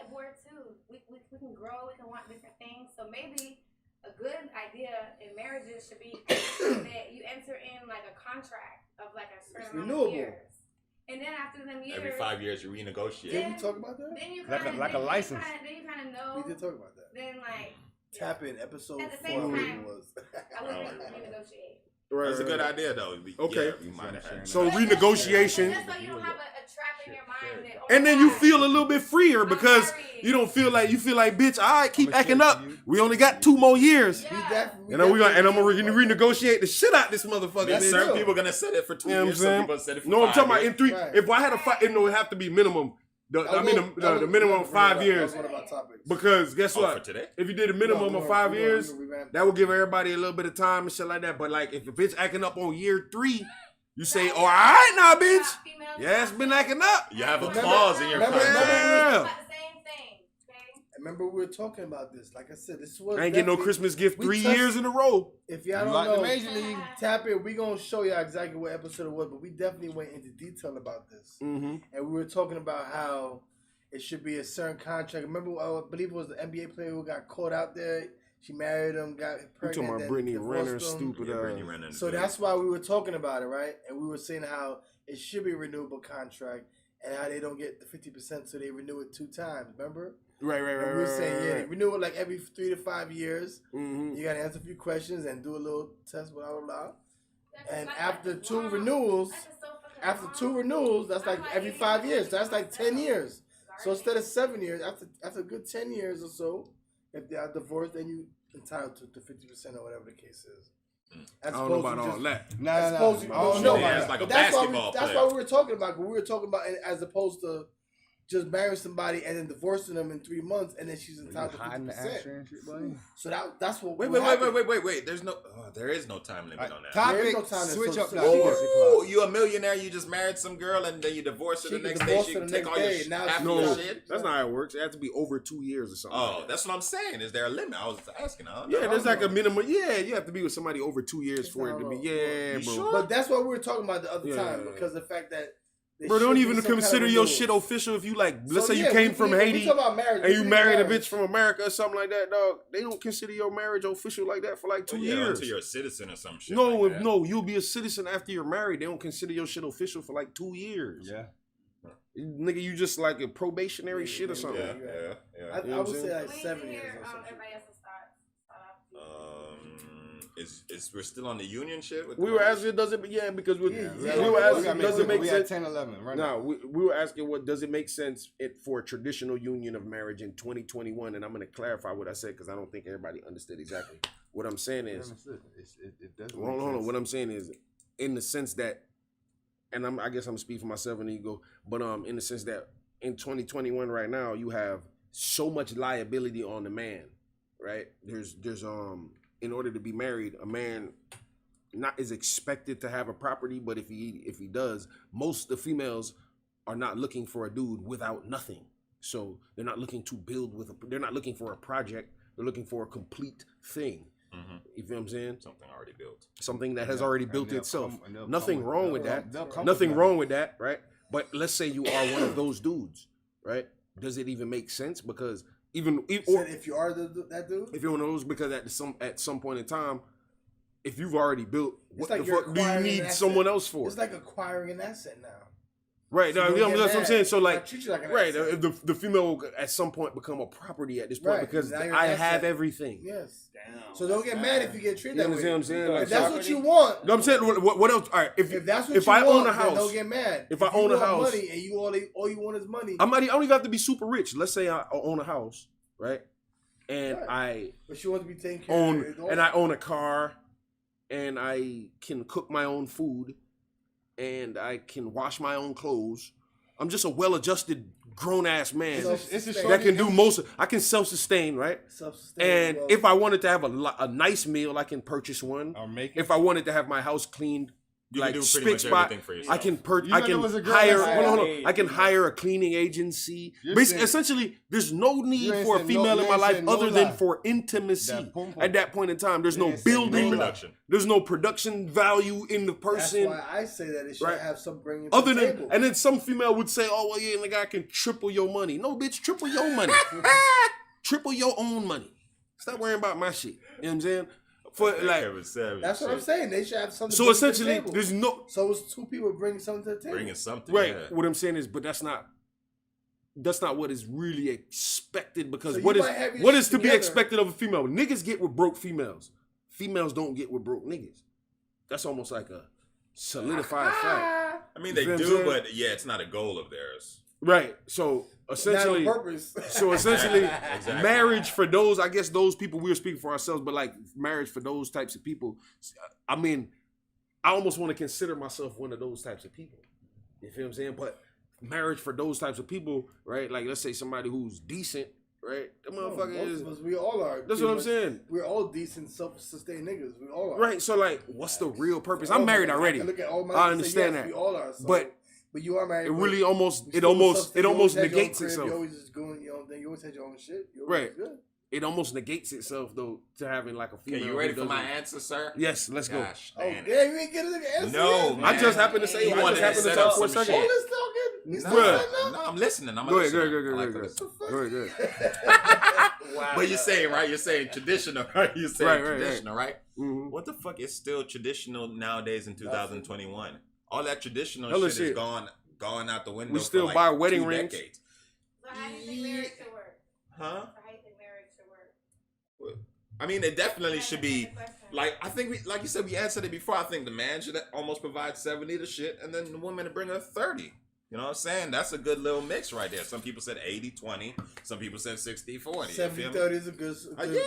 bored too. We can grow. We can want different things. So maybe a good idea in marriages should be that you enter in like a contract of like a certain amount of years. And then after them years, Every 5 years you renegotiate. Did we talk about that? then you Like kind of a license. Then you kind of know. We did talk about that. Then like Tap in episode At the 4. same time, was. I would renegotiate. Right, That's a good right. idea though. Okay. Yeah, you might have had. So But renegotiation, just so you don't have a trap in your mind that, oh and then my you God, feel a little bit freer I'm because married. you don't feel like bitch. All right, keep I'ma acting share up. for you. We only got 2 more years. Yeah. And I'm gonna renegotiate the shit out this motherfucker. There's bitch. certain people gonna set it for 2 You know what I'm years. Some saying? people set it for No, I'm 5 talking about years. in 3. Right. If I had a fight, it would have to be minimum. The minimum 5 years. That's one of our topics. Because guess Oh, what? for today? If you did a minimum of 5 years, that that will give everybody a little bit of time and shit like that. But like if the bitch acking up on year 3, you say, "Oh, all right now, bitch. Yeah, it's been acting up." You have a Remember- clause in your remember- contract. Yeah. About the same thing, okay? Remember we were talking about this. Like I said, this was I ain't getting no definitely- Christmas gift we 3 touched- years in a row. If y'all Like don't the know, Major League. tap in. We gonna show y'all exactly what episode it was, but we definitely went into detail about this, Mm-hmm. and we were talking about how it should be a certain contract. Remember, I believe it was the NBA player who got caught out there. She married him, got You pregnant. talking about then Brittany divorced Renner, him. stupid Yeah, ass. Brittany Renner. So that's why we were talking about it, right? And we were saying how it should be a renewable contract, and how they don't get the 50%, so they renew it 2 times. Remember? Right. And we were saying, yeah, they renew it like every 3 to 5 years. Mm-hmm. You gotta answer a few questions and do a little test, blah blah blah. That's And like- after that's 2 wrong. renewals, That's just so fucking after wrong. 2 renewals, that's like I'm every 5 years. So that's like 10 years. So Garbage. instead of 7 years, after a good 10 years or so, if they are divorced, then you entitled to 50% or whatever the case is. I don't know about all that. Nah, As nah, opposed to, nah. I don't no, know. Yeah, it's like a but that's why basketball that's player. why we were talking about. We were talking about it as opposed to just marrying somebody and then divorcing them in 3 months, and then she's entitled to Hiding the 50%. action and shit, buddy. So that's what. Wait. There's no. There is no time limit on that. There is Topic, no time to switch so- up so- that. Ooh, you a millionaire? You just married some girl and then you divorce her She the get next day. divorced She the can next take all your day, now half she- of No, your shit. that's not how it works. It has to be over 2 years or something. Oh, like that. that's what I'm saying. Is there a limit? I was asking. I don't know. Yeah, there's like a minimum. Yeah, you have to be with somebody over 2 years for it to be. Yeah, You bro. sure? But that's what we were talking about the other Yeah. time because the fact that there Bro, don't should be even some kind of consider your renewal. shit official if you like. Let's So, say yeah, you came we- from we Haiti talk about marriage. and you We married a marriage. bitch from America or something like that, dog. They don't consider your marriage official like that for like 2 Well, yeah, years. until you're a citizen or some shit. No, like that. no, you'll be a citizen after you're married. They don't consider your shit official for like 2 years. Yeah. Nigga, you just like a probationary shit or something. Yeah, Yeah. yeah, I, yeah. I would say We like need to 7 hear, years or something. everybody else to start off. Is we're still on the union shit? With We the were marriage? asking, does it? Yeah, because we Yeah, were asking, gotta does it make we sense? at 10, 11 right No, now. we were asking, what does it make sense for a traditional union of marriage in 2021? And I'm going to clarify what I said because I don't think everybody understood exactly. What I'm saying is, It does hold on. What I'm saying is, in the sense that, and I guess I'm speaking for myself and then you go, but in the sense that in 2021 right now, you have so much liability on the man, right? There's in order to be married, a man not is expected to have a property, but if he does, most the females are not looking for a dude without nothing. So they're not looking to build they're not looking for a project. They're looking for a complete thing. Mhm. You feel what I'm saying? Something already built. Something that has already built itself. they'll Nothing come wrong with- with that. they'll come Nothing with wrong with that, right? But let's say you are one of those dudes, right? Does it even make sense? Because You or said if you are that dude, if you're one of those, because at some point in time, if you've already built, what like the you're fuck do you acquiring need an asset. someone else for? it's like acquiring an asset now. Right, So no, don't you know, get that's what I'm mad. saying. So I like, treat you like an right, asset. if the female will at some point become a property at this point Right, because now you're I an have asset. everything. Yes. Damn. So don't get mad if you get treated You that way. understand what I'm saying? Like, If that's so- what you want, No, I'm saying what else? All right, if that's what if you I want, own a then house, don't get mad. if I you own a want house- money and you all you want is money, I don't even have to be super rich. Let's say I own a house, right? And Right. but you want to be taken care own of. it and I own a car, and I can cook my own food, and I can wash my own clothes. I'm just a well-adjusted grown ass man It's a that can do most. I can self-sustain, right? Self-sustained, And well, if I wanted to have a nice meal, I can purchase one. Or make it. If I wanted to have my house cleaned You like can do pretty spit much spot. everything for yourself. I can You know there was a girl hire. that Hold on, said- hold on. I can hire a cleaning agency. You're Basically, saying- essentially, there's no You need ain't for a said female no- in you my ain't life said no other than lie. for intimacy. That pum pum. At that point in time, there's You no ain't said no building. lie. Production. There's no production value in the That's person. why I say that it should Right. have some bringing to Other the than, table. and then some female would say, "Oh well, yeah, nigga, I can triple your money." No, bitch, triple your money. Triple your own money. Stop worrying about my shit. You know what I'm saying? For like, Kevin Savage That's what I'm shit. saying. They should have something. so to bring to the essentially, table. there's no So it's two people bringing something to the table. Bringing something. right. Yeah. What I'm saying is, but that's not what is really expected because So you what is might have your what shit is to be together. expected of a female? Niggas get with broke females. Females don't get with broke niggas. That's almost like a solidified fact. I mean, You they feel what I'm do, saying? but yeah, it's not a goal of theirs. Right. So essentially, Not on purpose. so essentially, Exactly. marriage for those, I guess those people, we were speaking for ourselves, but like marriage for those types of people, I mean, I almost want to consider myself one of those types of people. You feel what I'm saying? But marriage for those types of people, right? Like let's say somebody who's decent, right? The motherfucker Most is, of us, we all are. that's what I'm saying. We're all decent, self-sustained niggas. We all are. Right. So like, what's the real purpose? All I'm of married us. already. I can look at all my I niggas and say, understand yes, that. We all are. So, But you are married. it but really you almost, still it almost self-sustained. You always had your own negates crib. itself. You always just doing your own thing. You always had your own shit. You always Right. Good. It almost negates itself though to having like a female. Okay, you who ready for my doesn't- answer, sir? Yes, let's go. Gosh, Oh, damn damn, it. you ain't get an answer No, yet? man. I just happened to say. You I wanted just to happened to set talk up for a some second. shit. Oh, let's talk it. You No, still Bruh. saying no, I'm listening. I'm Go ahead, listening. go I like ahead. this. Go ahead, go ahead. Wow. But you're saying, right? You're saying traditional, right? You're saying Right, right, traditional, right? Mhm. What the fuck is still traditional nowadays in 2021? All that traditional Hella shit shit. is gone out the window. We still for like buy wedding 2 rings. decades. So how do you think marriage should work? Huh? So how do you think marriage should work? I mean, it definitely Yeah, should that's be the question. like I think we, like you said, we answered it before. I think the man should almost provide 70 to shit, and then the woman to bring her 30. You know what I'm saying? That's a good little mix right there. Some people said 80-20. Some people said 60-40. 70-30 is a good. Yeah.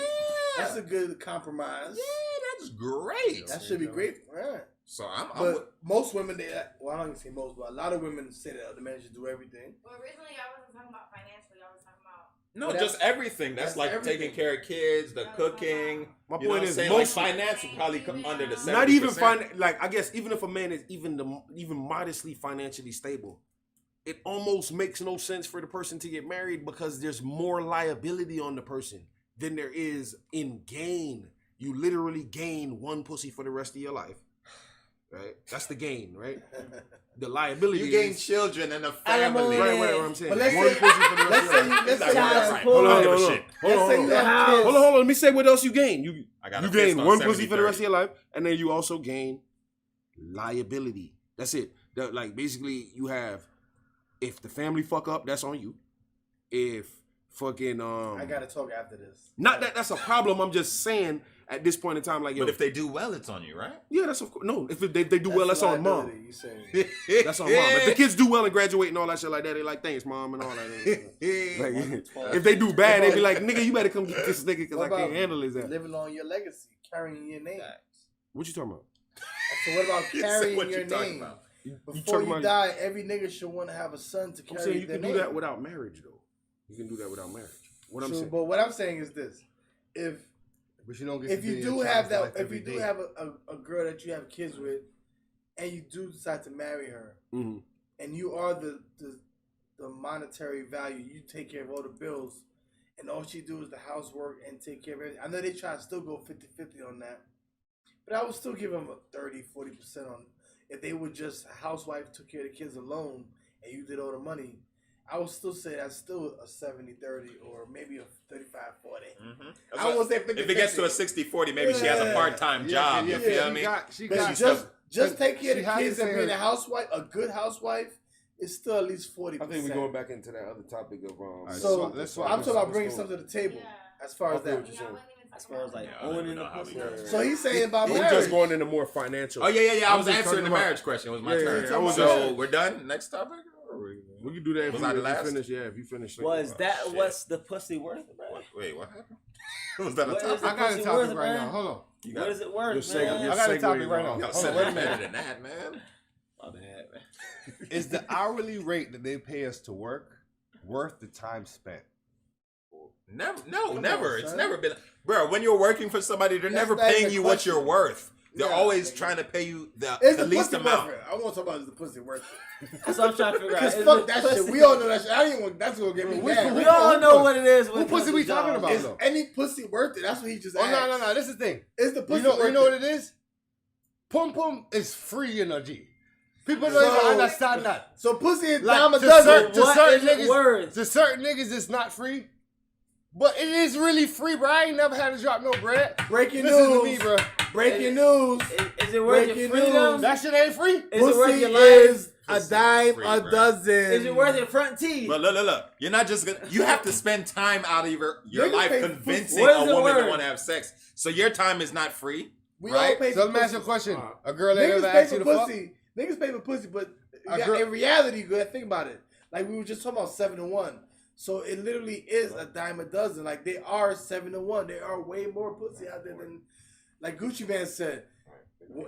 That's a good compromise. Yeah, that's great. That should be great. Right. So I'm But most women, well, I don't even say most, but a lot of women say that the man should do everything. Well, originally I wasn't talking about financially. I was talking about. no, But just everything. That's that's like everything. taking care of kids, the cooking. My You know what point I'm is, saying? most Like finance would probably come under the 70%. not even like I guess even if a man is even modestly financially stable, it almost makes no sense for the person to get married because there's more liability on the person than there is in gain. You literally gain one pussy for the rest of your life. Right? That's the gain, right? The liability You gain is children and a Alimony. family. right, what I'm saying. But let's One say- pussy for the rest let's of say your you- life. let's That's say not you right. have- Right. Hold on, Type of hold on, shit. hold on, Let's say hold you on. have kids. Hold on. Let me say what else you gain. You I got you a fist gain on one pussy for the 70-30. rest of your life, and then you also gain liability. That's it. Like basically, you have if the family fuck up, that's on you. If fucking I gotta talk after this. not that that's a problem. I'm just saying at this point in time, like yo, But if they do well, it's on you, right? yeah, that's of course no. If they do well, that's on mom. liability, You saying? That's on mom. If the kids do well and graduate and all that shit like that, they like thanks mom and all that. Like, if they do bad, they be like nigga, you better come get this nigga because What I can't about handle his ass. living on your legacy, carrying your name. What you talking about? So what about You said carrying what your you talking name? about. Before talking you about- die, every nigga should want to have a son to I'm carry saying you their can do name. that without marriage though. You can do that without marriage. What I'm True, saying. but what I'm saying is this: if But you don't get if to you be do in your have child's that, life if every you do day. have a girl that you have kids with, and you do decide to marry her, Mhm. and you are the monetary value, you take care of all the bills, and all she do is the housework and take care of everything. I know they try to still go 50-50 on that, but I would still give them a 30-40% on if they would just a housewife took care of the kids alone and you did all the money. I would still say that's still a 70-30 or maybe a 35-40. I would say 50-50. If it gets to a 60-40, maybe she has a Yeah. part-time job. You feel me? She But got just take care of she the has kids to and say being her- a housewife, a good housewife, is still at least 40%. I think we're going back into that other topic of Alright, So let's swap I'm this. talking about Let's bringing go. something to the table Yeah. as far as I feel what that. you're Y'all saying. wasn't even As talking far as about like Yeah, I don't owning even the know how we pussy. got to So he's saying about We're marriage. just going into more financial. Oh yeah. I I'm was just answering talking the about- marriage question. It was my Yeah, turn. I was so just- we're done. Next topic. We can do that if Was you, I the if you last? finish. Yeah, if you finish. Was Oh, that shit. what's the pussy worth, bro? Wait, what happened? Was that a What is topic? I got a Pussy topic worth, right man? now. Hold on. You What got is it worth, Your segue- man? your I got a segue topic right is now. on. Y'all Hold said on, wait a it better minute. than that, man. My bad, man. Is the hourly rate that they pay us to work worth the time spent? Never, no, Come never. on, It's son. never been, bro. When you're working for somebody, they're That's never not even paying a you what question. you're worth. They're Yeah. always trying to pay you the Is the least pussy amount. worth it? I want to talk about is the pussy worth it? That's what I'm trying to figure out. Because Is fuck it that pussy- shit. We all know that shit. I didn't want. That's gonna get me Which mad. We all know what it is. Who when it pussy comes we to talking jobs. about? Is though. any pussy worth it? That's what he just Oh asked. no. This is the thing. Is the pussy You know worth what it? it is? Pum pum is free in a G. People So- don't even understand that. So pussy is Like, dime a to dozen. to What certain is it niggas, worth? to certain niggas, it's not free. But it is really free, bro. I ain't never had to drop no bread. Breaking Listen news. to me, bro. Breaking news. Is it worth your Breaking freedom? news. That shit ain't free. Is it worth Pussy your life? is a Pussy dime free, a bro. dozen. Is it worth your front teeth? But look. You're not just gonna. You have to spend time out of your Niggas life pay for convincing pussy. What a is it woman to worth? want to have sex. So your time is not free. We right? all pay So for let me ask you a pussy. question. A girl ain't Niggas ever pay asked you for to fuck? pussy. Niggas pay for pussy, but A girl- in reality, good. Think about it. Like we were just talking about 7 to 1. So it literally is a dime a dozen. Like they are 7 to 1. There are way more pussy out there than, like Gucci Man said.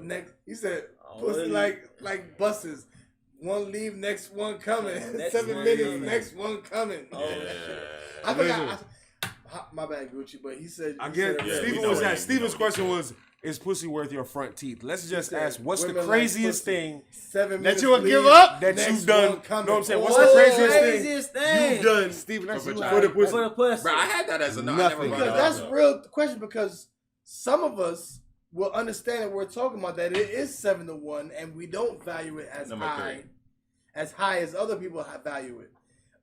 Next, he said, pussy like buses. One leave, next one coming. Next 7 one minutes, coming. next one coming. Oh, Yeah. I forgot. My bad, Gucci, but he said. I he get said- Yeah, we Steven know was what that. you- Steven's we know question what was, "Is pussy worth your front teeth?" Let's just said, ask, what's the women like craziest pussy. thing 7 That minutes you would leave, give up? that next you've done? one coming. Know what I'm saying? Oh, What's the craziest craziest thing? you've done Steven, that's For you. the for the pussy? For the pussy. Bro, I had that as a no. I Nothing. never brought Because it that's up. real question. Because some of us will understand that we're talking about that it is 7 to 1, and we don't value it as Number high, 3. as other people value it.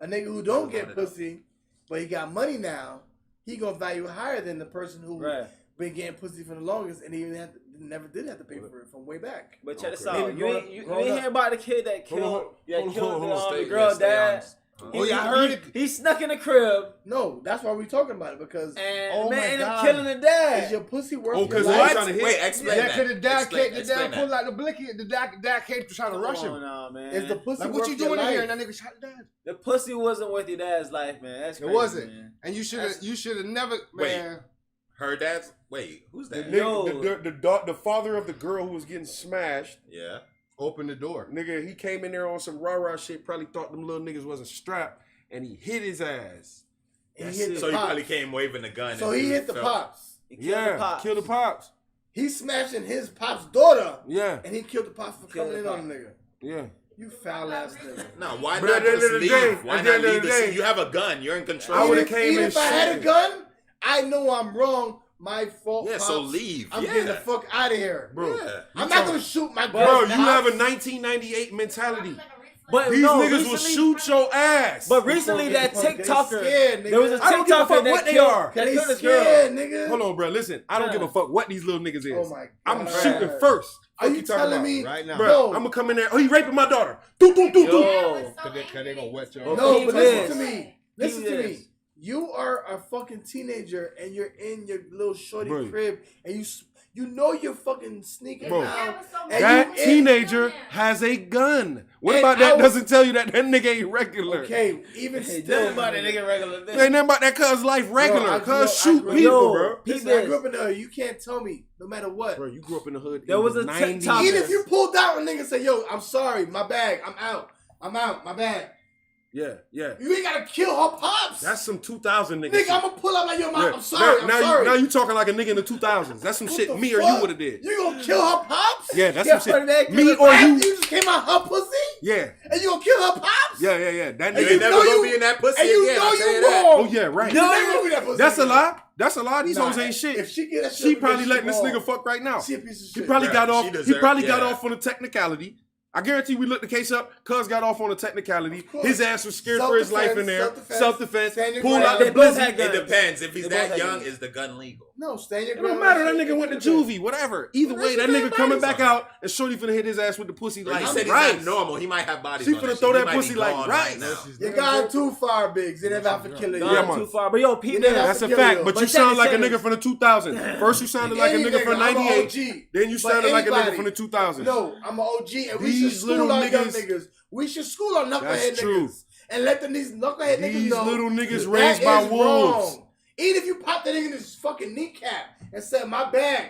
A nigga who don't get Brought it up. pussy, but he got money now, he gonna value it higher than the person who Right. been getting pussy for the longest and even never did have to pay for it from way back. But check this Okay. out. Maybe You ain't hear about the kid that Hold on, killed, hold on, hold on. the girl's dad? Oh, yeah, I heard it. He snuck in the crib No, that's why we're talking about it because and Oh man my ended up God. killing the is dad. your pussy worth Oh, your 'cause life? what? Trying to hit- Wait, explain Yeah, that. cause the dad Explain- came, the explain dad that. pulled out the blicky. The dad came to try to rush Come him. on, man. Is the pussy Like, worth what you your doing in life? here? And that nigga shot the dad. The pussy wasn't worth your dad's life, man. That's It crazy, wasn't. man. And you That's- should have never, Wait. man. Her dad's. Wait, who's The, that? Yo. the father of the girl who was getting smashed, Yeah. Open the door. nigga, he came in there on some rah-rah shit, probably thought them little niggas wasn't strapped, and he hit his ass. He That's hit it. the So he pops. probably came waving the gun. So and he dude hit the fell. pops. He killed Yeah, the pops. kill the pops. He's smashing his pop's daughter, Yeah, and he killed the pops for Killed coming the in on the nigga. yeah. You foul ass nigga. No, why But not at the end just of the leave? day- Why at the not end of leave the the day- scene? You have a gun. You're in control. I would've Even, came even in if I had a shit. gun, I know I'm wrong. My fault. Yeah, pops. so leave. I'm Yeah. getting the fuck out of here, Bro, Yeah. I'm not gonna shoot my bro, girl. you have a 1998 mentality. But These no, niggas will recently- shoot your ass. But recently, that They TikToker, scared, nigga. there was a I don't give a TikToker fuck that what they killed, are. that They killed this girl. scared, nigga. Hold on, bro. Listen, I don't give a fuck what these little niggas is. Oh my I'm God. shooting first. Are Fuck you talking telling about? me Right now. Bro, No. I'm gonna come in there. Oh, he raping my daughter. Do, do, do, do. Yo. Cause they gonna wet your Well, No, He but listen is. to me. Listen He to is. me. You are a fucking teenager and you're in your little shorty Bro. crib and you know you're fucking sneaking Bro. out. And That you- teenager has a gun. What And about I that was- doesn't tell you that that nigga ain't regular? Okay, even Hey, still, nothing about that nigga regular Ain't bitch. nothing about that cuz life regular. I grew up- Cuz shoot I grew up- people, Yo, bro. peep Listen, I this. grew up in the hood. You can't tell me, no matter what. Bro, you grew up in the hood. There in was the a 90s. TikTok- Even if you pulled out a nigga and say, yo, I'm sorry, my bag, I'm out, my bag. Yeah, yeah. You ain't gotta kill her pops. That's some 2000 nigga nigga, shit. I'm gonna pull out like, yo, mom, Yeah. I'm sorry, Now, I'm sorry. now you talking like a nigga in the 2000s. That's some What shit the me or fuck? you would have did. You gonna kill her pops? Yeah, that's Yeah, some for shit. that Me kid, or After you. you just came out her pussy? Yeah, And you gonna kill her pops? yeah, yeah, yeah. That And You nigga. ain't never know gonna you- be in that pussy And you again. know I'll tell you you that. wrong. Oh yeah, right. You never gonna be that pussy That's a again. lie. That's a lie. These Nah, hoes ain't shit. If she get that shit, She we get probably shit letting this wrong. nigga fuck right now. She a piece of He shit. probably Bruh, got off. she He deserve- probably got yeah. off on a technicality. I guarantee we looked the case up. Cuz got off on a technicality. course. His ass was scared for his life in there. Self-defense, Self-defense. stand your Pulled ground. out the They both blizzy. had It guns. depends. If he's They that both had young, guns. is the gun legal? No, stand your It don't ground. matter. That nigga went to juvie. Whatever. Either way, that nigga coming back out and shorty finna hit his ass with the pussy Like, like you said right. he's not normal. He might have bodies She on finna that throw shit. He that might be pussy like gone right. now. You gone too far, Biggs. It ain't about to kill you. Gone Yeah, too man. far. But yo, peep You never- this. That's a Yo, fact. yo. But But you check sound this, like a check nigga this. from the 2000s. First you sounded like a Any nigga from I'm a 98. OG. Then you But sounded like a nigga anybody- from the 2000s. No, I'm an OG, and we These should school little our young niggas- niggas. We should school our knucklehead That's true. niggas. And let these knucklehead niggas These know little niggas that raised by is wolves. wrong. Even if you pop that nigga in his fucking kneecap and said, my bad,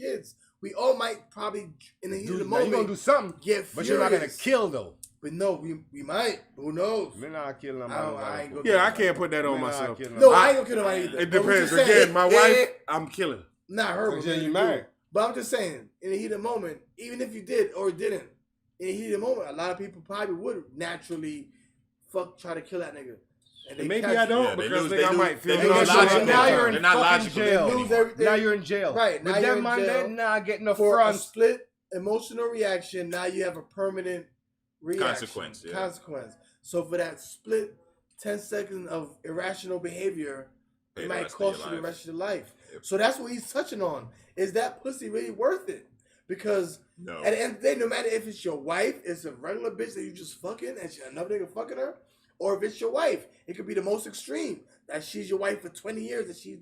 kids. We all might probably in the heat of the Now, you're moment gonna do something, get but furious. you're not gonna kill though. But no, we might. Who knows? We're not killing them. I ain't gonna- Yeah, I can't put that on myself. No, I ain't gonna kill nobody either. It But we're depends. just saying, Again, my wife, I'm killing. not her. So, but you you married. But I'm just saying, in the heat of the moment, even if you did or didn't, in the heat of the moment, a lot of people probably would naturally try to kill that nigga. they Maybe catch I don't Yeah, they because lose- nigga, they I lose- might feel they And lose guess nauseous. what? logical. Now you're They're in not fucking logical jail. They lose everything. Now you're in jail. Right, now With you're them in man, jail. they not getting no For a fronts. split emotional reaction, now you have a permanent reaction. Consequence, yeah. Consequence. So for that split 10 seconds of irrational behavior, Pay it the might rest of cost your you the life. rest of your life. Yep. So that's what he's touching on. Is that pussy really worth it? Because No. at the end of the day, no matter if it's your wife, it's a regular bitch that you just fucking and another nigga fucking her, or if it's your wife, it could be the most extreme. That she's your wife for 20 years, that she's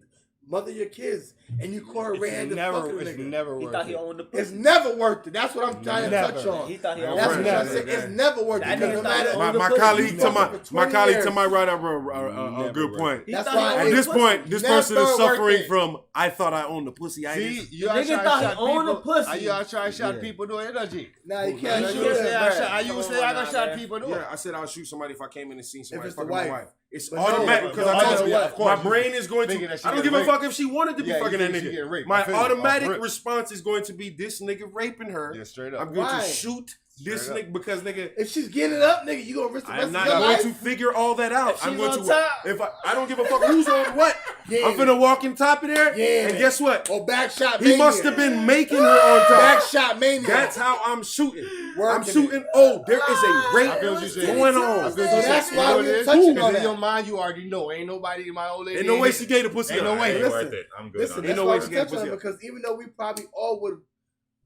mother your kids, and you call her red-handed fucking It's nigga. never He worth thought he it. owned the It's pussy. never worth it. That's what I'm trying to Never. touch on. He thought he That's owned That's the what right. I'm pussy. saying. It's never worth it. That Because nigga no thought he matter, owned My the pussy. colleague You to my fucking for 20 colleague years. to my right up a Never good worth point. He That's thought why- he At owned this the pussy. point, this person is Never worth suffering it. from I thought I owned the pussy. I See, didn't. you The are nigga trying thought to he shot owned the people. pussy. You are trying to shot Yeah. people doing energy. Nah, you can't Nah, shoot you You said that. say that. I you Come say I on gonna now, shot man. people doing. Yeah, I said I'll shoot somebody if I came in and seen somebody it's the fucking my wife. wife. It's But automatic no, because but I told no, you what? my brain is going Thinking to. that she I don't get give a fuck raped. if she wanted to be Yeah, you fucking think that she get nigga. raped. I My feel you. automatic Off rip. response is going to be this nigga raping her. Yeah, straight up. I'm going Why? to shoot this Straight up. nigga because nigga. If she's getting it up, nigga, you gonna risk the rest I'm of not your going life? to figure all that out. If I'm she's going on to. top. If I don't give a fuck who's on what. Yeah. I'm finna walk in top of there. Yeah. And guess what? Or back shot He mania. must have been making her on Back top. shot mania. That's how I'm shooting. I'm Working shooting. it. Oh, there is a I rape feel what you're saying. going I on. feel what So you're that's saying. why You know what we're it is? touching on Because in that. your mind, you already know. Ain't nobody in my old lady. Ain't no way she gave the pussy Ain't up. no way. Ain't Listen, worth it. I'm good Listen, on Ain't that's no why way we're she got touching on pussy it, up. because even though we probably all would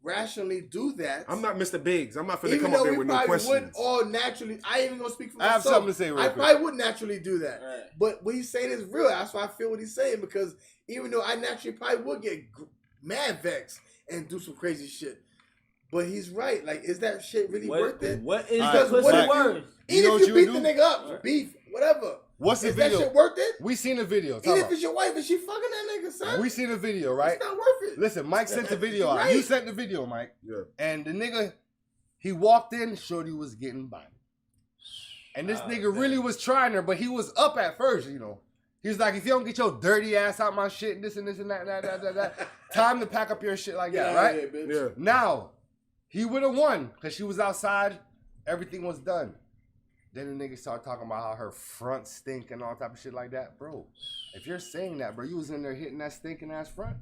rationally do that, I'm not Mr. Biggs. I'm not finna even come though up there we with no probably questions. wouldn't all naturally, I ain't even gonna speak for I have myself. something to say real I quick. probably would naturally do that. Right. But what he's saying is real. That's why I feel what he's saying, because even though I naturally probably would get mad vexed and do some crazy shit. But he's right. Like, is that shit really worth it? What is Because the pussy what if you- worth? You Even know if what you you beat would the do? nigga up for beef, whatever. What's the Is that video? shit worth it? We seen the video. Talk Even if about. it's your wife and she fucking that nigga, son. We seen the video, right? It's not worth it. Listen, Mike sent the video out. Right. You sent the video, Mike. Yeah. And the nigga, he walked in, shorty was getting by. And this nigga really was trying her, but he was up at first, you know. He was like, if you don't get your dirty ass out my shit, and this and this and that, time to pack up your shit like that, right? Yeah, bitch. Yeah. Now, he would have won because she was outside. Everything was done. Then the nigga started talking about how her front stink and all type of shit like that. Bro, if you're saying that, bro, you was in there hitting that stinking ass front.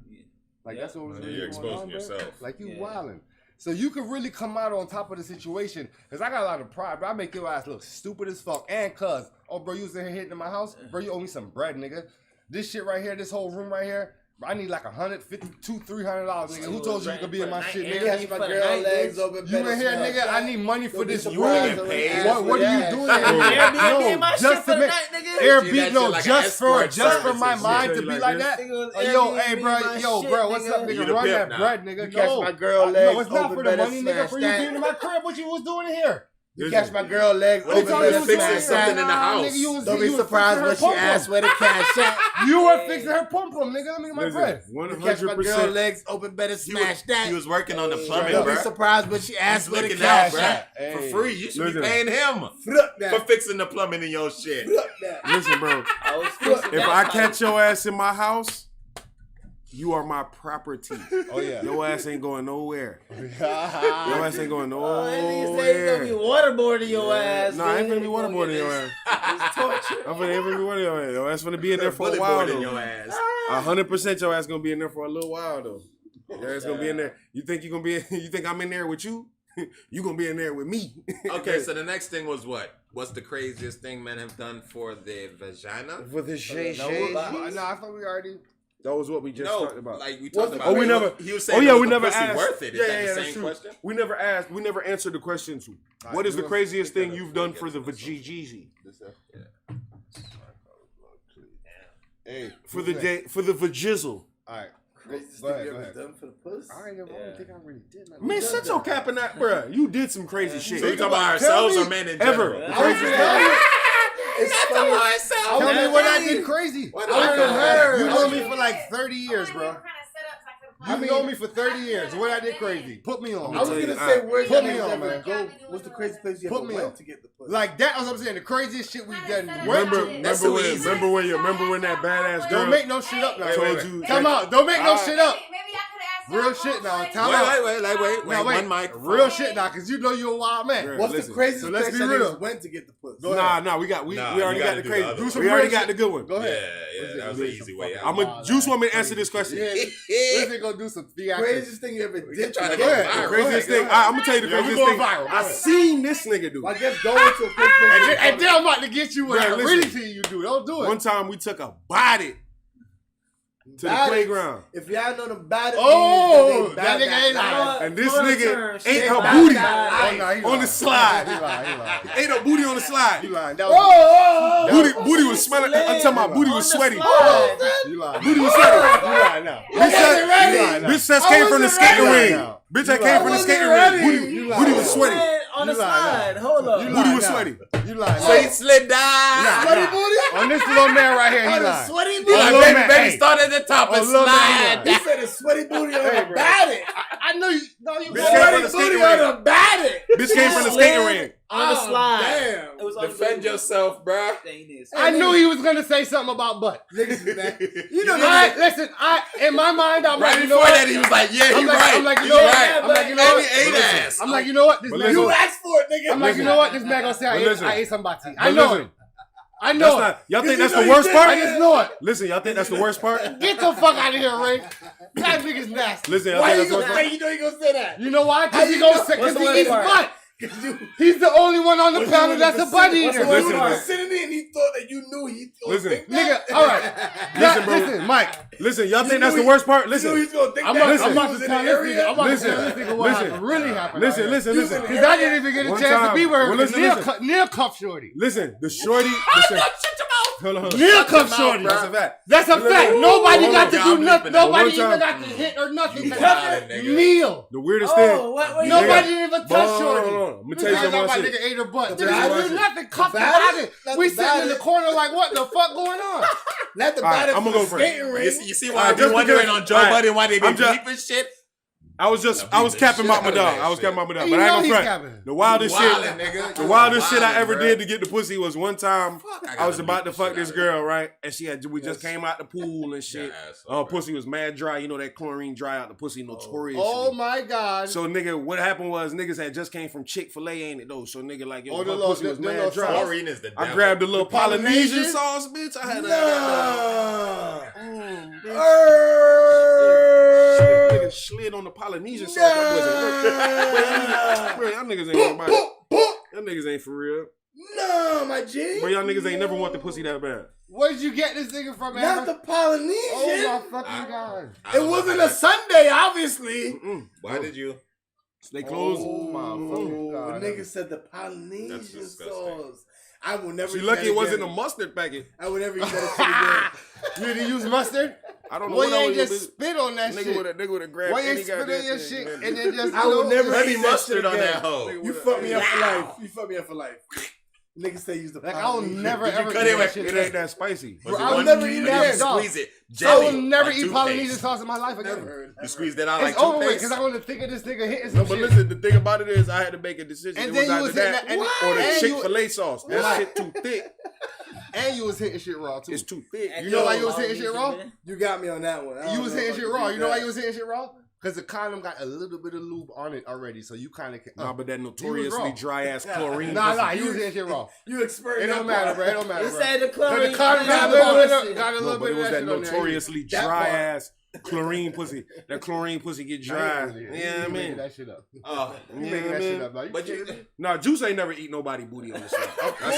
Like, Yeah. that's what was Yeah, really you're going exposing on, bro. yourself. Like, you Yeah. wildin'. So you could really come out on top of the situation. Because I got a lot of pride, bro. I make your ass look stupid as fuck. And cuz, oh, bro, you was in here hitting in my house? Bro, you owe me some bread, nigga. This shit right here, this whole room right here, I need like $150, $200, nigga. Who told you you could be in my shit, You nigga? catch my girl legs open. You in here, nigga? I need money for Don't be this room. surprised when What, they ask what for are you that. doing? Airbnb my shit just for to the make night, nigga. Airbnb, no, like just an escort for my service. mind Yeah, to be like like this. that. Nigga, Yo, hey, Airbnb bro, my yo, shit, bro, what's up, nigga? You nigga? the Run pimp that now. bread, nigga. You catch No, my girl no, legs it's not open, for the better money, nigga. smash For you that. being in my crib, what you was doing in here? You catch my girl legs What if open, you better was fixing smash something that. in the house? Nigga, you was, Don't you be was surprised fixing when her she pom-pom. asks where the cash at. You were fixing her pom pom, nigga. Let me get my bread. You catch my girl 100%. legs open, better smash that. He was working on the plumbing, Don't be bro. surprised when she asks He's where the looking cash out, at. bro. For Hey. free. You should Listen. be paying him Fuck for that. fixing the plumbing in your shit. Fuck that. Listen, bro. I was fixing If that I pipe. catch your ass in my house, you are my property. Oh, yeah. Your ass ain't going nowhere. Your ass ain't going Oh, that nigga say he's gonna be nowhere. waterboarding your ass. Nah, I ain't man. finna be waterboarding your ass. It's torture. I'm finna be waterboarding your ass. Your ass finna be in there for a Bullet while boarding your though. ass. 100% your ass gonna be in there for a little while though. Your ass gonna be in there. You think you gonna be? You think I'm in there with you? You gonna be in there with me? Okay, so the next thing was what? What's the craziest thing men have done for the vagina? for the Shay No, I thought we already. That was what we just No, talked about. like we What's talked the- about. Oh, we never. He was Oh saying, yeah, was we the never pussy asked. worth it? Is Yeah, that yeah, the that's same true. question? We never asked. We never answered the question. To Alright, what is we the gonna craziest speak thing that you've up done before for we the get to this VGG? Hey, For the day, for the vajizzle. All right. Craziest Go thing ahead, you go ever ahead. done for the puss? I don't think I really did. Man, shut your cap in that, bruh. You did some crazy shit. So you talking about Tell ourselves me. or men in Ever. general? The Yeah. craziest Tell thing. me, It's funny. tell me what I did crazy. What I I don't know. You I know was me gonna- for like 30 years, bro. You know me for 30 years. What I did crazy. Put me on. I was tell you, gonna I- say, where's Put your me on, ever man. go? What's the craziest place you Put ever me went on. to get the puss? Like that was what I'm saying. The craziest shit we done. Remember, That's so when, easy. remember when that badass girl Don't make no shit up now. told wait, you? Come out. Don't make no shit up. Maybe I could have asked Real shit now. Wait, Time out. wait. Now, One mic. Real shit now, because you know you're a wild man. Yeah. What's Listen, the craziest so let's place be that real. niggas went to get the pussy? Go ahead. Nah, we Nah, already you got gotta the do crazy. the other We one. already real got shit. the good one. Go Yeah, ahead. that was an easy way out. I'm a Juice want me to answer this question. Yeah, this nigga gonna do some theatrics. Craziest thing you ever did. trying to Go go ahead. viral. The craziest Go ahead, thing, go ahead. I'm gonna tell you the Yeah, we craziest going thing. viral. Go I ahead. seen this nigga do. I guess going to a place. And then I'm about to get you what Bro, I listen. really see you do. Don't do it. One time we took a body to the Bodies. playground, If y'all know the bad, Oh, that nigga ain't lying. and this Florida nigga terms, ate shit, her bad booty guy. Oh, no, he on the lying. slide. He lying. Ate her booty on the slide. He lying. That Oh, was, oh, oh. Booty was smelling. I'm talking about booty was On the sweaty. slide. you lying. Booty was sweaty. You lying now. Bitch said- ready. You lying now. Bitch just I came from the wasn't skating ready. ring. Bitch that You came lying. from the I skating wasn't ring. ready. Booty, You booty lying. was sweaty. On the You lying now. slide. Hold up. You Booty lying was now. sweaty. You lying. So he slid down. Sweaty booty? On this little man right here, he On a lying. sweaty He booty? like, little baby, man, baby, hey. start at the top and little man, slide He down. said a sweaty booty on Hey, a bro. batty. I know you. No, you. Bitch came from Sweaty the booty skating on ring. a batty. Bitch came from the skating ring. On the Oh, slide. damn. It was Defend yourself, bruh. I knew he was gonna say something about butt. Niggas is mad. You know Listen, in my mind, I'm Right like, you know before what? that, he was like, yeah, I'm he like, right. I'm like, you He know what? right. I'm like, you know Baby what? ate ass. I'm like, you know what? This But man. listen. You asked for it, nigga. I'm like, you know what? This man gonna say But listen. I ate somebody. But I know listen, it. I That's know it. not. Y'all think You that's know the you worst did. part? I just know it. Listen, y'all think that's the worst part? Get the fuck out of here, Ray. That nigga's nasty. Listen, y'all Why think you that's the worst gonna part? say you know you gonna say that? You know why? How Because he you gonna know? say, What's because the he worst eats part? butt. He's the only one on the panel that's a butt eater. Listen, Listen, he bro. was sitting in, he thought that you knew he was Listen. think Nigga, that. all right. Listen, bro. Listen, Mike. Listen, y'all think know that's the he- worst part? You knew Listen, he's gonna think I'm that. about, Listen. I'm about to He was tell in this the nigga. area. I'm about to Listen. tell this nigga what Listen. really happened. listen, listen, listen. Because I didn't even get a One chance to time. be with her. Well, listen, Neil, listen. Neil cuff shorty. Listen, the shorty. Listen, hold on. Neil cuff mouth, shorty. bro. That's a fact. That's a fact. Nobody Hold got on. to Y'all do bleeping nothing. that. Nobody One even time. got to hit or nothing. You to got it, nigga. Neil. The weirdest thing. Oh, what? Nobody even touched Hold on, shorty. hold on. Let me tell you Nigga, something. my Shit. nigga ate her butt. The Nigga, baddest? do nothing. Cuff The about baddest? it. Not We the sitting in the baddest. corner like, what the fuck going on? Not the All right, baddest I'ma for go the first. skating ring. You see why Alright, I be just wondering because- on Joe alright, Budden why they be I'm just- beeping shit? I was capping out my dog. I was capping out my dog. You But I know ain't he's gonna capping. front. The wildest Wildin', shit. nigga. The wildest shit I Wildin', ever bruh. did to get the pussy was one time I I was gotta about beat to the fuck shit this out of girl, right? And we just came out the pool and shit. Yeah, ass, Pussy was mad dry. You know that chlorine dry out the pussy notoriously. Oh my God. So nigga, what happened was niggas had just came from Chick-fil-A, ain't it though? So nigga like, yo, Oh, her the little- pussy was the mad little dry. sauce? Chlorine is the devil. I grabbed the little The Polynesian Polynesian? sauce, bitch. I had Nah. Nigga slid on the Polynesian sauce. That wasn't bro, y'all niggas ain't nobody. Y'all niggas ain't for real. No, my G. Bro, y'all niggas ain't never want the pussy that bad. Where did you get this nigga from, man? Not the Polynesian. Oh my fucking God. It wasn't a Sunday, obviously. Mm-mm. Why did you? They closed. Oh my fucking Oh, God. nigga said the Polynesian That's disgusting. sauce. I will never. She eat lucky that it wasn't again. a mustard packet. I would never eat that shit again. You didn't use mustard? I don't know Why what you I ain't was just spit on that nigga shit? would have grabbed Why you any ain't spit on goddamn your thing, shit man. and then just I will never Honey eat that mustard shit on again. that hoe. You fucked me up for life. You fucked me up for life. Niggas say use the Like, I will Polynesian. never Did you ever cut eat it that with- shit. It ain't that spicy. Was it I'll one- never eat or that, you dog. Squeeze it. I Jelly, will never like eat toothpaste. Polynesian sauce in my life Never again. heard. You squeezed it out like It's over with toothpaste. because I'm gonna think of this nigga hitting some No, but shit. listen, the thing about it is I had to make a decision. And It then was you either was hitting that that- and- or the and you- Chick-fil-A sauce. That Right. shit too thick. And you was hitting shit raw too. It's too thick. You know why you was hitting shit raw? You got me on that one. I don't You was know hitting if I shit can raw. beat You know why that. you was hitting shit raw? Because the condom got a little bit of lube on it already, so you kind of can. Nah, but that wrong. notoriously dry ass chlorine. Nah, pussy. you was hitting shit raw. You experiment. It don't matter, bro. It don't matter, He bro. said the So chlorine. the condom got a little bit No, but it was of that shit on there. notoriously That dry part. ass chlorine pussy. That chlorine pussy get dry. You Yeah, I making mean. that shit up. Oh, You Yeah, making that man. shit up, dog. but you, Nah, Juice ain't never eat nobody booty on the side. Of course.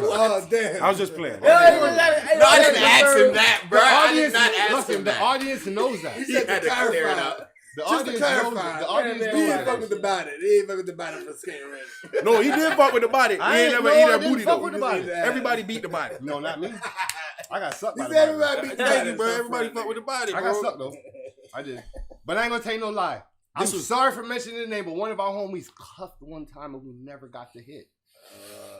Oh damn. I was just playing. no, I didn't ask him that, bro. The I did audience, not ask listen, him the that. audience knows that. He He said had to to clear it clarify. up. The Just to audience knows clarify. it. The audience He knows ain't that. fuck with the body. He ain't fuck with the body for skating ring. No, he did fuck with the body. He I ain't ain't- never no, eat I that didn't booty fuck though. with the body. Everybody beat the body. No, not me. I got sucked He by the said body. everybody beat the Thank body. you, bro. Everybody fuck with the body, I bro. got sucked though. I did. But I ain't gonna tell you no lie. I'm This was- sorry for mentioning the name, but one of our homies cuffed one time and we never got to hit.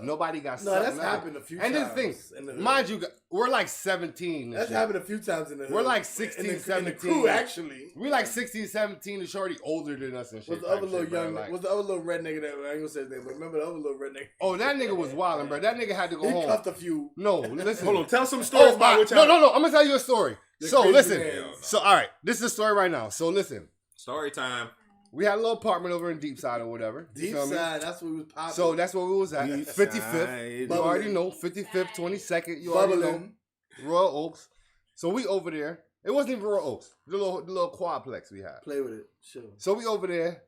Nobody got No, something. that's nothing. happened a few And times. this thing, in the- mind you, we're like 17. and That's shit. happened a few times in the hood. We're like In 16, the- in the 17. crew, actually. We like 16, 17. The shorty older than us and shit. Was the other type little shit, bro, young? like- Was the other little red nigga that I ain't gonna say his name? But remember the other little red nigga? Oh, that nigga was wilding, bro. That nigga had to go He home. cuffed a few. No, listen. Hold on, tell some stories Oh, about what no, y'all. no. I'm gonna tell you a story. The So crazy listen. man. So all right, this is the story right now. So listen, Story time. we had a little apartment over in Deep Side or whatever. You Deep feel me? side, that's what we was popping. So that's where we was at. Deep 55th. Side. You Bubbling. already know. 55th, 22nd. You already know. bubbling. Royal Oaks. So we over there. It wasn't even Royal Oaks. The little quadplex we had. Play with it. Sure. So we over there.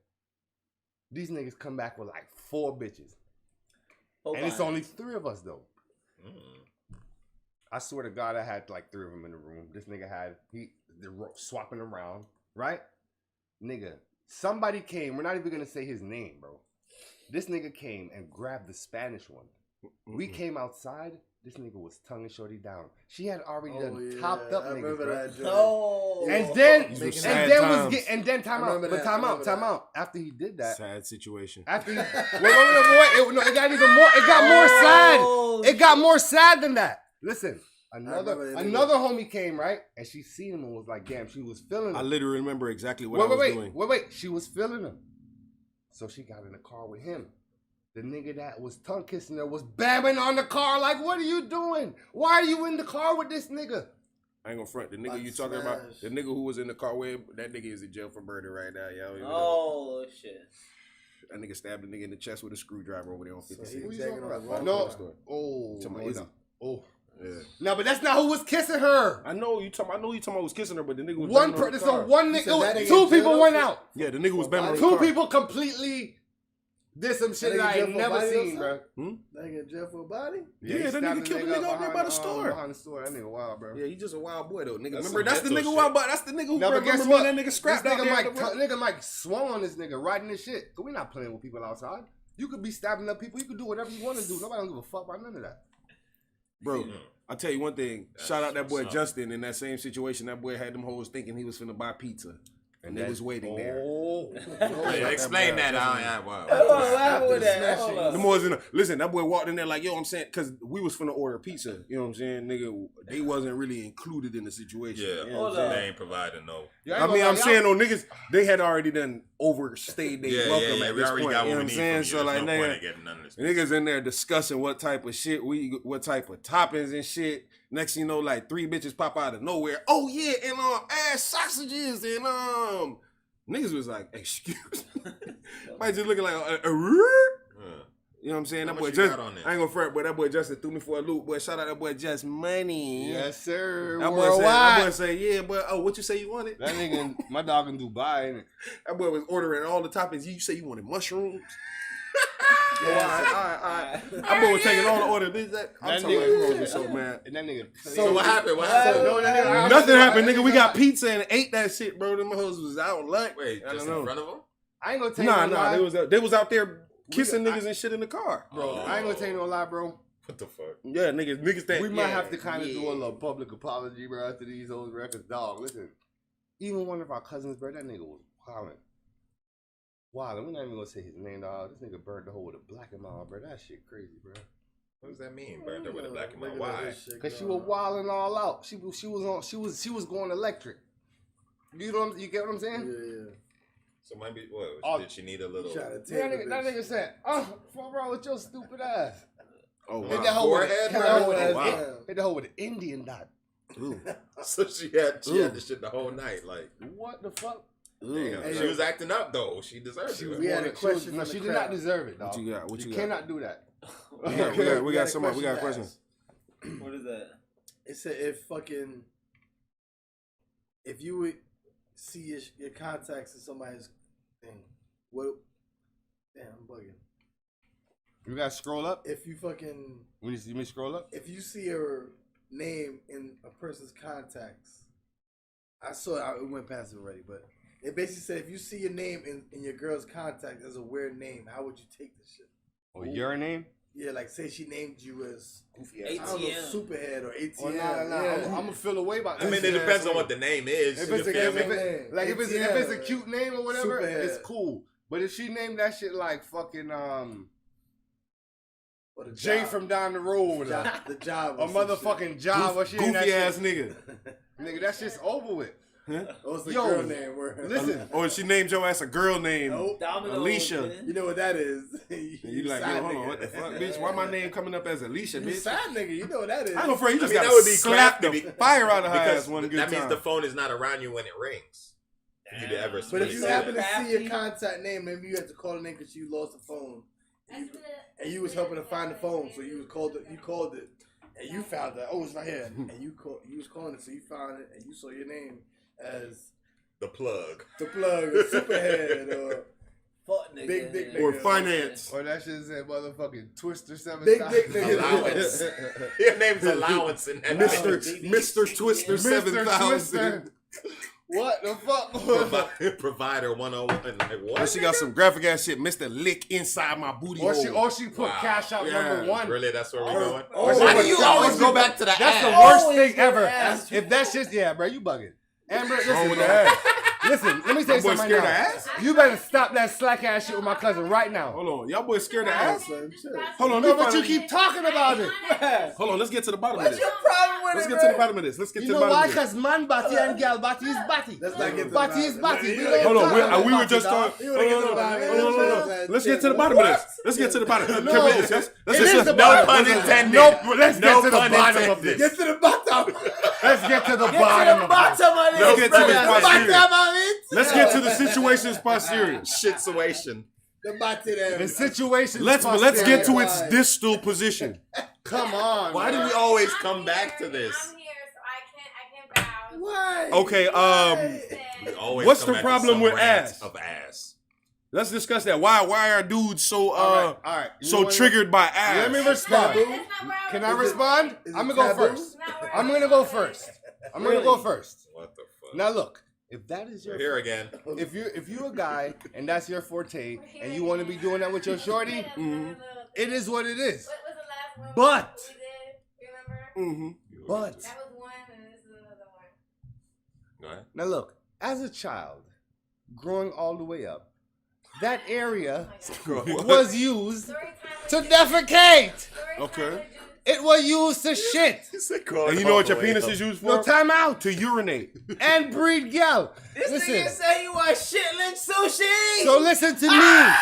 These niggas come back with like 4 bitches. Oh, And it's my. only 3 of us though. I swear to God, I had like 3 of them in the room. This nigga had they're swapping around, right? Nigga, somebody came. We're not even gonna say his name, bro. This nigga came and grabbed the Spanish one. We came outside. This nigga was tonguing shorty down. She had already done topped up I niggas, remember bro. that. Joint. Oh. And then, These and were sad then times. and then time I out. remember But that. time I out, remember time that. out. After he did that, Sad situation. after he wait, no, it got even more. It got more Oh, sad. It got more sad than that. Listen, remember that another homie came, right? And she seen him and was like, damn, she was feeling I him. literally remember exactly what I was doing. Wait. She was feeling him. So she got in the car with him. The nigga that was tongue kissing her was babbing on the car like, what are you doing? Why are you in the car with this nigga? I ain't gonna front. The nigga Like you talking about, smash. the nigga who was in the car with, that nigga is in jail for murder right now, y'all. Oh shit. That nigga stabbed a nigga in the chest with a screwdriver over there on So 56. he Who was you taking talking on the about? wrong No. side. Oh, Talking about no, Izzy. no. Oh. Yeah. No, but that's not who was kissing her. I know you talking. I know you talking about was kissing her, but the nigga was One banging on the person, so car. one You nigga, said that nigga 2 in people jail? went out. Yeah, the nigga was banging on the 2 car. people completely did some shit That nigga that I jail ain't for never body or seen, bro. That nigga in jail for a body? Yeah, he that stabbed nigga killed the nigga out there by the store. Behind the store, that nigga wild, bro. Yeah, he just a wild boy though, nigga. That's Remember, some that's the mental nigga shit. wild boy. That's the nigga who No, but remember guess me what? and that nigga scrapped This out nigga there. Mike, nigga Mike swung on this nigga riding this shit. Cause we not playing with people outside. You could be stabbing up people. You could do whatever you want to do. Nobody don't give a fuck about none of that. Bro, I tell you one thing. Shout out that boy what's up. Justin. In that same situation, that boy had them hoes thinking he was finna buy pizza, and they was waiting there. Oh, Hey, explain that. Hold on, what happened with that? Hold The on. boys in the, listen, that boy walked in there like, yo, I'm saying, because we was finna order pizza. You know what I'm saying? Nigga, they wasn't really included in the situation. Yeah, You know what I'm Hold saying? they ain't providing no. I mean, I'm saying, no niggas, they had already done overstayed their Yeah, welcome yeah. at We this already point. got You what know we what I'm need saying? from you. So, like, There's no point nigga, in getting none of this. niggas in there discussing what type of shit what type of toppings and shit. Next thing you know, like 3 bitches pop out of nowhere. Oh yeah, and ass sausages and niggas was like, excuse me. Might just looking like you know what I'm saying? How That much boy you just got on there? I ain't gonna fret, but that boy Justin threw me for a loop. Boy, shout out that boy Just Money. Yes, sir. That boy say, yeah, but what you say you wanted? That nigga, my dog in Dubai, ain't it? That boy was ordering all the toppings. You say you wanted mushrooms? All right. That boy was taking all the orders. I'm That talking nigga- about so man. And that nigga. So what happened? What happened? No, that nigga- Nothing happened, nigga. We got pizza and ate that shit, bro. Them hoes was out lunch. Wait, I just don't in know. front of him? I ain't gonna tell you no Nah, lie. they was out there kissing got- niggas and shit in the car. Bro, I ain't gonna tell you no lie, bro. What the fuck? Yeah, niggas think We might have to kind of do a little public apology, bro, after these old records. Dog, listen. Even one of our cousins, bro, that nigga was wildin'. Wildin'. We're not even gonna say his name, dog. This nigga burned the hole with a black and mild, bro. That shit crazy, bro. What does that mean? Burned her with a black and white. Why? Cause she was wilding all out. She was going electric. You know you get what I'm saying? Yeah. So maybe what? Oh. Did she need a little? Try to take That nigga said, "Oh, fuck wrong with your stupid ass." Oh, Hit wow. that hoe with Forehead, hit that hoe with bro? a- Wow. hit the hoe with an Indian dot. Ooh. So she had the shit the whole night. Like, What the fuck? damn, Hey, she was acting up though. She deserved She it. was We had going a to- question no, from she the did not crowd. deserve it, dog. What you got? What you got? cannot do that. We got We got somebody. We got a to question. ask. What is that? It said if you would see your contacts in somebody's thing, what? Damn, I'm bugging. You gotta scroll up. If you fucking When you see me scroll up, if you see your name in a person's contacts, I saw it. It went past it already, but it basically said if you see your name in your girl's contact as a weird name, how would you take this shit? or your name. Yeah, like say she named you as Goofy I don't know, ATM. Superhead or ATM. Or yeah. I'm gonna feel away about. I mean, it depends on what the name is. If You it's a, feel me? if it's a cute name or whatever, Superhead. it's cool. But if she named that shit like fucking Or Or the Jay job. from down the road. The job. A or some motherfucking job. What shit? Goofy ass nigga. Nigga, that shit's over with. shit. What's the Yo, girl name? Listen. Or she named your ass a girl named Nope. Dominoes, Alicia. man. You know what that is? And you like, yo, side hold on, nigga. what the fuck, bitch? Why my name coming up as Alicia, You bitch? side nigga. You know what that is? I ain't afraid you just mean, got that would be slap the crafty fire out of her Because ass one good that time. means the phone is not around you when it rings. For you to ever But if really you say happen that. to see your contact name, maybe you had to call the name because you lost the phone, That's good. and you was helping to find the phone, so you called it, and you found that. Oh, it's right here, and you was calling it, so you found it, and you saw your name as The plug. the plug, or Superhead, or Fuck nigga. Big dick or nigga. finance. Or that shit said motherfucking Twister 7. Big dick nigga. Allowance. Your name's allowance in that. Mr. Twister 7000. What the fuck? Provider 101. Like And what? she got some graphic ass shit, Mr. Lick inside my booty Or hole. she put Wow. cash out Yeah. number 1. Really? That's where we're going? Or she Why put do you cash- always go back to the That's the ass? worst Always thing go ever. ass. If that's just, yeah, bro, you bugging. Amber, Wrong listen, with bro. that? Listen, let me say Y'all boys something scared right of now. ass? You better stop that slack ass shit with my cousin right now. Hold on. Y'all boys scared of ass? Son, shit. Hold on, No, let me but you find keep talking about it. Hold on, let's get to the bottom of What's this. your problem with Let's it, get to the man? bottom of this. Let's get You to the know bottom why? of this. Because man body and girl body is body. Let's not get to the Body is bottom. body. We Yeah, don't Hold on, talk we about were body, just dog. talking. You wanna get to the bottom? Let's get to the bottom of this. Let's get to the bottom. No. Can we- let's- let's It just- is the No bottom. pun intended. No, let's No get to the pun bottom of intended. this. Get to the bottom. Let's get to the Get bottom to the of this. bottom of this, Let's get to brother. the posterior. Bottom of it. Let's get to the situation's posterior. Shit-situation. The bottom there. The situation. Let's get to its distal position. Come on. Why do we always come back to this? I'm here, so I can't vouch. Why? Okay, We always What's come the back to problem some with rant ass? Of ass. let's discuss that. Why are dudes so All right. You so know what? triggered by ass? Let me Taboo? respond. That's not where I Can was I going. respond? is it I'm gonna go taboo? first. Not where I'm I gonna was go going. first. I'm gonna go first. What the fuck? Now look, if that is We're your here again. if you're a guy and that's your forte and you want to be doing that with your shorty, it is what it is. What was the last one But- we did? Remember? Mm-hmm. But That was one, and this is another one. Go ahead. now look, as a child, growing all the way up, that area was used Story to time with defecate. Story time Okay. with Juice. It was used to shit. And you know what your penis is used for? No, time out. To urinate. And breed gal. This Listen. nigga say you want shit lynch sushi. So listen to me.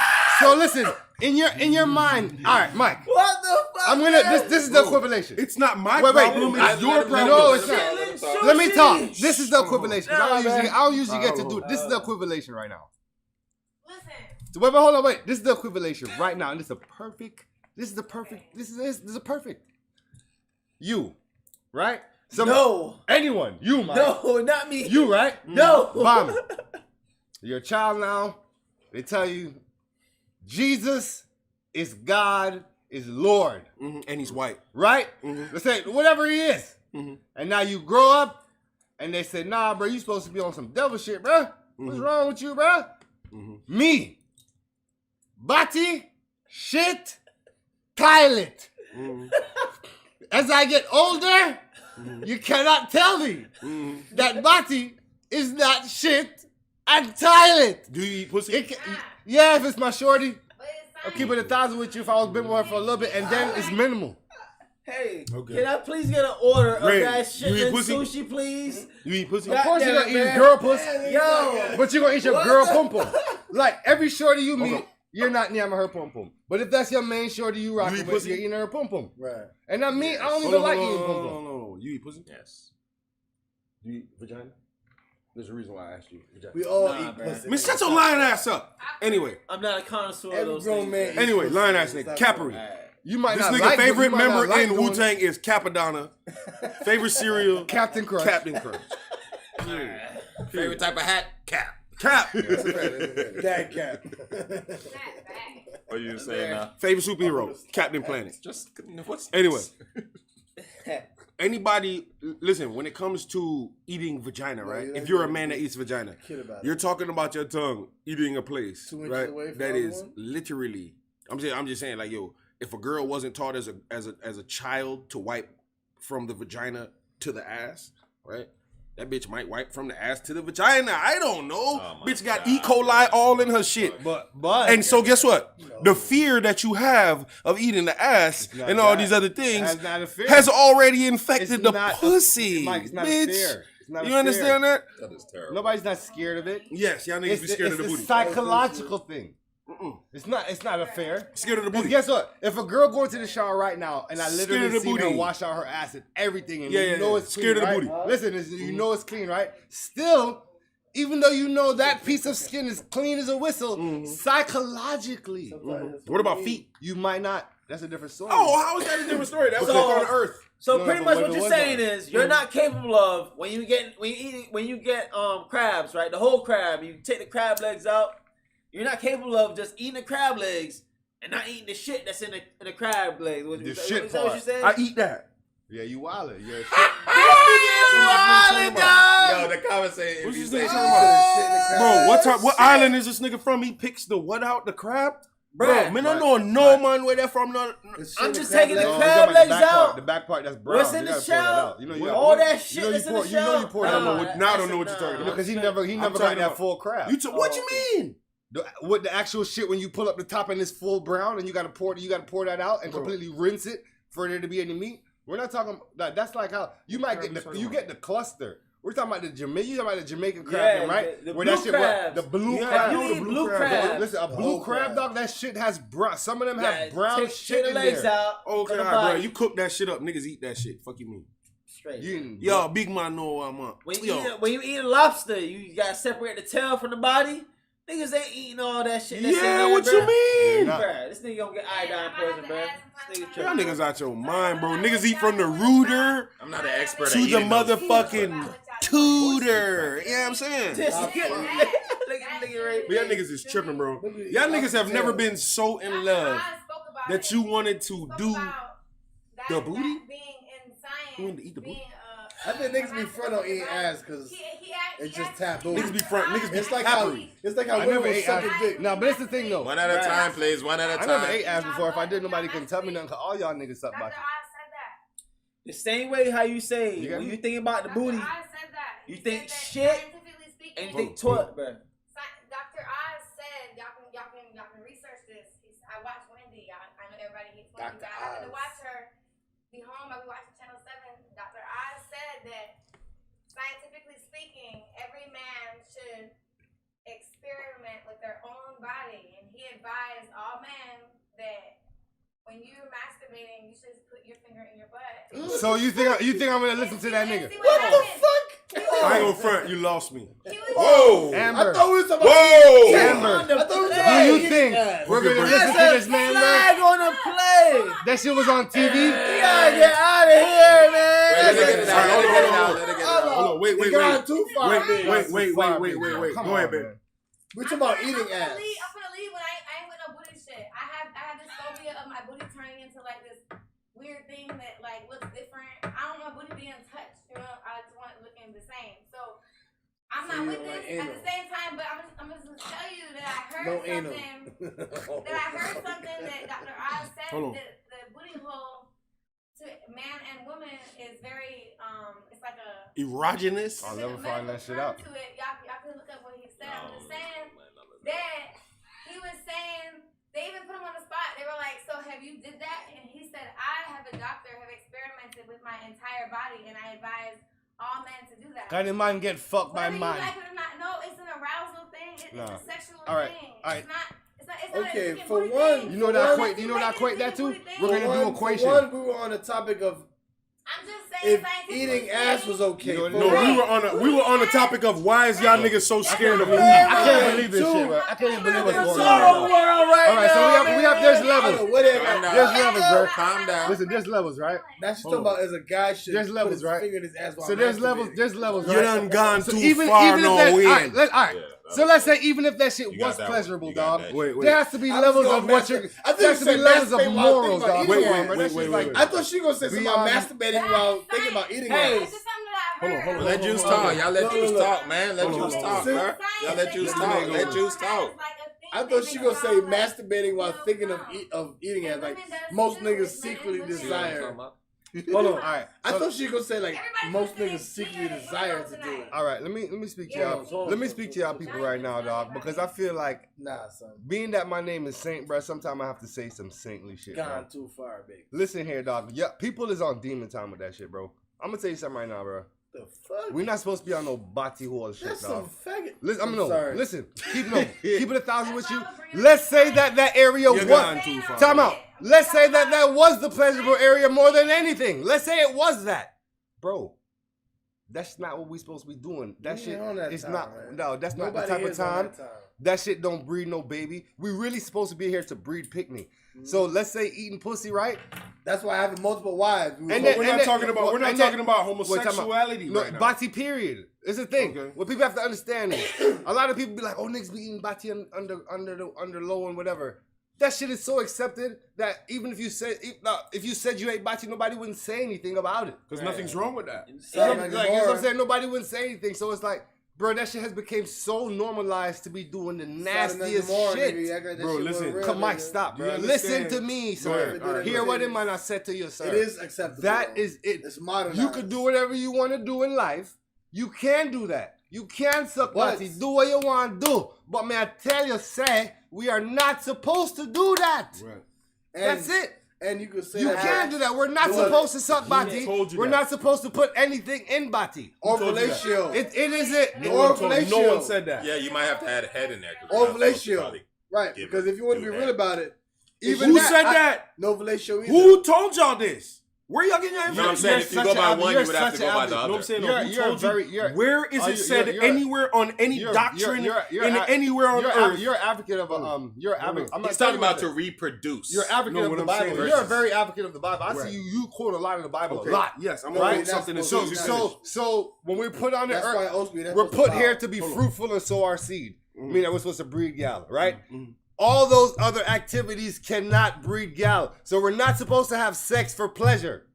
So listen, in your mind. All right, Mike. What the fuck? I'm gonna. This is the equivalation. It's not my Wait, wait. problem. I- It's your problem. No, it's Shit not. lynch sushi. Let me talk. This is the equivalation. 'cause Nah, I'll usually get to hold do on. it. This is the equivalation right now. Listen. So wait, hold on, wait. This is the equivalation right now, and this is a perfect. This is the perfect. This is a perfect. You, right? No. Anyone. You, Mike. No, not me. You, right? No. Bomb. You're a child now. They tell you Jesus is God, is Lord, Mhm. And he's white. right? Mhm. Let's say whatever he is. Mhm. And now you grow up and they say, nah, bro, you supposed to be on some devil shit, bro. What's wrong with you, bro? Me. Bati, shit, toilet. As I get older, you cannot tell me that Bati is not shit and toilet. Do you eat pussy? It ca- yeah, if it's my shorty, But it's I'll fine. keep it 1,000 with you if I was been with her for a little bit, and then it's minimal. Hey, Okay. can I please get an order of Ray, that you shit eat lynch pussy? sushi, please? You eat pussy? Of course, you're damn gonna it, eat his man. girl puss, Yo. but you're gonna eat your What girl the- pum pum. Like every shorty you meet, Okay. you're not near her pum pum. But if that's your main shorty you rocking eat with, pussy? you're eating her pum pum. Right. And not me, I don't Hold even on, like hold on, eating pum hold on, pum. hold on, hold on. You eat pussy? Yes. Do you eat vagina? There's a reason why I asked you. Vagina. We all Nah, eat man. pussy. Man, shut your lying ass up. Anyway, I'm not a connoisseur of Every those grown things. man. man. anyway, eats lying pussy. ass nigga, Stop Capri. Alright. You might This not nigga like, favorite you might not member like in doing Wu Tang is Capadonna. Favorite cereal, Captain Crunch. Captain Crunch. Favorite type of hat? Cap. Cap. Dad cap. Not back. What are you saying now? Favorite superhero, Captain Planet. Just what's Anyway, anybody, listen, when it comes to eating vagina, right? you If don't you're a give man a that eats vagina, Kid about you're it. talking about your tongue eating a place, 2 inches right? away from That the other is one? literally. I'm just saying, like, yo, if a girl wasn't taught as a child to wipe from the vagina to the ass, right? That bitch might wipe from the ass to the vagina. I don't know. Oh my Bitch got God. E. coli all in her shit. But And so guess what? The fear that you have of eating the ass not and all that. these other things That's not a fear. has already infected It's the not a- pussy. Mike, it's not a bitch. fear. It's not a You understand fear. that? That is terrible. Nobody's not scared of it. Yes, y'all niggas be scared of the it's booty. a psychological thing. It's not a fair. Scared of the Because booty. guess what? If a girl go into the shower right now and I Scared literally of the see her booty. wash out her ass and everything, and Yeah, you yeah, know yeah. it's Scared clean, of the right? booty. Listen, you know it's clean, right? Still, even though you know that piece of skin is clean as a whistle, psychologically, What about feet? you might not. That's a different story. Oh, how is that a different story? That was So- on Earth. So No, pretty but much what what it you're was saying on. is you're not capable of when you get crabs, right? The whole crab, you take the crab legs out. You're not capable of just eating the crab legs and not eating the shit that's in the crab legs. The shit is that what part. you saying? I eat that. Yeah, you wildin'. You're a shit. Wildin', dog. Yo, the conversation. What's If you this say nigga shit, talking about? Bro, what island is this nigga from? He picks the what out? The crab? Bro, Bruh, man, I don't know, man, where they're from. No, I'm just taking the No, crab you're talking about legs the back part. out. The back part that's brown. What's in You the gotta pour that shell? out. You know, you All gotta- that shit you know that's you in the pour- you know shell. you pour I that don't know out. what- now I don't know what you're talking You know, about. because he never I'm got talking that about- full crab. what you mean? With the actual shit when you pull up the top and it's full brown and you gotta pour that out and completely rinse it for there to be any meat. We're not talking like that's like how you might get you get the cluster. We're talking about the Jamaican crab, Yeah, right? the Where blue that shit, crabs. the blue Yeah, crab. If you eat blue crab, Listen, a blue crab dog, that shit has brown. Some of them have brown take shit the in legs there. out. Okay, from the all right, bro. body. You cook that shit up. Niggas eat that shit. Fuck you mean. Straight. Yo, big man know what I'm on. When you eat a lobster, you gotta separate the tail from the body. Niggas ain't eating all that shit. That's in Yeah, there, what bruh. you mean? Nah. Bruh, this nigga gonna get iodine poison, bruh. This nigga Y'all tripping. niggas out your mind, bro. Niggas eat from the rooter I'm not an expert at to the eating those motherfucking tutor. You know what I'm saying? This Stop nigga, it. nigga right. But y'all niggas is tripping, bro. Y'all niggas have never been so in love that you wanted to do the booty? Being in science. You wanted to eat the booty? being, I think niggas be front on eating ass because it's just taboo. Niggas be front. Niggas be It's like how happy. I women never will ate suck ass. a dick. No, but it's the thing though. One at a time, please. One at a I time. never ate ass before. If I did, nobody can tell me nothing. 'Cause all y'all niggas suck Dr. about Oz you. said that. The same way how you say You got when me? you think about the Dr. booty Oz said that. you He think said that shit scientifically speaking, and you think twerk, bruh. Dr. Oz said, y'all can research this. I watch Wendy. I know everybody hates Wendy, Dr. but I happen to Oz. watch her. Be home. I be watching Channel 7. Dr. Oz said that scientifically speaking, every man should experiment with their own body, and he advised all men that when you're masturbating, you should put your finger in your butt. So you think I'm gonna listen to that nigga? What the fuck? I ain't gonna front. You lost me. Whoa! Amber, I thought we was talking about Whoa! Amber, I thought we was talking do about you eating think ass. we're gonna Okay, listen to this man learn? Flag on the play. That shit was on TV. You gotta get out of here, man. Let it get it out. Let it get it out. Hold Let it get it out. Hold on, wait. They gone too far. Wait. Come Go on, ahead, baby. man. We're talking about eating I'm ass. gonna leave when I ain't with no booty shit. I have this phobia of my booty turning into like this weird thing that like looks different. I don't want my booty being touched. You know, I just want it looking the same. So I'm So not you with don't this like at anal. the same time. But I'm just gonna tell you that I heard No anal. something. That I heard something that Dr. Oz said Hold on. that the booty hole to man and woman is very it's like a Erogenous. I'll never there's a find that medical shit term out. to it. Y'all can look up what he said. I'm just saying No. that he was saying they even put him on the spot. They were like, "So have you did that?" And he said, "I have a doctor, have experimented with my entire body, and I advise all men to do that." Got him man get fucked by Whether you mine. like it or not, no, it's an arousal thing. No. It's a sexual All right, thing. all right. It's not. It's not Okay, a freaking for booty one- thing. You know that For equate. You know that equate that too. thing. We're gonna do For equation. one, we were on the topic of I'm just saying. if scientifically eating ass speaking, was okay. You know, For No, one. we were on the topic of why is y'all niggas so scared of I booty? can't believe this shit, bro. I can't even believe what's It's going a on. total right world now. right All right, so now, we have there's levels. Calm Whatever. down. There's levels, bro. Calm down. Listen, there's levels, right? That's Hold talking about as a guy should There's put levels, his right? finger in his ass while So there's levels. masturbating. There's levels, You right? done gone So too even far, if no that, all win. right, Yeah, so let's say even if that shit You got was that one. pleasurable, You got dog, that. Wait. there has to be I was levels gonna of what mastur- you're. I think There you has to be said levels of masturbate while morals, thinking about dog. eating Come on, ass. bro. That shit's Wait. like. I thought she gonna say something about Beyond- masturbating while thinking about eating Hey. ass. It's just something that I heard. Hold on. Let Juice talk. Y'all let No, Juice no. talk, man. Let Hold on, Juice hold on. talk, bro. Y'all let Juice talk. Let Juice talk. I thought she gonna say masturbating while thinking of eating ass. Like most niggas secretly See what I'm desire. talking about? Hold on. All right. I so- thought she was gonna say like Everybody most can say niggas secretly yeah, desire to tonight. do it. all right, let me speak to Yeah. y'all. Let me speak to y'all people right now, dog, because I feel like Nah, son. being that my name is Saint, bro, sometimes I have to say some saintly shit, bro. Gone too far, baby. Listen here, dog. Yeah, people is on demon time with that shit, bro. I'm gonna tell you something right now, bro. The fuck? We're not supposed to be on no body hole shit, That's dog. some faggot. Listen, sorry. listen. Keep it 1,000 with you. Let's say that area You're was. gone too far. Time out. Let's say that was the pleasurable area more than anything. Let's say it was that, bro. That's not what we supposed to be doing. That We shit ain't on that is time, not. man. No, that's not Nobody the type of is on time. that time. That shit don't breed no baby. We really supposed to be here to breed picnic. So let's say eating pussy, right? That's why I have multiple wives. And But then- we're not talking about Wait, homosexuality No, right now. bati period. It's a thing. Okay. What people have to understand is a lot of people be like, "Oh, niggas be eating bati under low and whatever." That shit is so accepted that even if you said you ate bati, nobody wouldn't say anything about it. Because nothing's wrong with that. Sodom Like, and you know what I'm Gomorrah. saying? Nobody wouldn't say anything. So it's like, bro, that shit has become so normalized to be doing the Sodom and nastiest Gomorrah, shit. nigga. You act like that Bro, shit listen. wasn't real, Come, Mike, nigga. stop, Do bro. you Listen understand? to me, Go sir. ahead. All right. Hear what I said to you, sir. It is acceptable. That though. is it. It's modern. You could do whatever you want to do in life. You can do that. You can suck But- body. Do what you want to do. But may I tell you, say, we are not supposed to do that. Right. That's it. And you could say You that. can't do that. We're not Look, supposed to suck body. told you We're that? not supposed to put anything in body. Or told you that? fellatio. It is it. No Or one told- no fellatio. one said that. Yeah, you might have to add a head in there. 'cause Or you're not supposed to fellatio. probably- Right. Give Because it- if you want to do be that. real about it, Who said that? No fellatio either. Who told y'all this? Where y'all getting your You know what I'm saying? If you go by one, you would have to go by the You know other. what I'm saying? You're- Who you're told very- you? you're- Where is Are it you- said you're- anywhere on any doctrine anywhere on earth? You're advocate of you're advocate. I'm not He's talking about to that. reproduce. You're advocate No, of what the I'm Bible. saying You're a versus- very advocate of the Bible. I Right. see you quote a lot of the Bible Okay. a lot. Yes, I'm No, gonna wait, quote that's something that supposed shows to you be finish. So when we put on the That's why earth, Osby, that's we're what's put about. here to be Hold on. fruitful and sow our seed. Mhm. Meaning we're supposed to breed gal, right? Mhm. All those other activities cannot breed gal. So we're not supposed to have sex for pleasure.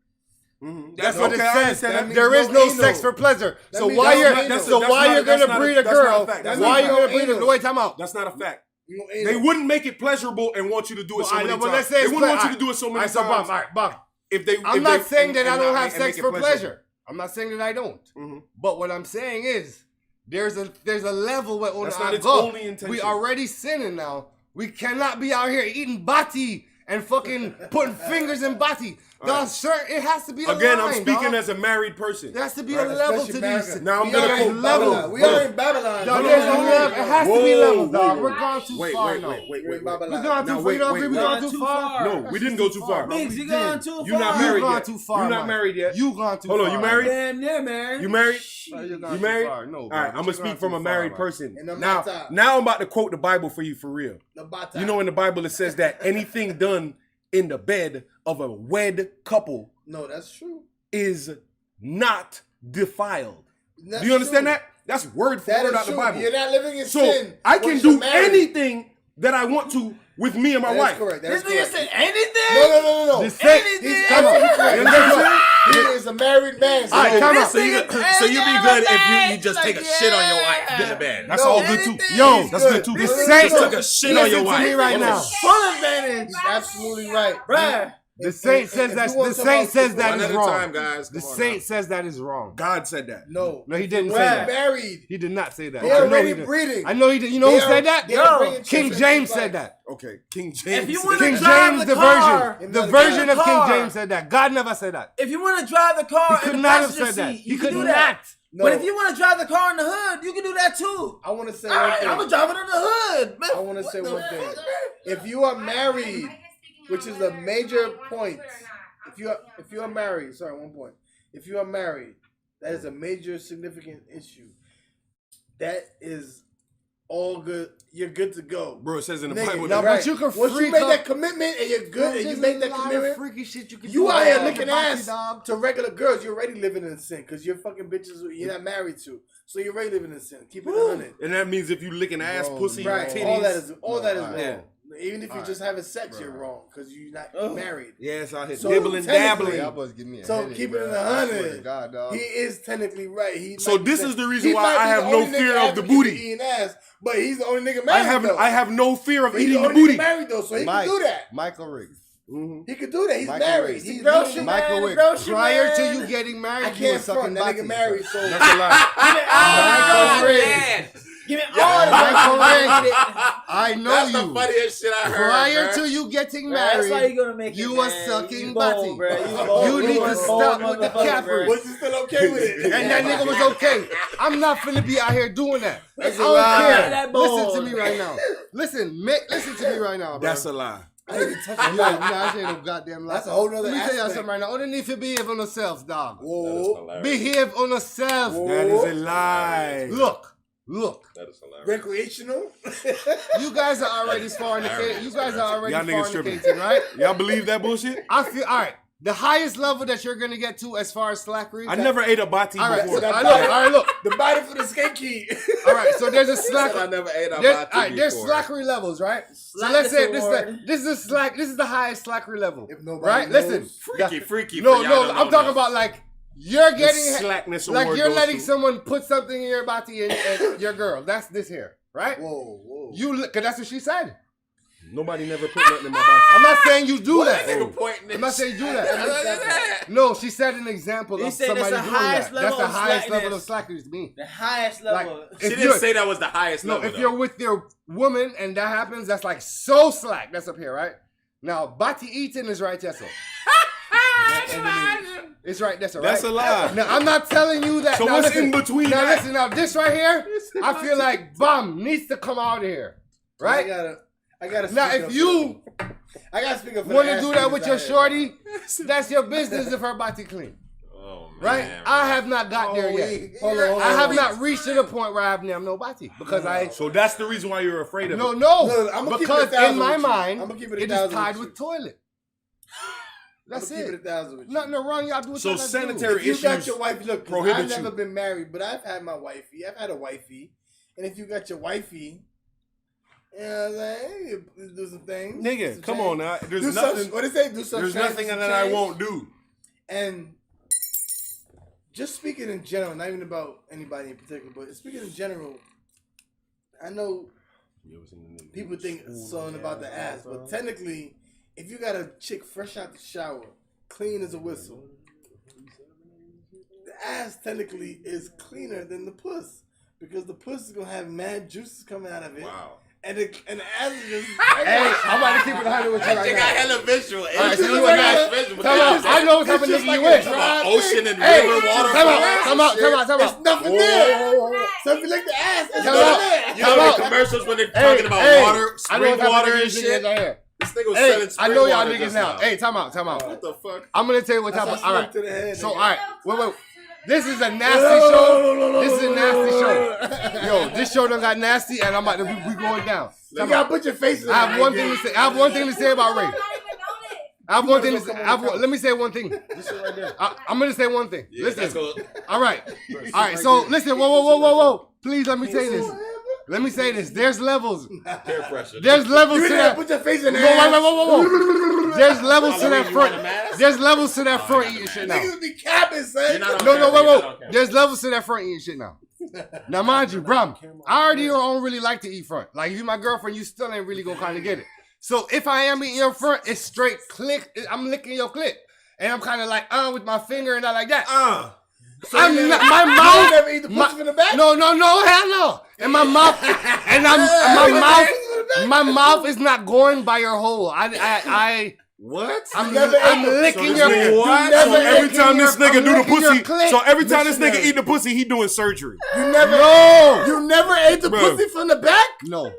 Mhm. That's what okay, I it says. understand. That means There is no no anal. sex for pleasure. That So means why no you're anal. so That's why not- you're that's gonna not a- breed a that's not a girl? fact. That's Why not you a gonna fact. breed a Anal. wait? Time out. That's not a fact. No They anal. wouldn't make it pleasurable and want you to do it Well, so I many know, but times. let's say They it's wouldn't want ple- you to do it so many Alright, so times. Bob, all right, Bob. If they, I'm if not they- saying that I and don't not- have and make sex it for pleasurable. pleasure. I'm not saying that I don't. Mhm. But what I'm saying is there's a level where on That's our not its go, only intention. we already sinning now. We cannot be out here eating bati and fucking putting fingers in bati. Dog, sir, it has to be a Again, line, I'm speaking dog. as a married person. There has to be Right. a level Especially to these. America. Now I'm We gonna are quote in levels. Babylon. We are in Babylon. Dog, Hold there's on, a hold on. level. It has to be Whoa, levels, dog. whoa, We're whoa. gone too Wait, far wait, now. wait, wait, We're in wait. We're Babylon. gone Now, too far. wait, You don't wait, agree we wait. gone too far? No, we didn't go too far. bro. Biggs, you gone too far. You're not You married gone yet. too far. You're not Mike. married yet. You gone too Hold far. on, you married? Damn near, man. You married? Bro, you gone You too married? far. No, All bro. right, You I'm gonna gone speak too from a far, married Mike. person. And I'm Now, not top. now I'm about to quote the Bible for you for real. The bata. You know, in the Bible it says that anything done in the bed of a wed couple No, that's true. is not defiled. That's Do you understand true. that? That's word for That word is out of the true. Bible. You're not living in So sin. I can once do you're married. anything that I want to with me and my That's wife. correct. This That's nigga correct. said anything? No. The sex- He's Come on. absolutely correct. You understand? He is a married man. So All right, come on. So you be good if you just take a shit on your wife in the bed. That's No, all good too. anything. Yo, That's good too. The Listen, saints Just took a shit on your listen to me wife. right now. Full advantage. He's absolutely right. Bruh. The saint says If that. you want The to saint talk says about that One is at a wrong. time, guys. The Come on saint now. says that is wrong. God said that. No. No, he didn't say They're that. married. He did not say that. They're I know he already did. breeding. I know he did. You know who said that? They are bringing King children James to life. said that. Okay, King James. If you said wanna that. King drive James, the the car, version, the in version the of King car. James said that. God never said that. If you want to drive the car He in could the not have passenger said that. seat, He you can could do not. that. No. But if you want to drive the car in the hood, you can do that too. I want to say All one right, thing. I'm gonna drive it in the hood. Man, I want to say what the one thing. fuck, man? If you are married, which is a major point. If you are married, sorry, one point. If you are married, that is a major significant issue. That is all good. You're good to go. Bro, it says in the Nigga, Bible no, that but right. you can Once you freak make up- that commitment and you're good and you make that commitment, freaky shit you can you do out here all licking about ass you, dog. to regular girls. You're already living in sin because you're fucking bitches who you're not married to. So you're already living in sin. Keep it 100. and that means if you licking ass, Bro, pussy, Right. titties. All that is wrong. Yeah. Even if you're Alright. just having sex, Bro. you're wrong because you're not Ugh. married. Yeah, it's out here So dibbling, technically- dabbling. Y'all boys give me a So headache, keep it bro. in the I swear to 100. God, dog. He is technically right. He So might be this the- is the reason he why might I be have the no only fear nigga of the advocating booty. Eating ass, but he's the only nigga married. I have no fear of But he's eating the the only nigga booty. married though, so he Mike, can do that. Michael Riggs. He could do that. He's Microwave. married. He's Grocery literally- man, Microwave. grocery Prior man. to you getting married, I you were can't sucking front. That nigga butties. married, so That's a lie. Give me all the Microwave. I know That's you. the funniest shit I heard. Prior bruh. to you getting Bro, that's why married, you gonna make it, you man. were sucking You butty. bold, bro. You bold. You need a to bold stop with the motherfucker, cappers. bro. was you still okay with it? and that nigga was okay. I'm not finna be out here doing that. I That's a don't lie. care. That Listen bold. to me right now. Listen to me right now, bro. That's a lie. I ain't even touching Yo, that. nah, I ain't no goddamn lie. That's a whole nother Let me tell y'all aspect. something right now. Underneath you behave on yourselves, dog. That is Whoa. hilarious. Behave on yourself. That is a lie. Look. That is hilarious. Recreational? You guys are already far in the case. You guys are already Y'all far niggas in the tripping. case, right? Y'all believe that bullshit? I feel all right. The highest level that you're gonna get to as far as slackery. I never ate a bati All right, before. so, all right, look. The body for the skate key. All right, so there's a I slack. never ate a There's, bati all right, there's before. slackery levels, right? So Slack let's say this award. this is slack. This is the highest slackery level, If nobody right? knows. Listen, Freaky. no, for y'all no, to I'm know talking that. about like you're The getting slackness like award you're goes letting to- someone put something in your body and your girl. That's this here, right? Whoa. Cause that's what she said. Nobody never put nothing in my body. I'm not saying you do that. Nigga pointing I'm not saying you do Look at that. that. No, she said an example He of said that's somebody the doing highest that. level That's the of highest level of slackness. slackness to me. The highest Like, level. She if didn't you're- say that was the highest No, level. if you're with your woman and that happens, that's like so slack. That's up here, right? Now, bati eating is right there, so. It's right there, so, right? That's a lie. Now, I'm not telling you that. So now, what's listen, in between Now, that? listen, now, this right here, I feel like bomb needs to come out of here, right? I gotta Now, speak if up you I gotta speak up for want the to do ass that niggas with your out here. shorty, that's your business if her bati clean, oh, man, right? I have not got there yet. Hold on. I have not reached to the point where I have no bati because I. So that's the reason why you're afraid of No, it. no, Look, I'ma keep it because 1,000 in my with you. mind, I'ma keep it it is 1,000 tied with with toilet. That's I'ma keep it it. 1,000 with you. Nothing wrong, y'all do what So y'all gotta do. sanitary If you got issues your wife, look, 'cause prohibit I've never you. been married, but I've had my wifey. I've had a wifey. And if you got your wifey, you know what I'm saying? You do some things. Nigga, some come change. on now. Do There's some, nothing. what they say? Do some There's change, nothing some that I change. won't do. And just speaking in general, not even about anybody in particular, but speaking in general, I know people think something about the ass, but technically, if you got a chick fresh out the shower, clean as a whistle, the ass technically is cleaner than the puss because the puss is gonna have mad juices coming out of it, Wow. and the ass is just. Hey, I'm about to keep it 100 with you That right shit got now. hella visual. All right, so It's you just want like that? visual. Come on, I know what type of just nigga like you a is. dry Ocean and Hey, river, waterfalls. come out. There's nothing there. So if you lick the ass, there's Come nothing on. there. You Come know on. the commercials when they're Hey, talking about hey, water, I know spring what type water of and niggas shit? right here. This nigga was Hey, selling I spring know y'all water niggas just now. Hey, time out. What the fuck? I'm gonna tell you what type That's of. All a right. smoke to the head, So, nigga. all right. Wait. This is a nasty show. This is a nasty show. Yo, this show done got nasty, and I'm about to we going down. You Come gotta on. put your face in I have it. one thing to say. I have one thing to say about Ray. I have one thing to say. Let me say one thing. This shit right there. I'm gonna say one thing. Yeah, let's Listen. go. All right. So listen. Whoa. Please let me say this. Let me say this. There's levels. Peer pressure. There's levels You to didn't that. put your face in Whoa, there. whoa. There's levels to that Halloween, you want a front. mask? There's levels to that front eating shit now. Niggas be capping, son. You're not on No, camera, wait. you're not on camera. There's levels to that front eating shit now. Now, mind you, bro, I already don't really like to eat front. Like, if you my girlfriend, you still ain't really gonna kind of get it. So if I am eating your front, it's straight click. I'm licking your clip, and I'm kind of like with my finger and not like that. So I'm you not, never- my You mouth. never eat the pussy from the back? No, hell no. And my mouth, and my mouth is not going by your hole. What? I'm never ate the- licking So your. this nigga- What? So every time this nigga do the licking your pussy, clit. so every time this nigga Missionary. eat the pussy, he doing surgery. You never. No. You never ate the Bro. pussy from the back? No,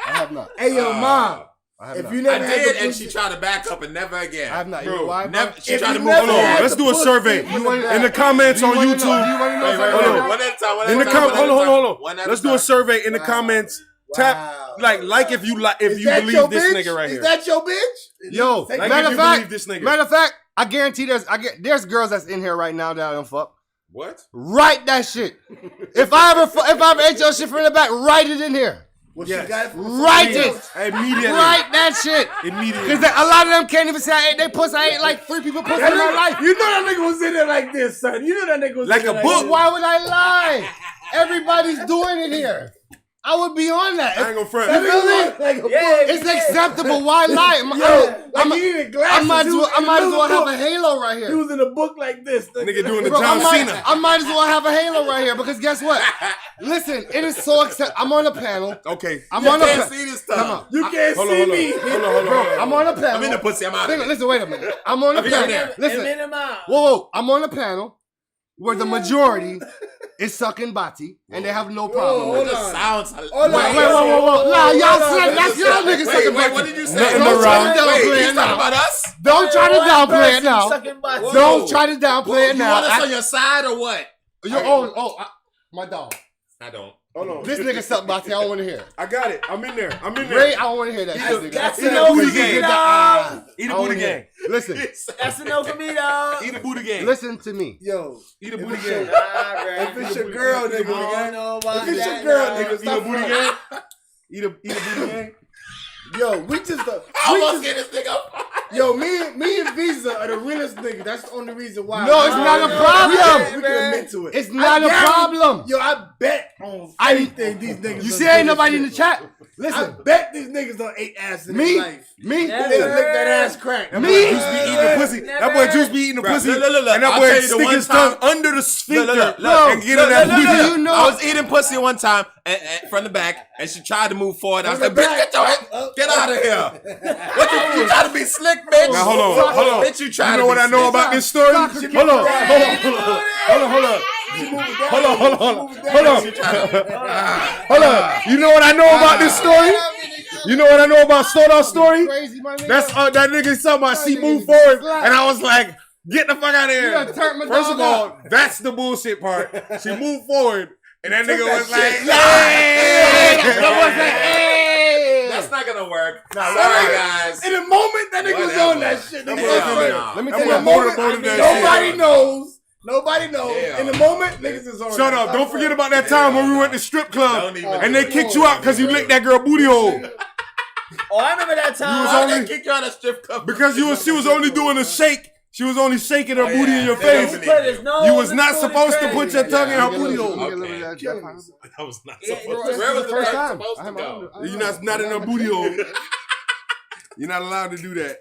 I have not. Hey, yo, mom. I have If not. you I never had did, the and she pussy, tried to back up and never again. I have not. You Bro, know why? bro? Never, she If tried to you move never Hold on, had let's the do a pussy survey. from You want- the In the back. comments You on wanna know- YouTube. you wanna know Wait, something? hold on. One at a time. One at In a the time. hold on. One at a Let's do a time. survey in the Wow. comments. Wow. Tap like if you Is that believe your this bitch? nigga right Is here. that your bitch? Yo, Take- Like matter if of you fact, believe this nigga. matter of fact, I guarantee there's girls that's in here right now that I don't fuck. What? Write that shit. If I ever ate your shit from the back, write it in here. Well, Yes. she got it from Write somebody it. else. Immediately. Write that shit. Immediately. Because a lot of them can't even say I ate they pussy. I ate like 3 people pussy in my life. You know that nigga was in there like this, son. You know that nigga was Like in there a book. this. Why would I lie? Everybody's doing it here. I would be on that. I ain't gonna front. You feel me? Like a Yeah, book. It's acceptable. Why lie? Like he needed glasses. I might as well have a book. halo right He here. was in a book like this. Nigga doing the Bro, John Cena. I might as well have a halo right here because guess what? Listen, it is so acceptable. I'm on a panel. Okay. I'm on a Can't panel. see this Come stuff. on. You can't Hold on, see hold on. me. Bro, I'm on a panel. I'm in the pussy. I'm out of Think- here. Listen, wait a minute. I'm on a I'm in panel. there. Listen, whoa, I'm on a panel where the majority is sucking bati, and they have no problem with hold it. It on. sounds. Hold Wait, on. nah, y'all said that's y'all niggas Wait, sucking what bati. did you say? Nothing Don't try to around. downplay Wait, it he's talking now. about us? Don't try to downplay it now. Whoa. Don't try to downplay it You now. want us on your side or what? My dog. I don't. Hold on. This nigga suck bati. I don't want to hear it. I got it. I'm in there. I'm in there. Ray, I don't want to hear that shit, nigga. That's Eat a a no booty for me, gang. dog. Eat I a don't booty wanna hear gang. it. Listen, That's a no for me, dog. Eat a booty gang. listen to me. Yo, Eat a if booty it's gang. your- if it's your girl, nigga, I don't know about if it's your that, girl, dog. nigga, Eat a stop booty playing. gang. Eat a booty gang. Yo, we just, I almost get this nigga. yo, me and Visa are the realest niggas. That's the only reason why. No, it's not a problem. We can admit to it. It's not a guarantee- problem. Yo, I bet on I- anything these niggas. You done see, did ain't this nobody in shit. the chat. I Listen, bet these niggas done ate ass in me, their life. me, Never. They done licked that ass crack. That Me? boy Juice be eating the pussy. Never. That boy Juice be eating the Bro, pussy. look, And that I'll boy tell you the stick one his tongue time- under the sphincter Look, and get in that booty. You know- I was eating pussy one time and from the back, and she tried to move forward. I was like, From the "Bitch, back. get out of here! What you try to be slick, bitch? Now hold on. Bitch, you try You to know what be I know slick. about this story? Hold on. Hold on. You know what I know about this story? You know what I know about Stodar's story? crazy, my nigga. That's that nigga talking about she moved forward, and I was like, get the fuck out of You here. done turned my First of dog all, that's the bullshit part. She moved forward, and that nigga was like, Hey! That's not gonna work. Nah, Sorry, guys. In the moment that nigga was Whatever. on that shit, That nigga boy was coming straight. out. Let me That tell boy you, motorboated that Nobody shit. knows. Nobody knows. Yeah. In the moment, niggas is on. Shut that. up. Stop Don't forget playing. about that time when we went to strip club Don't even and do they it. kicked you out because you licked that girl booty hole. Oh, I remember that time. You was Why only- they kick you out of strip club? Because she was only doing a shake. She was only shaking her Oh, booty yeah. in your They face. don't Put his nose You was in not the supposed to booty put your tongue in her Get a booty little- hole. get a little bit of that Killing pineapple. I was not Yeah, supposed bro, to. this Where is was the the first first time. supposed I to have my go? own- You're not in her booty hole. You're not allowed to do that.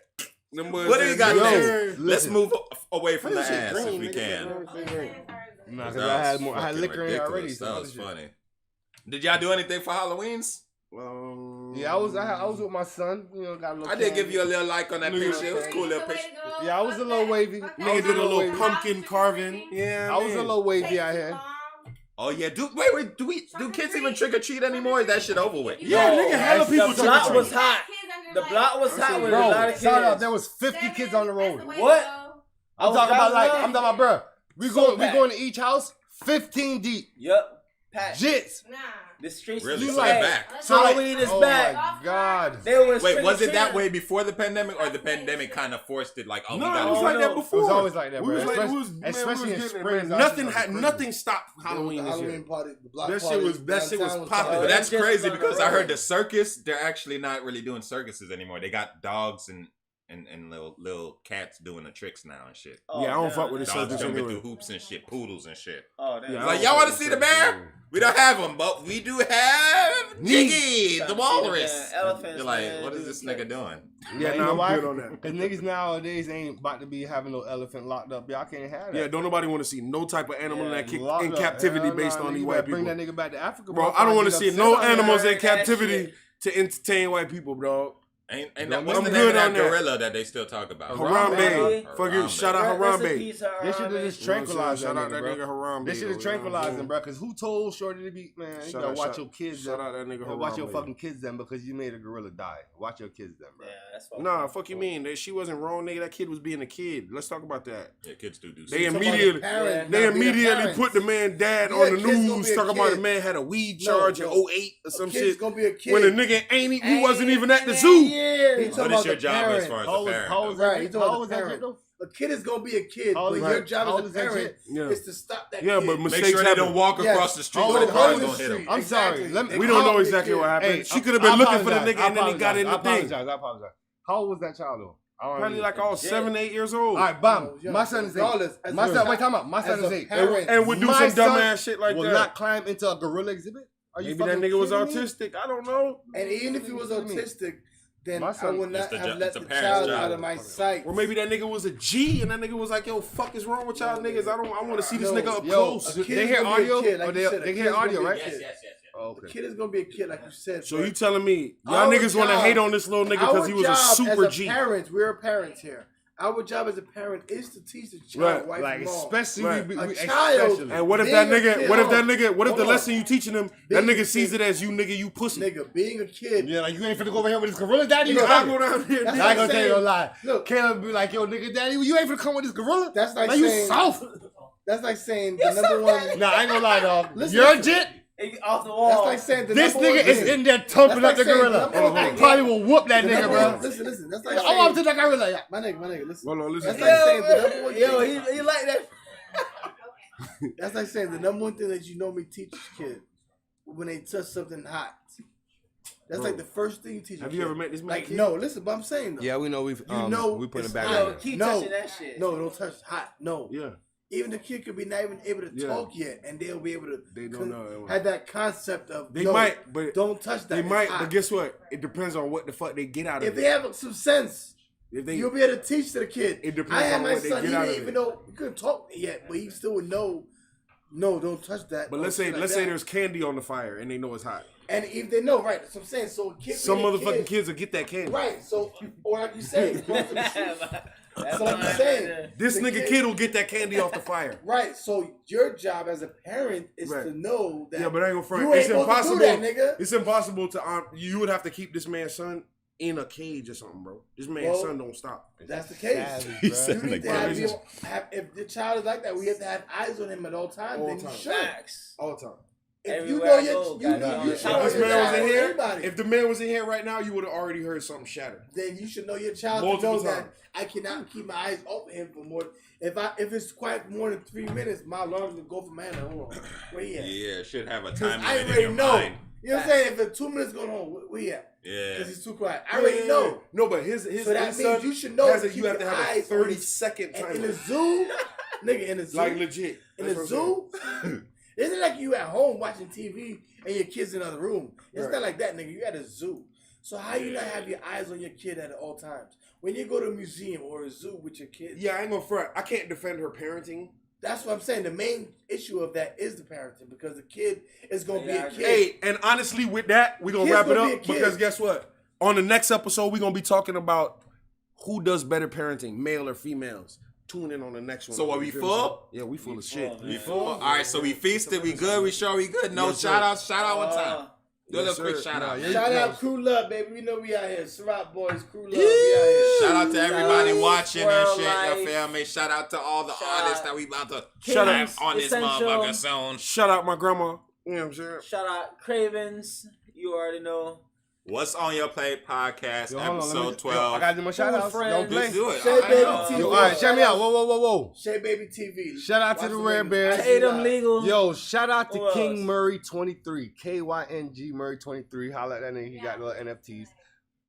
Them boys What do you got Yo, next? Let's listen. move away from the This shit ass green, if we nigga. can. Nah, That cause I had was more. I had fucking liquor in it already. ridiculous. So That other was shit. funny. Did y'all do anything for Halloween's? Yeah, I was with my son. You know, got a little. I did candy. give you a little like on that picture. It was a cool little picture. Yeah, I was a little wavy. Nigga did a little pumpkin carving. Yeah, I was a little wavy out here. Oh yeah, wait, do kids even trick or treat anymore? Is that shit over with? Yeah, nigga, hella people The trick or block treat. was hot. The block was hot with a lot Bro, of shout out. kids. There was 50 kids on the road. What? I I'm was talking about driving I'm talking about, bro. We packed. going to each house, 15 deep. Yup. Pat. Jits. Nah. The streets. Really? You So like they're back. So like, Halloween is oh back. my god. They was Wait, was it that trick-or-treating. way before the pandemic, or the pandemic kind of forced it? Like, oh, No, we it got was to like that It before. was always like that, We bro. was like, Especially- we was, man, especially we in was getting spring, it, man. that Nothing shit had was nothing stopped Halloween The this Halloween year. party, the block That shit party was downtown popping. But that's Just crazy down the because I road. heard the circus, they're actually not really doing circuses anymore. They got dogs and little cats doing the tricks now and shit. Oh, Yeah, I don't damn. fuck with the Dogs circus jumping anyway. through hoops and shit, poodles and shit. Oh, damn. Yeah, It's I like, don't y'all fuck want to with see the the circus bear? anyway. We don't have them, but we do have Jiggy, the walrus. Elephants, You're like, man. what is this nigga doing? You Yeah, know nah, why? I'm good on that. Cause niggas nowadays ain't about to be having no elephant locked up. Y'all can't have that. Yeah, don't nobody want to see no type of animal Yeah, in that locked in up. captivity Hell based nah, on nigga, these you white better people. Bring that nigga back to Africa, Bro, I don't want to see no animals in heard that captivity shit. to entertain white people, bro. Ain't I'm that, what's the name good of that on that. gorilla that they still talk about? Harambe. Harambe. Fuck you, shout out Harambe. They should have just tranquilized Shout that out that nigga, nigga bro. Harambe. They should have though, tranquilized you know him, bro. Cause who told Shorty to be, man? You Shout gotta out- watch shout- your kids. Shout then. out that nigga Yeah, watch your Harambe. fucking kids then, because you made a gorilla die. Watch your kids then, bro. Yeah, that's what. Nah, fuck you mean? She wasn't wrong, nigga. That kid was being a kid. Let's talk about that. Yeah, kids do They stuff. immediately, parent, they not being immediately parents. put the man dad Yeah, on the kid's gonna news be a talking about kid. the man had a weed No, charge in no. 08 or some Kid's shit. gonna be a kid. When the nigga he wasn't even at the zoo. Yeah. He What talking is about your the job as parent. far as How a old was parent? how old was though? Right, that? he How talking old about was the that parent. shit though? A kid is gonna be a kid, How old but is your that? job How as old a is that parent shit? Yeah. is to stop that Yeah, kid. but Make mistakes sure they happen. don't walk Yes. across the street Hold when on, the hold cars on. don't hit them. I'm sorry. Exactly. Let me- We don't know How- exactly what happened. Hey, She could have been I looking for the apologize. nigga and then he got in I the thing. apologize. I apologize. How old was that child though? I don't Probably like understand. all 7, 8 years old. All right, bam. Yeah, My son is 8. regardless, as My a- son, wait, time out. My son as is a 8. parent, And would do My some son dumbass shit like will that. not climb into a gorilla exhibit. Are you Maybe that fucking nigga was kidding me? autistic. I don't know. And even if he was What do you mean? autistic, then My I son- would not It's the have jo- let it's the the parents' child job. out of my sight. Or maybe that nigga was a G and that nigga was like, yo, fuck is wrong with y'all niggas? I want to see this No, nigga up yo, close. A kid They is hear gonna be a audio? kid, like Or you they- said, a they kid hear is gonna audio, be a right? kid. Yes. Oh, The okay. kid is gonna be a kid, like you said. So but you telling me y'all Our niggas want to job- hate on this little nigga our because he was a job super as G? Parents, we're parents here. Our job as a parent is to teach the child Right. right Like, from wrong. especially, Right. A child- especially. And what if Being that a nigga? kid- What if hold that on. nigga? What if the Hold on. lesson you teaching him? Being That a nigga sees kid- it as you nigga, you pussy. Nigga, being a kid. Yeah, like you ain't finna go over here with this gorilla daddy. You know, I go down here. That's I ain't like gonna tell you no saying- lie. Look, Caleb be like, yo, nigga, daddy, you ain't finna come with this gorilla. that's like Man, you saying soft. That's like saying the number one. Nah, I ain't gonna lie, dog. Listen, Your listen. jit, Off the That's wall. like saying the this number one nigga is thing. in there thumping That's up the like saying gorilla. the number one thing. Probably will whoop that The nigga, number bro. one- Listen. That's like I saying, want to that gorilla. Yeah. my nigga, listen. Hold on, listen. That's like saying the number one Yo, thing. he like that. That's like saying the number one thing that you normally teach a kid when they touch something hot. That's Bro, like the first thing you teach a Have kid. you ever met this man? Like, kid? no, listen, but I'm saying though. Yeah, we know we put it's it back hot. Yo, in. keep No. touching that shit. No, don't touch hot. No. Yeah, Even the kid could be not even able to Yeah. talk yet, and they'll be able to they don't know. have that concept of They yo, might, but don't touch that. they it's might. hot. But guess what? It depends on what the fuck they get out of If it. they have some sense, If they, you'll be able to teach to the kid. It depends I had on my what they son, he get out didn't of even it. know he couldn't talk yet, but he still would know. No, don't touch that. But or let's shit say like let's say that. there's candy on the fire and they know it's hot. and if they know, right? That's what I'm saying. So a kid, Some being a motherfucking kid, kids will get that candy. right? So, or like you said, go to the shoot. That's So like what I'm I'm saying, This the nigga kid will get that candy off the fire. right? So your job as a parent is Right. to know that Yeah, but I ain't gonna front. you ain't It's supposed impossible. to do that, nigga. It's impossible to. You would have to keep this man's son in a cage or something, bro. This man's Well, son don't stop. That's the case. He You said need to Right. if the child is like that, we have to have eyes on him at all times. All then you time. should. Facts. All the time. If you Everywhere know I your, go, you gotta know, be on you the should top. know If your this man was child in more than here, anybody. if the man was in here right now, you would have already heard something shatter. Then you should know your child to Multiple know that times. I cannot keep my eyes off of him for more. If it's quiet for more than 3 minutes, my alarm will go for my hand. Like, hold on, where he at? Yeah, should have a 'Cause time I limit in already your know. mind. You know what I'm saying? If it's 2 minutes going on, where he at? Yeah. Because he's too quiet. I already know. No, but his So that his means son you should know has to a, you keep have to your have a eyes on 30-second And time. in the zoo, nigga, in the zoo, Like legit. in That's the what I'm zoo, isn't like you at home watching TV and your kids in another room. It's Right. not like that, nigga. You at a zoo. So how you not have your eyes on your kid at all times? When you go to a museum or a zoo with your kids, Yeah, I ain't gonna front. I can't defend her parenting. that's what I'm saying. The main issue of that is the parenting because the kid is gonna Yeah, I be a agree. kid. Hey, and honestly, with that, we're gonna Kid's wrap it gonna be a up kid. because guess what? On the next episode, we're gonna be talking about who does better parenting, male or females. Tune in on the next one. So are we You feel me? full? Yeah, we full of shit. We full? All right, so we feasted. We good. We sure we good. No Yes, sir. shout out one time. Do a Yes, little quick sir. shout out. Nah, yeah. Shout out Crew Love, baby. We know we out here. Ciroc Boys, Crew Love, we out here. Shout out to everybody out watching and World shit. Life. You feel me? Shout out to all the Shout artists out that we about to Shout out. have on this Essential. motherfucker soon. Shout out my grandma. You know what I'm saying? Shout out Cravens. You already know. What's on your plate podcast, Yo, hold on, let me- episode yo, 12. I gotta do my shout outs. friends. Don't play. Let's do it. Shay All right, Baby yo. TV. Yo, all right, check me out. Whoa. Shay Baby TV. Shout out to Watch the the Rare niggas. Bears. I- Tatum Legal. Yo, shout out to Who King else? Murray 23. KYNG Murray 23. Holla at that nigga. He got little NFTs.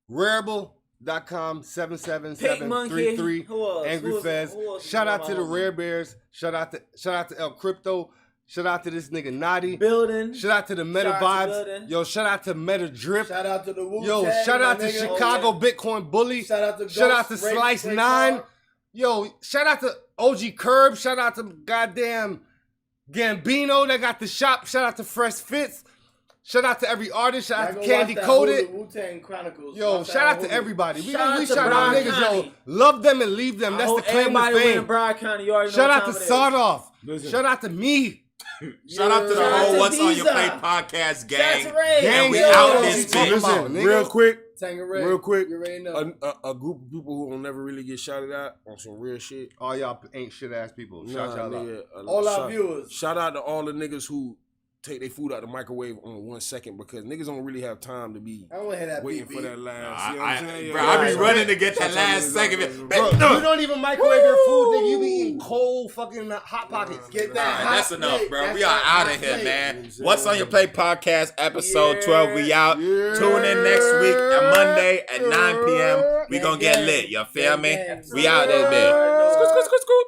Rareable.com Pink 77733. Monkey. Who else? Angry Who else- Fez. who else is Shout out my to the homie? Rare Bears. Shout out to El Crypto. Shout out to this nigga Naughty. Building. Shout out to the Meta Shout out to Vibes. Building. Yo, shout out to Meta Drip. Shout out to the Wu Yo, shout out to nigga. Chicago Bitcoin Bully. Shout out to Shout out to Ghost, Ray- Slice Ray 9. Clark. Yo, shout out to OG Curb. Shout out to goddamn Gambino that got the shop. Shout out to Fresh Fits. Shout out to every artist. Shout out Y'all to go Candy watch that Coated. Hulu, Wu-Tang Chronicles. Yo, Watch shout that out to Hulu. everybody. We Shout out shout to out Brown niggas, yo. County. Love them and leave them. I That's the hope claim everybody to win in fame. Broward County. You already know Shout what out to time it is. Sawed Off. Listen. Shout out to me. Shout out to the Shout out whole to What's on Your Visa. Plate podcast Shout out gang. to Ray. And we Gang, out yo, this what you talking bitch. about, Listen, nigga? real quick, Tangeray. real quick. You already know. A group of people who will never really get shouted at on some real shit. All y'all ain't shit ass people. Shout y'all out. nigga, All our shout- viewers. Shout out to all the niggas who take their food out the microwave on 1 second because niggas don't really have time to be I don't want to hear that waiting beep, for beep. that last. You know what I'm saying? Bro, I be Yeah. running to get that Shout out last to second. niggas, Bro, you don't even microwave your food, nigga. You be eating cold fucking Hot Pockets. Get All that right, hot that's enough, plate. bro. That's We are that out hot of here, plate. man. What's on Your Plate podcast, episode 12. We out. Yeah. Tune in next week at Monday at 9 p.m. We Gang, gonna get gang. lit. You feel Gang, me? gang. We out there, man.